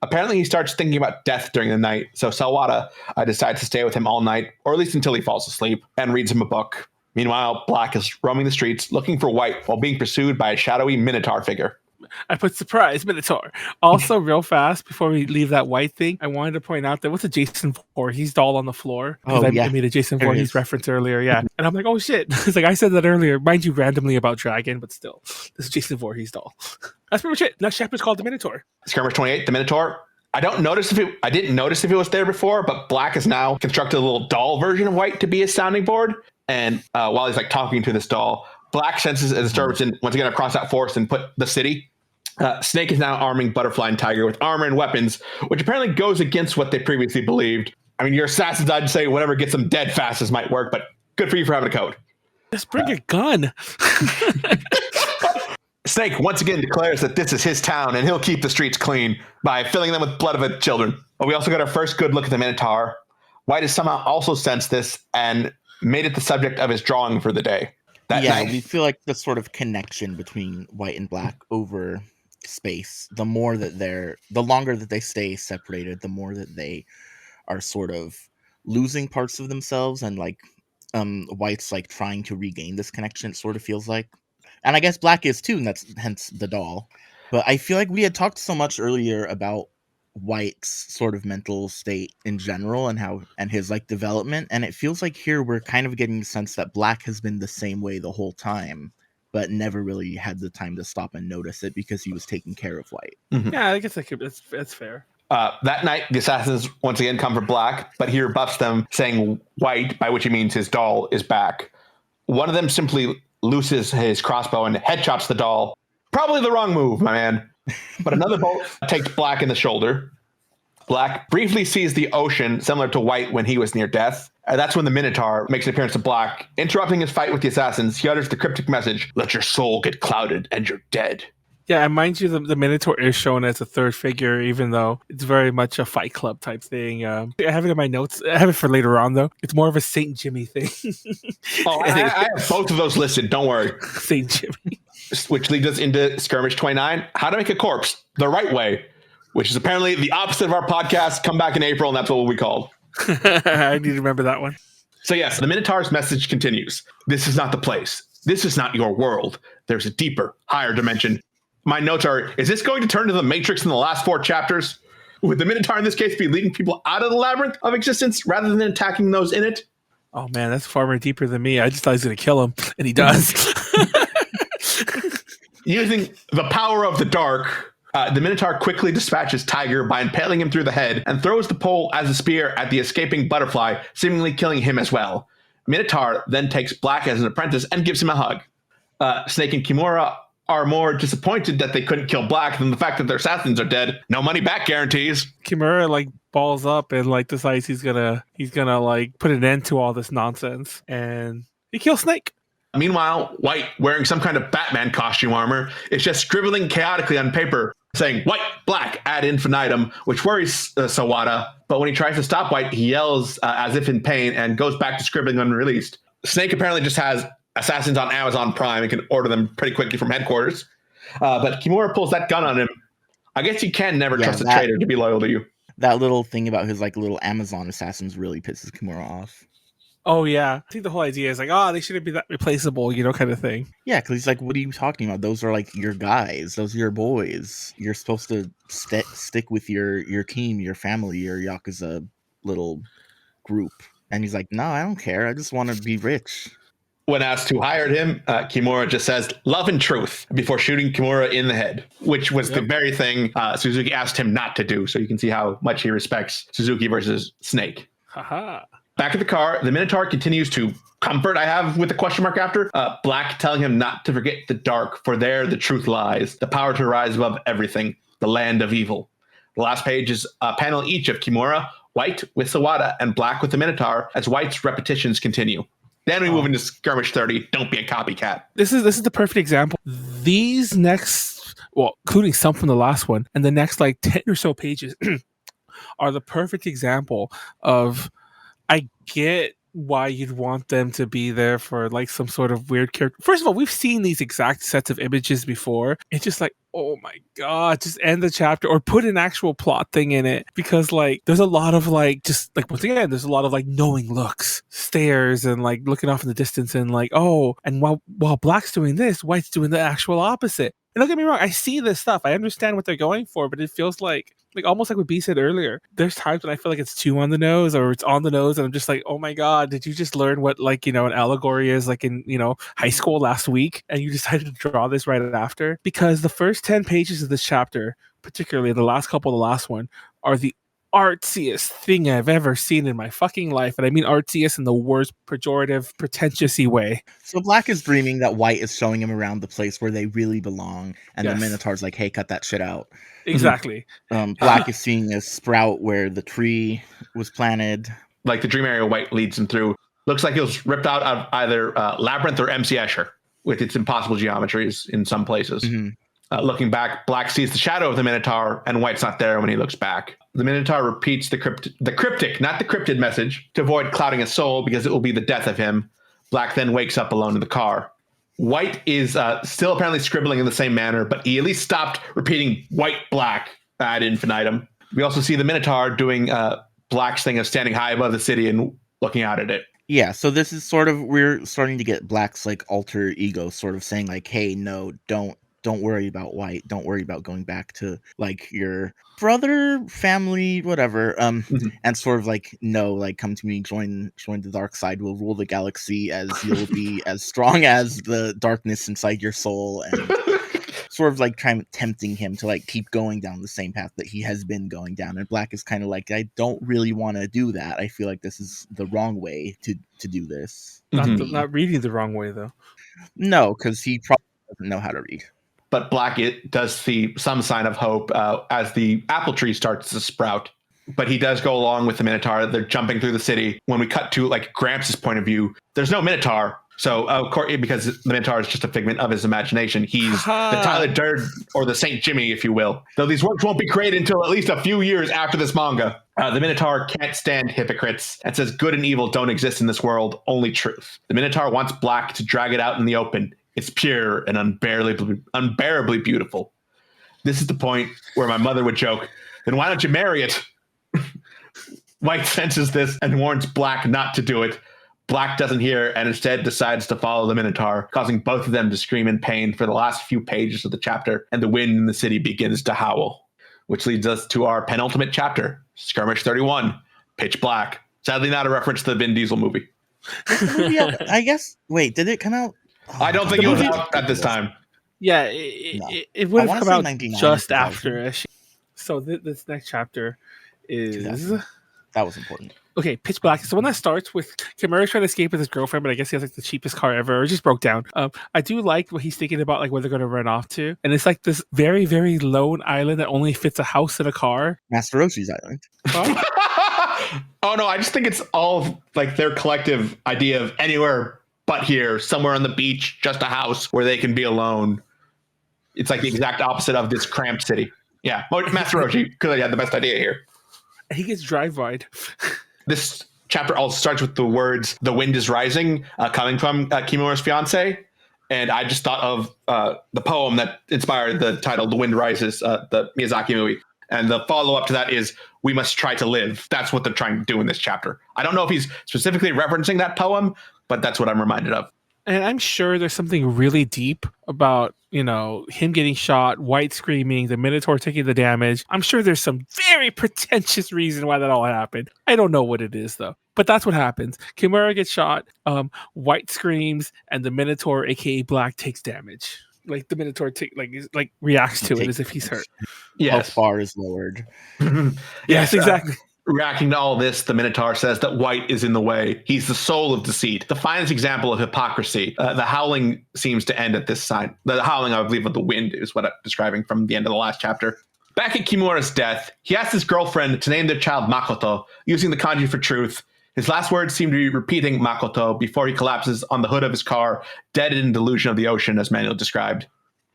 Apparently, he starts thinking about death during the night, so Sawada decides to stay with him all night, or at least until he falls asleep, and reads him a book. Meanwhile, Black is roaming the streets looking for White while being pursued by a shadowy Minotaur figure. I put surprise Minotaur. Also, real fast before we leave that White thing, I wanted to point out there was a Jason Voorhees doll on the floor. Oh, yeah. I made a Jason Voorhees reference earlier, yeah. And I'm like, oh shit. It's like I said that earlier, mind you, randomly about Dragon, but still, this is Jason Voorhees doll. That's pretty much it. Next chapter is called the Minotaur. Skirmish 28, the Minotaur. I didn't notice if it was there before, but Black has now constructed a little doll version of White to be his sounding board. And while he's like talking to this doll, Black senses a disturbance and once again across that forest and put the city. Snake is now arming Butterfly and Tiger with armor and weapons, which apparently goes against what they previously believed. I mean, your assassins, I'd say whatever gets them dead fastest might work, but good for you for having a code. Just bring a gun. Snake once again declares that this is his town and he'll keep the streets clean by filling them with blood of its children. But we also got our first good look at the Minotaur. White has somehow also sensed this and made it the subject of his drawing for the day. That night. We feel like the sort of connection between White and Black over space, the longer that they stay separated, the more that they are sort of losing parts of themselves, and like White's like trying to regain this connection, it sort of feels like. And I guess Black is too, and that's hence the doll. But I feel like we had talked so much earlier about White's sort of mental state in general and his like development, and it feels like here we're kind of getting the sense that Black has been the same way the whole time, but never really had the time to stop and notice it because he was taking care of White. Mm-hmm. Yeah, I guess that's fair. That night, the assassins once again come for Black, but he rebuffs them, saying White, by which he means his doll, is back. One of them simply looses his crossbow and headshots the doll. Probably the wrong move, my man. But another bolt takes Black in the shoulder. Black briefly sees the ocean, similar to White when he was near death. That's when the Minotaur makes an appearance to Black. Interrupting his fight with the assassins, he utters the cryptic message, "Let your soul get clouded and you're dead." Yeah, and mind you, the Minotaur is shown as a third figure, even though it's very much a Fight Club type thing. I have it in my notes. I have it for later on, though. It's more of a Saint Jimmy thing. I have both of those listed. Don't worry. Saint Jimmy. Which leads us into Skirmish 29, How to Make a Corpse the Right Way, which is apparently the opposite of our podcast. Come back in April, and that's what we'll be called. I need to remember that one. So yes, the Minotaur's message continues. This is not the place. This is not your world. There's a deeper, higher dimension. My notes are, is this going to turn to the Matrix in the last 4 chapters? Would the Minotaur in this case be leading people out of the labyrinth of existence rather than attacking those in it? Oh man, that's far more deeper than me. I just thought he was going to kill him, and he does. Using the power of the dark, the Minotaur quickly dispatches Tiger by impaling him through the head and throws the pole as a spear at the escaping butterfly, seemingly killing him as well. Minotaur then takes Black as an apprentice and gives him a hug. Snake and Kimura are more disappointed that they couldn't kill Black than the fact that their assassins are dead. No money back guarantees. Kimura like balls up and like decides he's gonna like put an end to all this nonsense, and he kills Snake. Meanwhile, White, wearing some kind of Batman costume armor, is just scribbling chaotically on paper, saying White, Black, ad infinitum, which worries Sawada. But when he tries to stop White, he yells as if in pain and goes back to scribbling unreleased. Snake apparently just has assassins on Amazon Prime and can order them pretty quickly from headquarters. But Kimura pulls that gun on him. I guess you can never trust a traitor to be loyal to you. That little thing about his like little Amazon assassins really pisses Kimura off. Oh yeah, I think the whole idea is like, they shouldn't be that replaceable, kind of thing. Yeah, because he's like, what are you talking about? Those are like your guys. Those are your boys. You're supposed to stick with your team, your family, your Yakuza little group. And he's like, no, I don't care. I just want to be rich. When asked who hired him, Kimura just says, love and truth, before shooting Kimura in the head, which was the very thing Suzuki asked him not to do. So you can see how much he respects Suzuki versus Snake. Haha. Back at the car, the Minotaur continues to comfort, I have with a question mark after, Black telling him not to forget the dark, for there the truth lies, the power to rise above everything, the land of evil. The last page is a panel each of Kimura, White with Sawada, and Black with the Minotaur, as White's repetitions continue. Then we move into Skirmish 30, Don't Be a Copycat. This is the perfect example. These next, including some from the last one, and the next like 10 or so pages are the perfect example of, I get why you'd want them to be there for like some sort of weird character. First of all, we've seen these exact sets of images before. It's just like, oh my god, just end the chapter or put an actual plot thing in it, because like there's a lot of like, just like, once again, there's a lot of like knowing looks, stares, and like looking off in the distance, and like, and while Black's doing this, White's doing the actual opposite. And don't get me wrong, I see this stuff, I understand what they're going for, but it feels like almost like what B said earlier, there's times when I feel like it's too on the nose, or it's on the nose, and I'm just like, oh my god, did you just learn what like, an allegory is like in, high school last week, and you decided to draw this right after? Because the first 10 pages of this chapter, particularly the last couple of the last one, are the artsiest thing I've ever seen in my fucking life. And I mean artsiest in the worst pejorative, pretentious-y way. So Black is dreaming that White is showing him around the place where they really belong, and the Minotaur's like, hey, cut that shit out. Exactly. Black is seeing a sprout where the tree was planted. Like the dream area White leads him through. Looks like it was ripped out of either Labyrinth or MC Escher with its impossible geometries in some places. Looking back, Black sees the shadow of the Minotaur, and White's not there when he looks back. The Minotaur repeats the cryptic, not the cryptid message, to avoid clouding his soul because it will be the death of him. Black then wakes up alone in the car. White is still apparently scribbling in the same manner, but he at least stopped repeating white, black ad infinitum. We also see the Minotaur doing Black's thing of standing high above the city and looking out at it. Yeah, so this is sort of, we're starting to get Black's like alter ego sort of saying like, hey, no, don't worry about White. Don't worry about going back to like your brother, family, whatever. And sort of like, no, like come to me, join the dark side. We'll rule the galaxy as you'll be as strong as the darkness inside your soul. And sort of like tempting him to like keep going down the same path that he has been going down. And Black is kind of like, I don't really want to do that. I feel like this is the wrong way to do this. Not reading the wrong way though. No, because he probably doesn't know how to read. But Black does see some sign of hope as the apple tree starts to sprout. But he does go along with the Minotaur. They're jumping through the city. When we cut to like Gramps' point of view, there's no Minotaur. So of course, because the Minotaur is just a figment of his imagination, he's the Tyler Durden or the Saint Jimmy, if you will. Though these works won't be created until at least a few years after this manga. The Minotaur can't stand hypocrites and says good and evil don't exist in this world, only truth. The Minotaur wants Black to drag it out in the open. It's pure and unbearably beautiful. This is the point where my mother would joke, then why don't you marry it? White senses this and warns Black not to do it. Black doesn't hear and instead decides to follow the Minotaur, causing both of them to scream in pain for the last few pages of the chapter, and the wind in the city begins to howl. Which leads us to our penultimate chapter, Skirmish 31, Pitch Black. Sadly not a reference to the Vin Diesel movie. I guess, wait, did it come out? I don't think it was out at this time. Yeah, it would have come out just after. So this next chapter is... That was important. Okay, Pitch Black. So when that starts with Kimura trying to escape with his girlfriend, but I guess he has like the cheapest car ever, or just broke down. I do like what he's thinking about, like where they're going to run off to, and it's like this very, very lone island that only fits a house and a car. Master Roshi's Island. Oh no, I just think it's all like their collective idea of anywhere but here, somewhere on the beach, just a house where they can be alone. It's like the exact opposite of this cramped city. Yeah, Master Roshi could have had the best idea here. He gets drive-wide. This chapter also starts with the words, the wind is rising, coming from Kimura's fiance. And I just thought of the poem that inspired the title, The Wind Rises, the Miyazaki movie. And the follow-up to that is, we must try to live. That's what they're trying to do in this chapter. I don't know if he's specifically referencing that poem, but that's what I'm reminded of. And I'm sure there's something really deep about, him getting shot, White screaming, the Minotaur taking the damage. I'm sure there's some very pretentious reason why that all happened. I don't know what it is, though. But that's what happens. Kimura gets shot, White screams, and the Minotaur, a.k.a. Black, takes damage. Like, the Minotaur reacts to it as if he's hurt. Yes. Health bar is lowered. Yes, exactly. Reacting to all this, the Minotaur says that White is in the way. He's the soul of deceit, the finest example of hypocrisy. The howling seems to end at this sign. The howling, I believe, of the wind is what I'm describing from the end of the last chapter. Back at Kimura's death, he asks his girlfriend to name their child Makoto, using the kanji for truth. His last words seem to be repeating Makoto before he collapses on the hood of his car, dead in delusion of the ocean, as Manuel described.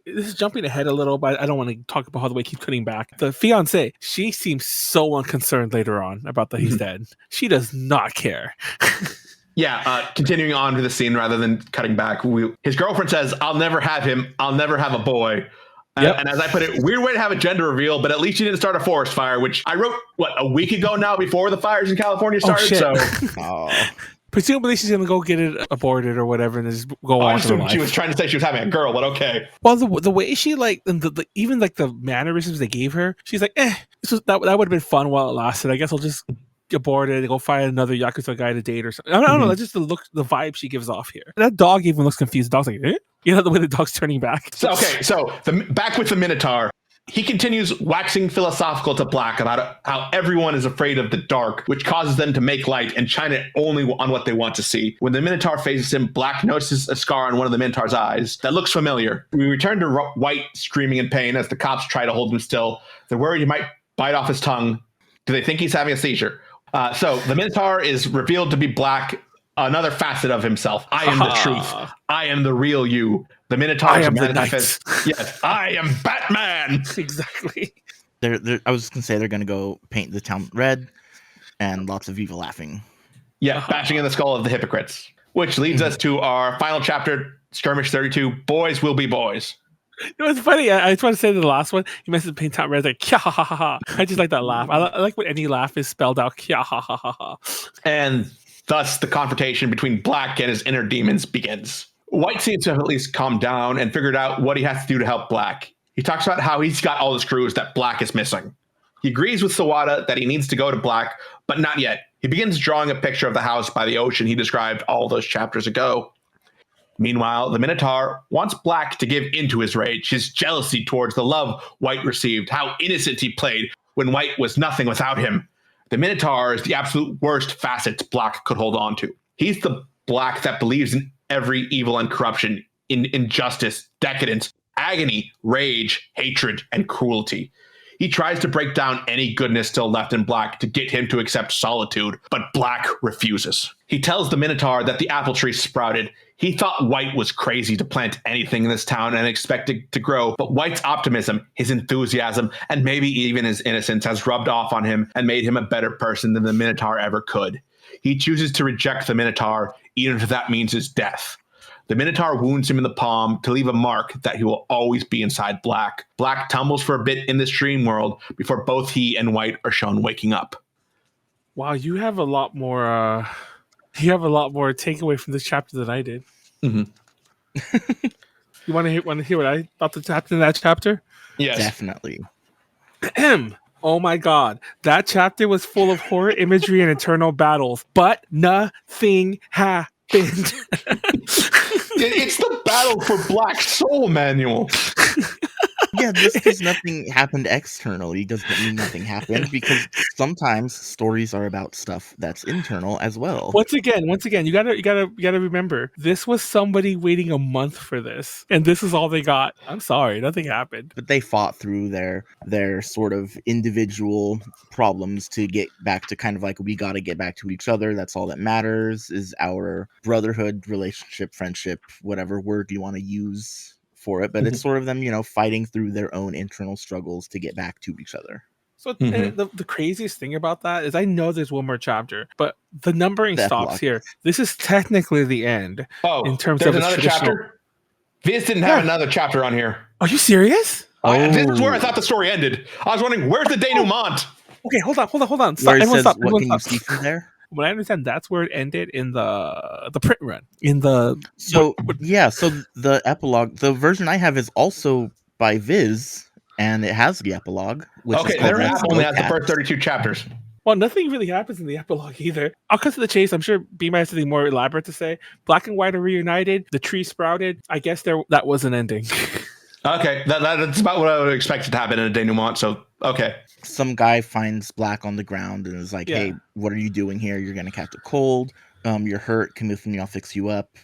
This is jumping ahead a little, but I don't want to talk about how the way it keeps cutting back. The fiance, she seems so unconcerned later on about that he's dead. She does not care. Continuing on to the scene rather than cutting back. His girlfriend says, I'll never have him. I'll never have a boy. Yep. And as I put it, weird way to have a gender reveal, but at least you didn't start a forest fire, which I wrote, a week ago now before the fires in California started? Presumably she's going to go get it aborted or whatever and just go on. She was trying to say she was having a girl, but okay. Well, the way she even the mannerisms they gave her, she's like, that would have been fun while it lasted. I guess I'll just abort it and go find another Yakuza guy to date or something. I don't know. That's just the vibe she gives off here. That dog even looks confused. The dog's like, eh? The way the dog's turning back. So back with the Minotaur. He continues waxing philosophical to Black about how everyone is afraid of the dark, which causes them to make light and shine it only on what they want to see. When the Minotaur faces him, Black notices a scar on one of the Minotaur's eyes that looks familiar. We return to White screaming in pain as the cops try to hold him still. They're worried he might bite off his tongue. Do they think he's having a seizure? So the Minotaur is revealed to be Black. Another facet of himself. I am the truth. I am the real you. The Minotaur I is a am the manifest. Yes, I am Batman. Exactly. I was going to say they're going to go paint the town red and lots of evil laughing. Yeah, bashing in the skull of the hypocrites. Which leads us to our final chapter, Skirmish 32, Boys Will Be Boys. You know, it's funny. I just want to say the last one. You mentioned paint out red, like kya ha ha ha ha. I just like that laugh. I like when any laugh is spelled out kya ha ha ha ha. And thus the confrontation between Black and his inner demons begins. White seems to have at least calmed down and figured out what he has to do to help Black. He talks about how he's got all the screws that Black is missing. He agrees with Sawada that he needs to go to Black, but not yet. He begins drawing a picture of the house by the ocean he described all those chapters ago. Meanwhile, the Minotaur wants Black to give into his rage, his jealousy towards the love White received, how innocent he played when White was nothing without him. The Minotaur is the absolute worst facet Black could hold on to. He's the Black that believes in every evil and corruption, in injustice, decadence, agony, rage, hatred, and cruelty. He tries to break down any goodness still left in Black to get him to accept solitude, but Black refuses. He tells the Minotaur that the apple tree sprouted. He thought White was crazy to plant anything in this town and expect it to grow, but White's optimism, his enthusiasm, and maybe even his innocence has rubbed off on him and made him a better person than the Minotaur ever could. He chooses to reject the Minotaur, even if that means his death. The Minotaur wounds him in the palm to leave a mark that he will always be inside Black. Black tumbles for a bit in this dream world before both he and White are shown waking up. Wow, you have a lot more. You have a lot more takeaway from this chapter than I did. Mm-hmm. You want to hear what I thought the chapter in that chapter? Yes, Definitely. Oh my god, that chapter was full of horror imagery and eternal battles, but nothing happened. It's the battle for Black Soul Manual. Yeah, just because nothing happened externally doesn't mean nothing happened, because sometimes stories are about stuff that's internal as well. Once again, you gotta remember, this was somebody waiting a month for this, and this is all they got. I'm sorry, nothing happened. But they fought through their sort of individual problems to get back to kind of like, we got to get back to each other. That's all that matters, is our brotherhood, relationship, friendship, whatever word you want to use for it. But it's sort of them, fighting through their own internal struggles to get back to each other. So the craziest thing about that is, I know there's one more chapter, but the numbering stops here. This is technically the end. In terms of another chapter. Viz didn't have another chapter on here. Are you serious? This is where I thought the story ended. I was wondering, where's the denouement? Okay, hold on. Stop. Where it says, stop. what can you see from there? What I understand, that's where it ended in the print run. So the epilogue, the version I have is also by Viz, and it has the epilogue. Their app only has the first 32 chapters. Well, nothing really happens in the epilogue either. I'll cut to the chase. I'm sure B might have something more elaborate to say. Black and White are reunited. The tree sprouted. I guess that was an ending. Okay, that's about what I would expect to happen in a denouement. So, okay. Some guy finds Black on the ground and is like, hey, what are you doing here? You're going to catch a cold. You're hurt. Come with me. I'll fix you up.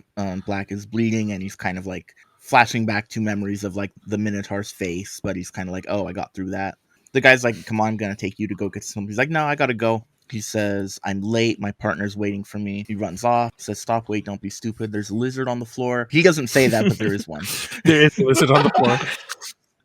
Black is bleeding, and he's kind of like flashing back to memories of like the Minotaur's face, but he's kind of like, oh, I got through that. The guy's like, come on, I'm going to take you to go get some. He's like, no, I got to go. He says, I'm late. My partner's waiting for me. He runs off. He says, stop, wait, don't be stupid. There's a lizard on the floor. He doesn't say that, but there is one. There is a lizard on the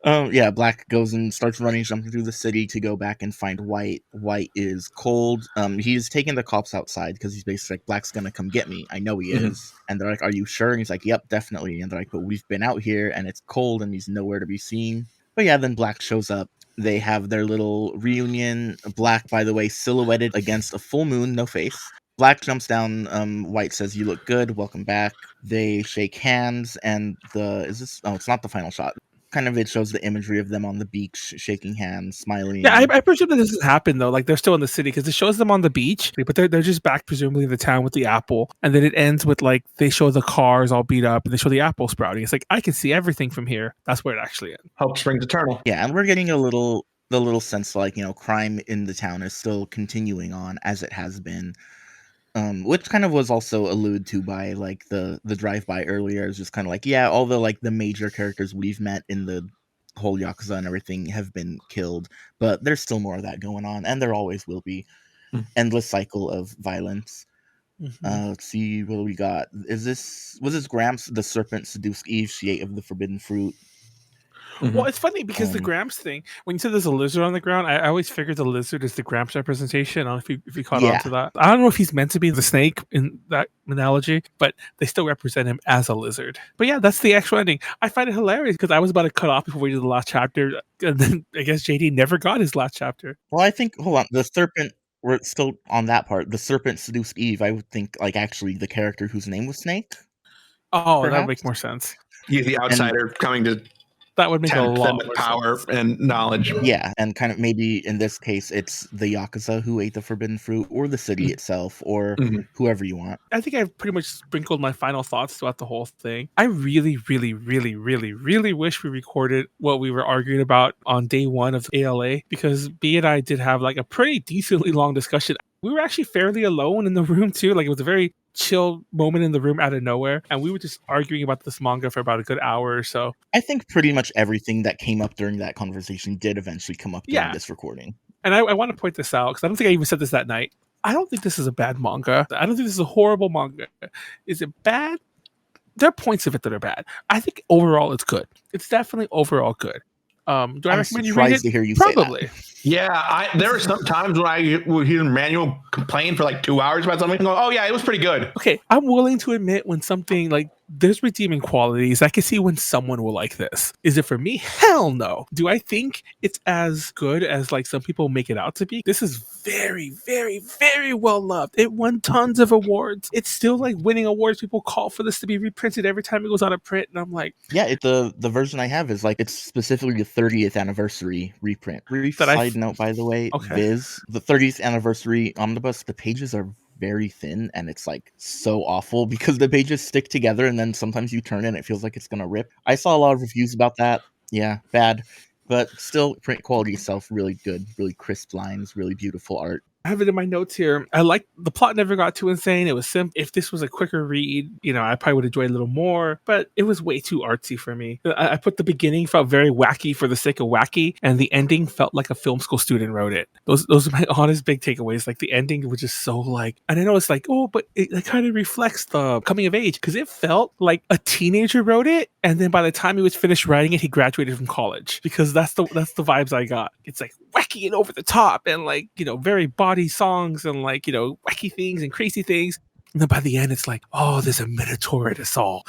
floor. Black goes and starts running, jumping through the city to go back and find White. White is cold. He's taking the cops outside because he's basically like, Black's gonna come get me. I know he is. And they're like, are you sure? And he's like, yep, definitely. And they're like, but we've been out here and it's cold and he's nowhere to be seen. But yeah, then Black shows up. They have their little reunion. Black, by the way, silhouetted against a full moon, no face. Black jumps down. White says, you look good. Welcome back. They shake hands. And it's not the final shot. Kind of, it shows the imagery of them on the beach, shaking hands, smiling. Yeah, I presume that this has happened though. Like, they're still in the city because it shows them on the beach, but they're just back presumably in the town with the apple, and then it ends with like they show the cars all beat up and they show the apple sprouting. It's like, I can see everything from here. That's where it actually ends. Hope springs eternal. Yeah, and we're getting the little sense like, crime in the town is still continuing on as it has been. Which kind of was also alluded to by like the drive-by earlier. It's just kind of like, yeah, all the like the major characters we've met in the whole Yakuza and everything have been killed, but there's still more of that going on, and there always will be. Endless cycle of violence. Let's see, what do we got? Was this Gramps? The serpent seduced Eve. She ate of the forbidden fruit. Well, it's funny because the Gramps thing, when you said there's a lizard on the ground, I always figured the lizard is the Gramps representation. I don't know if you caught on to that. I don't know if he's meant to be the snake in that analogy, but they still represent him as a lizard. But yeah, that's the actual ending. I find it hilarious because I was about to cut off before we did the last chapter, and then I guess JD never got his last chapter. Well, I think, hold on, the serpent, we're still on that part. The serpent seduced Eve. I would think, like, actually the character whose name was Snake. Oh, that would perhaps? make more sense. He's the outsider coming to That would make a tempt them lot with more power sense. and knowledge. Yeah, and kind of maybe in this case, it's the Yakuza who ate the forbidden fruit, or the city itself, or whoever you want. I think I've pretty much sprinkled my final thoughts throughout the whole thing. I really, really, really, really, really wish we recorded what we were arguing about on day one of ALA, because B and I did have like a pretty decently long discussion. We were actually fairly alone in the room too. Like, it was a very chill moment in the room out of nowhere, and we were just arguing about this manga for about a good hour or so. I think pretty much everything that came up during that conversation did eventually come up during this recording. And I want to point this out because I don't think I even said this that night. I don't think this is a bad manga. I don't think this is a horrible manga. Is it bad? There are points of it that are bad. I think overall it's good. It's definitely overall good. Do I recommend you read it? To hear you Probably. say that. Yeah, there are some times when I would hear Manuel complain for like 2 hours about something and go, oh yeah, it was pretty good. Okay, I'm willing to admit when something like there's redeeming qualities. I can see when someone will like this. Is it for me? Hell no. Do I think it's as good as like some people make it out to be? This is very, very, very well loved. It won tons of awards. It's still like winning awards. People call for this to be reprinted every time it goes out of print, and I'm like, yeah, the version I have is like, it's specifically the 30th anniversary reprint. Side note, by the way, Viz, the 30th anniversary omnibus, the pages are very thin, and it's like so awful because the pages stick together and then sometimes you turn it and it feels like it's gonna rip. I saw a lot of reviews about that. Yeah, bad, but still print quality itself really good, really crisp lines, really beautiful art. I have it in my notes here. I like the plot never got too insane. It was simple. If this was a quicker read, I probably would enjoy it a little more, but it was way too artsy for me. I put the beginning felt very wacky for the sake of wacky, and the ending felt like a film school student wrote it. Those are my honest big takeaways. Like, the ending was just so like, and I know it's like, oh, but it kind of reflects the coming of age, because it felt like a teenager wrote it, and then by the time he was finished writing it, he graduated from college, because that's the vibes I got. It's like wacky and over the top, and like, very body songs and like, wacky things and crazy things. And then by the end, it's like, oh, there's a minotaur in us all,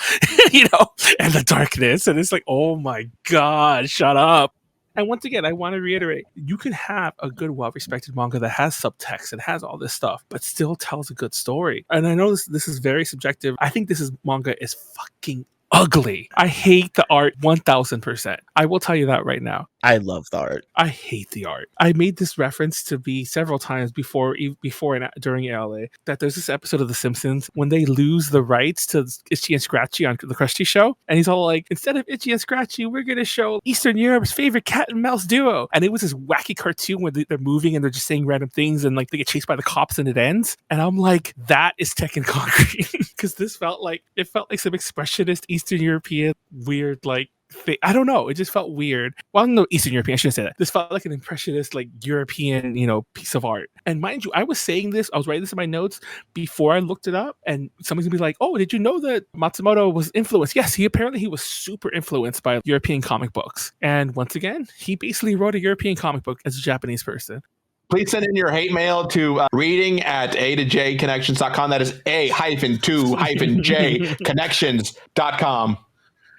and the darkness. And it's like, oh my God, shut up. And once again, I want to reiterate, you can have a good, well-respected manga that has subtext and has all this stuff, but still tells a good story. And I know this is very subjective. I think manga is fucking ugly. I hate the art 1000%. I will tell you that right now. I love the art. I hate the art. I made this reference to B several times before and during ALA, that there's this episode of The Simpsons when they lose the rights to Itchy and Scratchy on the Krusty Show, and he's all like, instead of Itchy and Scratchy, we're going to show Eastern Europe's favorite cat and mouse duo. And it was this wacky cartoon where they're moving and they're just saying random things, and like they get chased by the cops and it ends. And I'm like, that is Tekkonkinkreet, because this felt like some expressionist Eastern European weird like thing. I don't know. It just felt weird. Well, no, Eastern European. I shouldn't say that. This felt like an impressionist, like European, piece of art. And mind you, I was saying this. I was writing this in my notes before I looked it up. And somebody's gonna be like, "Oh, did you know that Matsumoto was influenced?" Yes, he was super influenced by European comic books. And once again, he basically wrote a European comic book as a Japanese person. Please send in your hate mail to reading@a2jconnections.com. That is a-2-j connections.com.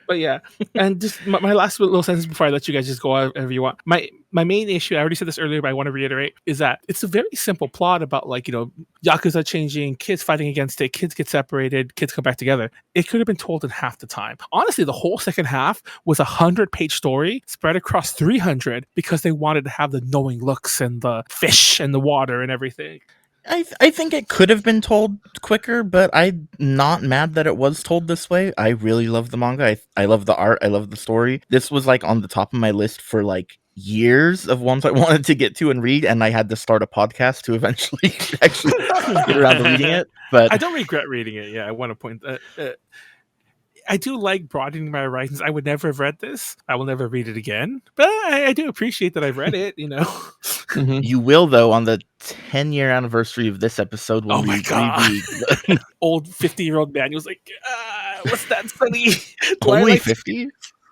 But yeah, and just my last little sentence before I let you guys just go wherever you want. My main issue, I already said this earlier, but I want to reiterate, is that it's a very simple plot about like, Yakuza changing, kids fighting against it, kids get separated, kids come back together. It could have been told in half the time. Honestly, the whole second half was 100-page story spread across 300 because they wanted to have the knowing looks and the fish and the water and everything. I think it could have been told quicker, but I'm not mad that it was told this way. I really love the manga. I love the art. I love the story. This was like on the top of my list for like years of ones I wanted to get to and read, and I had to start a podcast to eventually actually get around to reading it. But I don't regret reading it. Yeah, I want to point that. I do like broadening my horizons. I would never have read this. I will never read it again. But I do appreciate that I've read it, you know. Mhm. You will, though, on the 10-year anniversary of this episode when Oh my we God. reread. Old 50-year-old man was like, what's that funny? Do I Only like 50?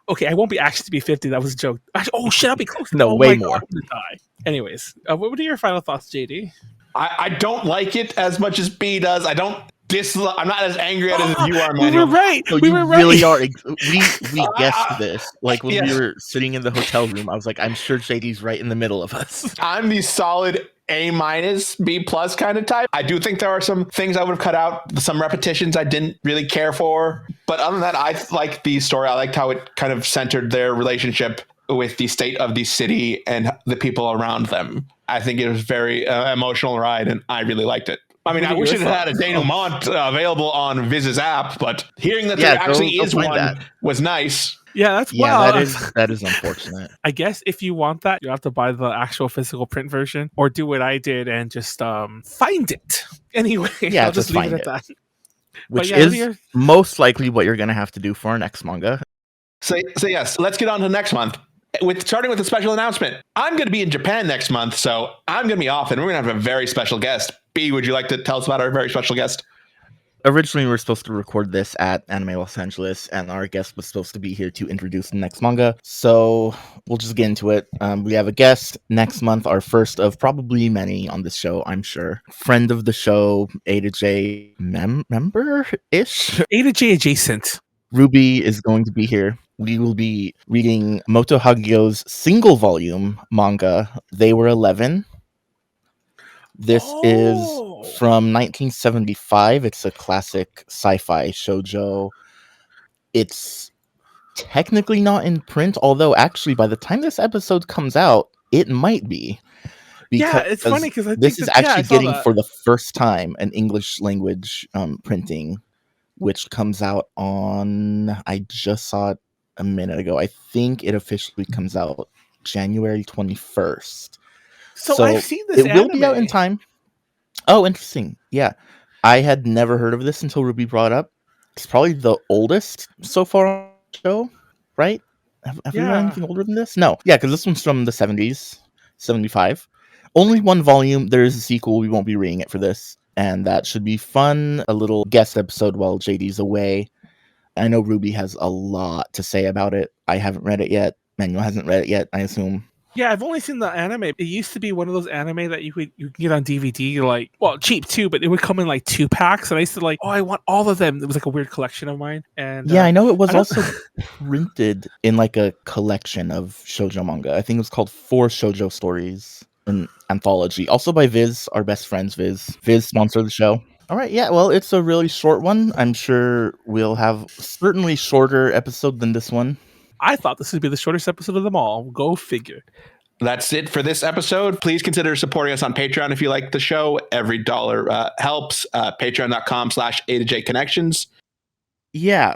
Okay, I won't be actually to be 50. That was a joke. Oh shit, I'll be close. No, Oh way my God, more. I'm gonna die. Anyways, what are your final thoughts, JD? I don't like it as much as B does. I don't I'm not as angry at it as you are, We were Manuel. right. No, we you were really right. are. We guessed this. Like when we Yes. were sitting in the hotel room, I was like, I'm sure JD's right in the middle of us. I'm the solid A-, B+ kind of type. I do think there are some things I would have cut out, some repetitions I didn't really care for. But other than that, I like the story. I liked how it kind of centered their relationship with the state of the city and the people around them. I think it was very emotional ride, and I really liked it. I mean, What I are wish your it had a thoughts? denouement available on Viz's app, but hearing that Yeah, there actually go is find one that. was nice. Yeah, that's Yeah, wow. that is unfortunate. I guess if you want that, you have to buy the actual physical print version, or do what I did and just find it. Anyway, Yeah, I'll just leave find it at that. Which yeah, what are is your- most likely what you're gonna have to do for our next manga. So yes, let's get on to next month. Starting with a special announcement. I'm going to be in Japan next month, so I'm going to be off, and we're going to have a very special guest. B, would you like to tell us about our very special guest? Originally, we were supposed to record this at Anime Los Angeles, and our guest was supposed to be here to introduce the next manga. So we'll just get into it. We have a guest next month, our first of probably many on this show, I'm sure. Friend of the show, A to J member-ish? A to J adjacent. Ruby is going to be here. We will be reading Moto Hagio's single volume manga, They Were 11. This is from 1975. It's a classic sci-fi shoujo. It's technically not in print, although actually by the time this episode comes out, it might be. Yeah, it's funny because this is actually getting for the first time an English language printing, which comes out on, I just saw it a minute ago. I think it officially comes out January 21st. So I've seen this It will be out in time. Oh, interesting. Yeah. I had never heard of this until Ruby brought it up. It's probably the oldest so far on the show, right? Have we read anything older than this? No. Yeah, because this one's from the 70s, 75. Only one volume. There is a sequel. We won't be reading it for this. And that should be fun. A little guest episode while JD's away. I know Ruby has a lot to say about it. I haven't read it yet. Manuel hasn't read it yet, I assume. Yeah, I've only seen the anime. It used to be one of those anime that you could get on DVD, like, well, cheap too, but it would come in like 2 packs. And I used to like, I want all of them. It was like a weird collection of mine. And yeah, I know it was also printed in like a collection of shoujo manga. I think it was called 4 Shoujo Stories, an anthology. Also by Viz, our best friends Viz. Viz sponsored the show. All right, yeah, well, it's a really short one. I'm sure we'll have certainly shorter episode than this one. I thought this would be the shortest episode of them all. Go figure. That's it for this episode. Please consider supporting us on Patreon if you like the show. Every dollar helps. Patreon.com/A to J Connections. Yeah.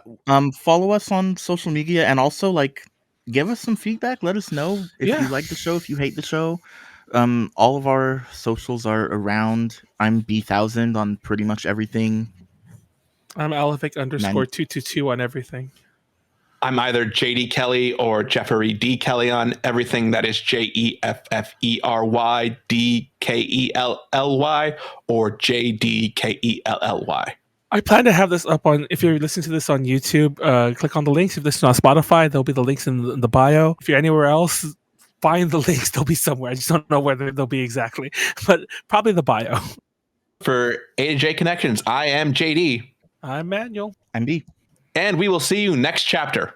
Follow us on social media and also like give us some feedback. Let us know if you like the show, if you hate the show. All of our socials are around. I'm B1000 on pretty much everything. I'm Alevic_222 on everything. I'm either JD Kelly or Jeffrey D. Kelly on everything. That is JEFFERYDKELLY or JDKELLY. I plan to have this up on, if you're listening to this on YouTube, click on the links. If you listen on Spotify, there'll be the links in the bio. If you're anywhere else, find the links. They'll be somewhere. I just don't know where they'll be exactly, but probably the bio. For A to J Connections, I am JD. I'm Manuel. I'm B. And we will see you next chapter.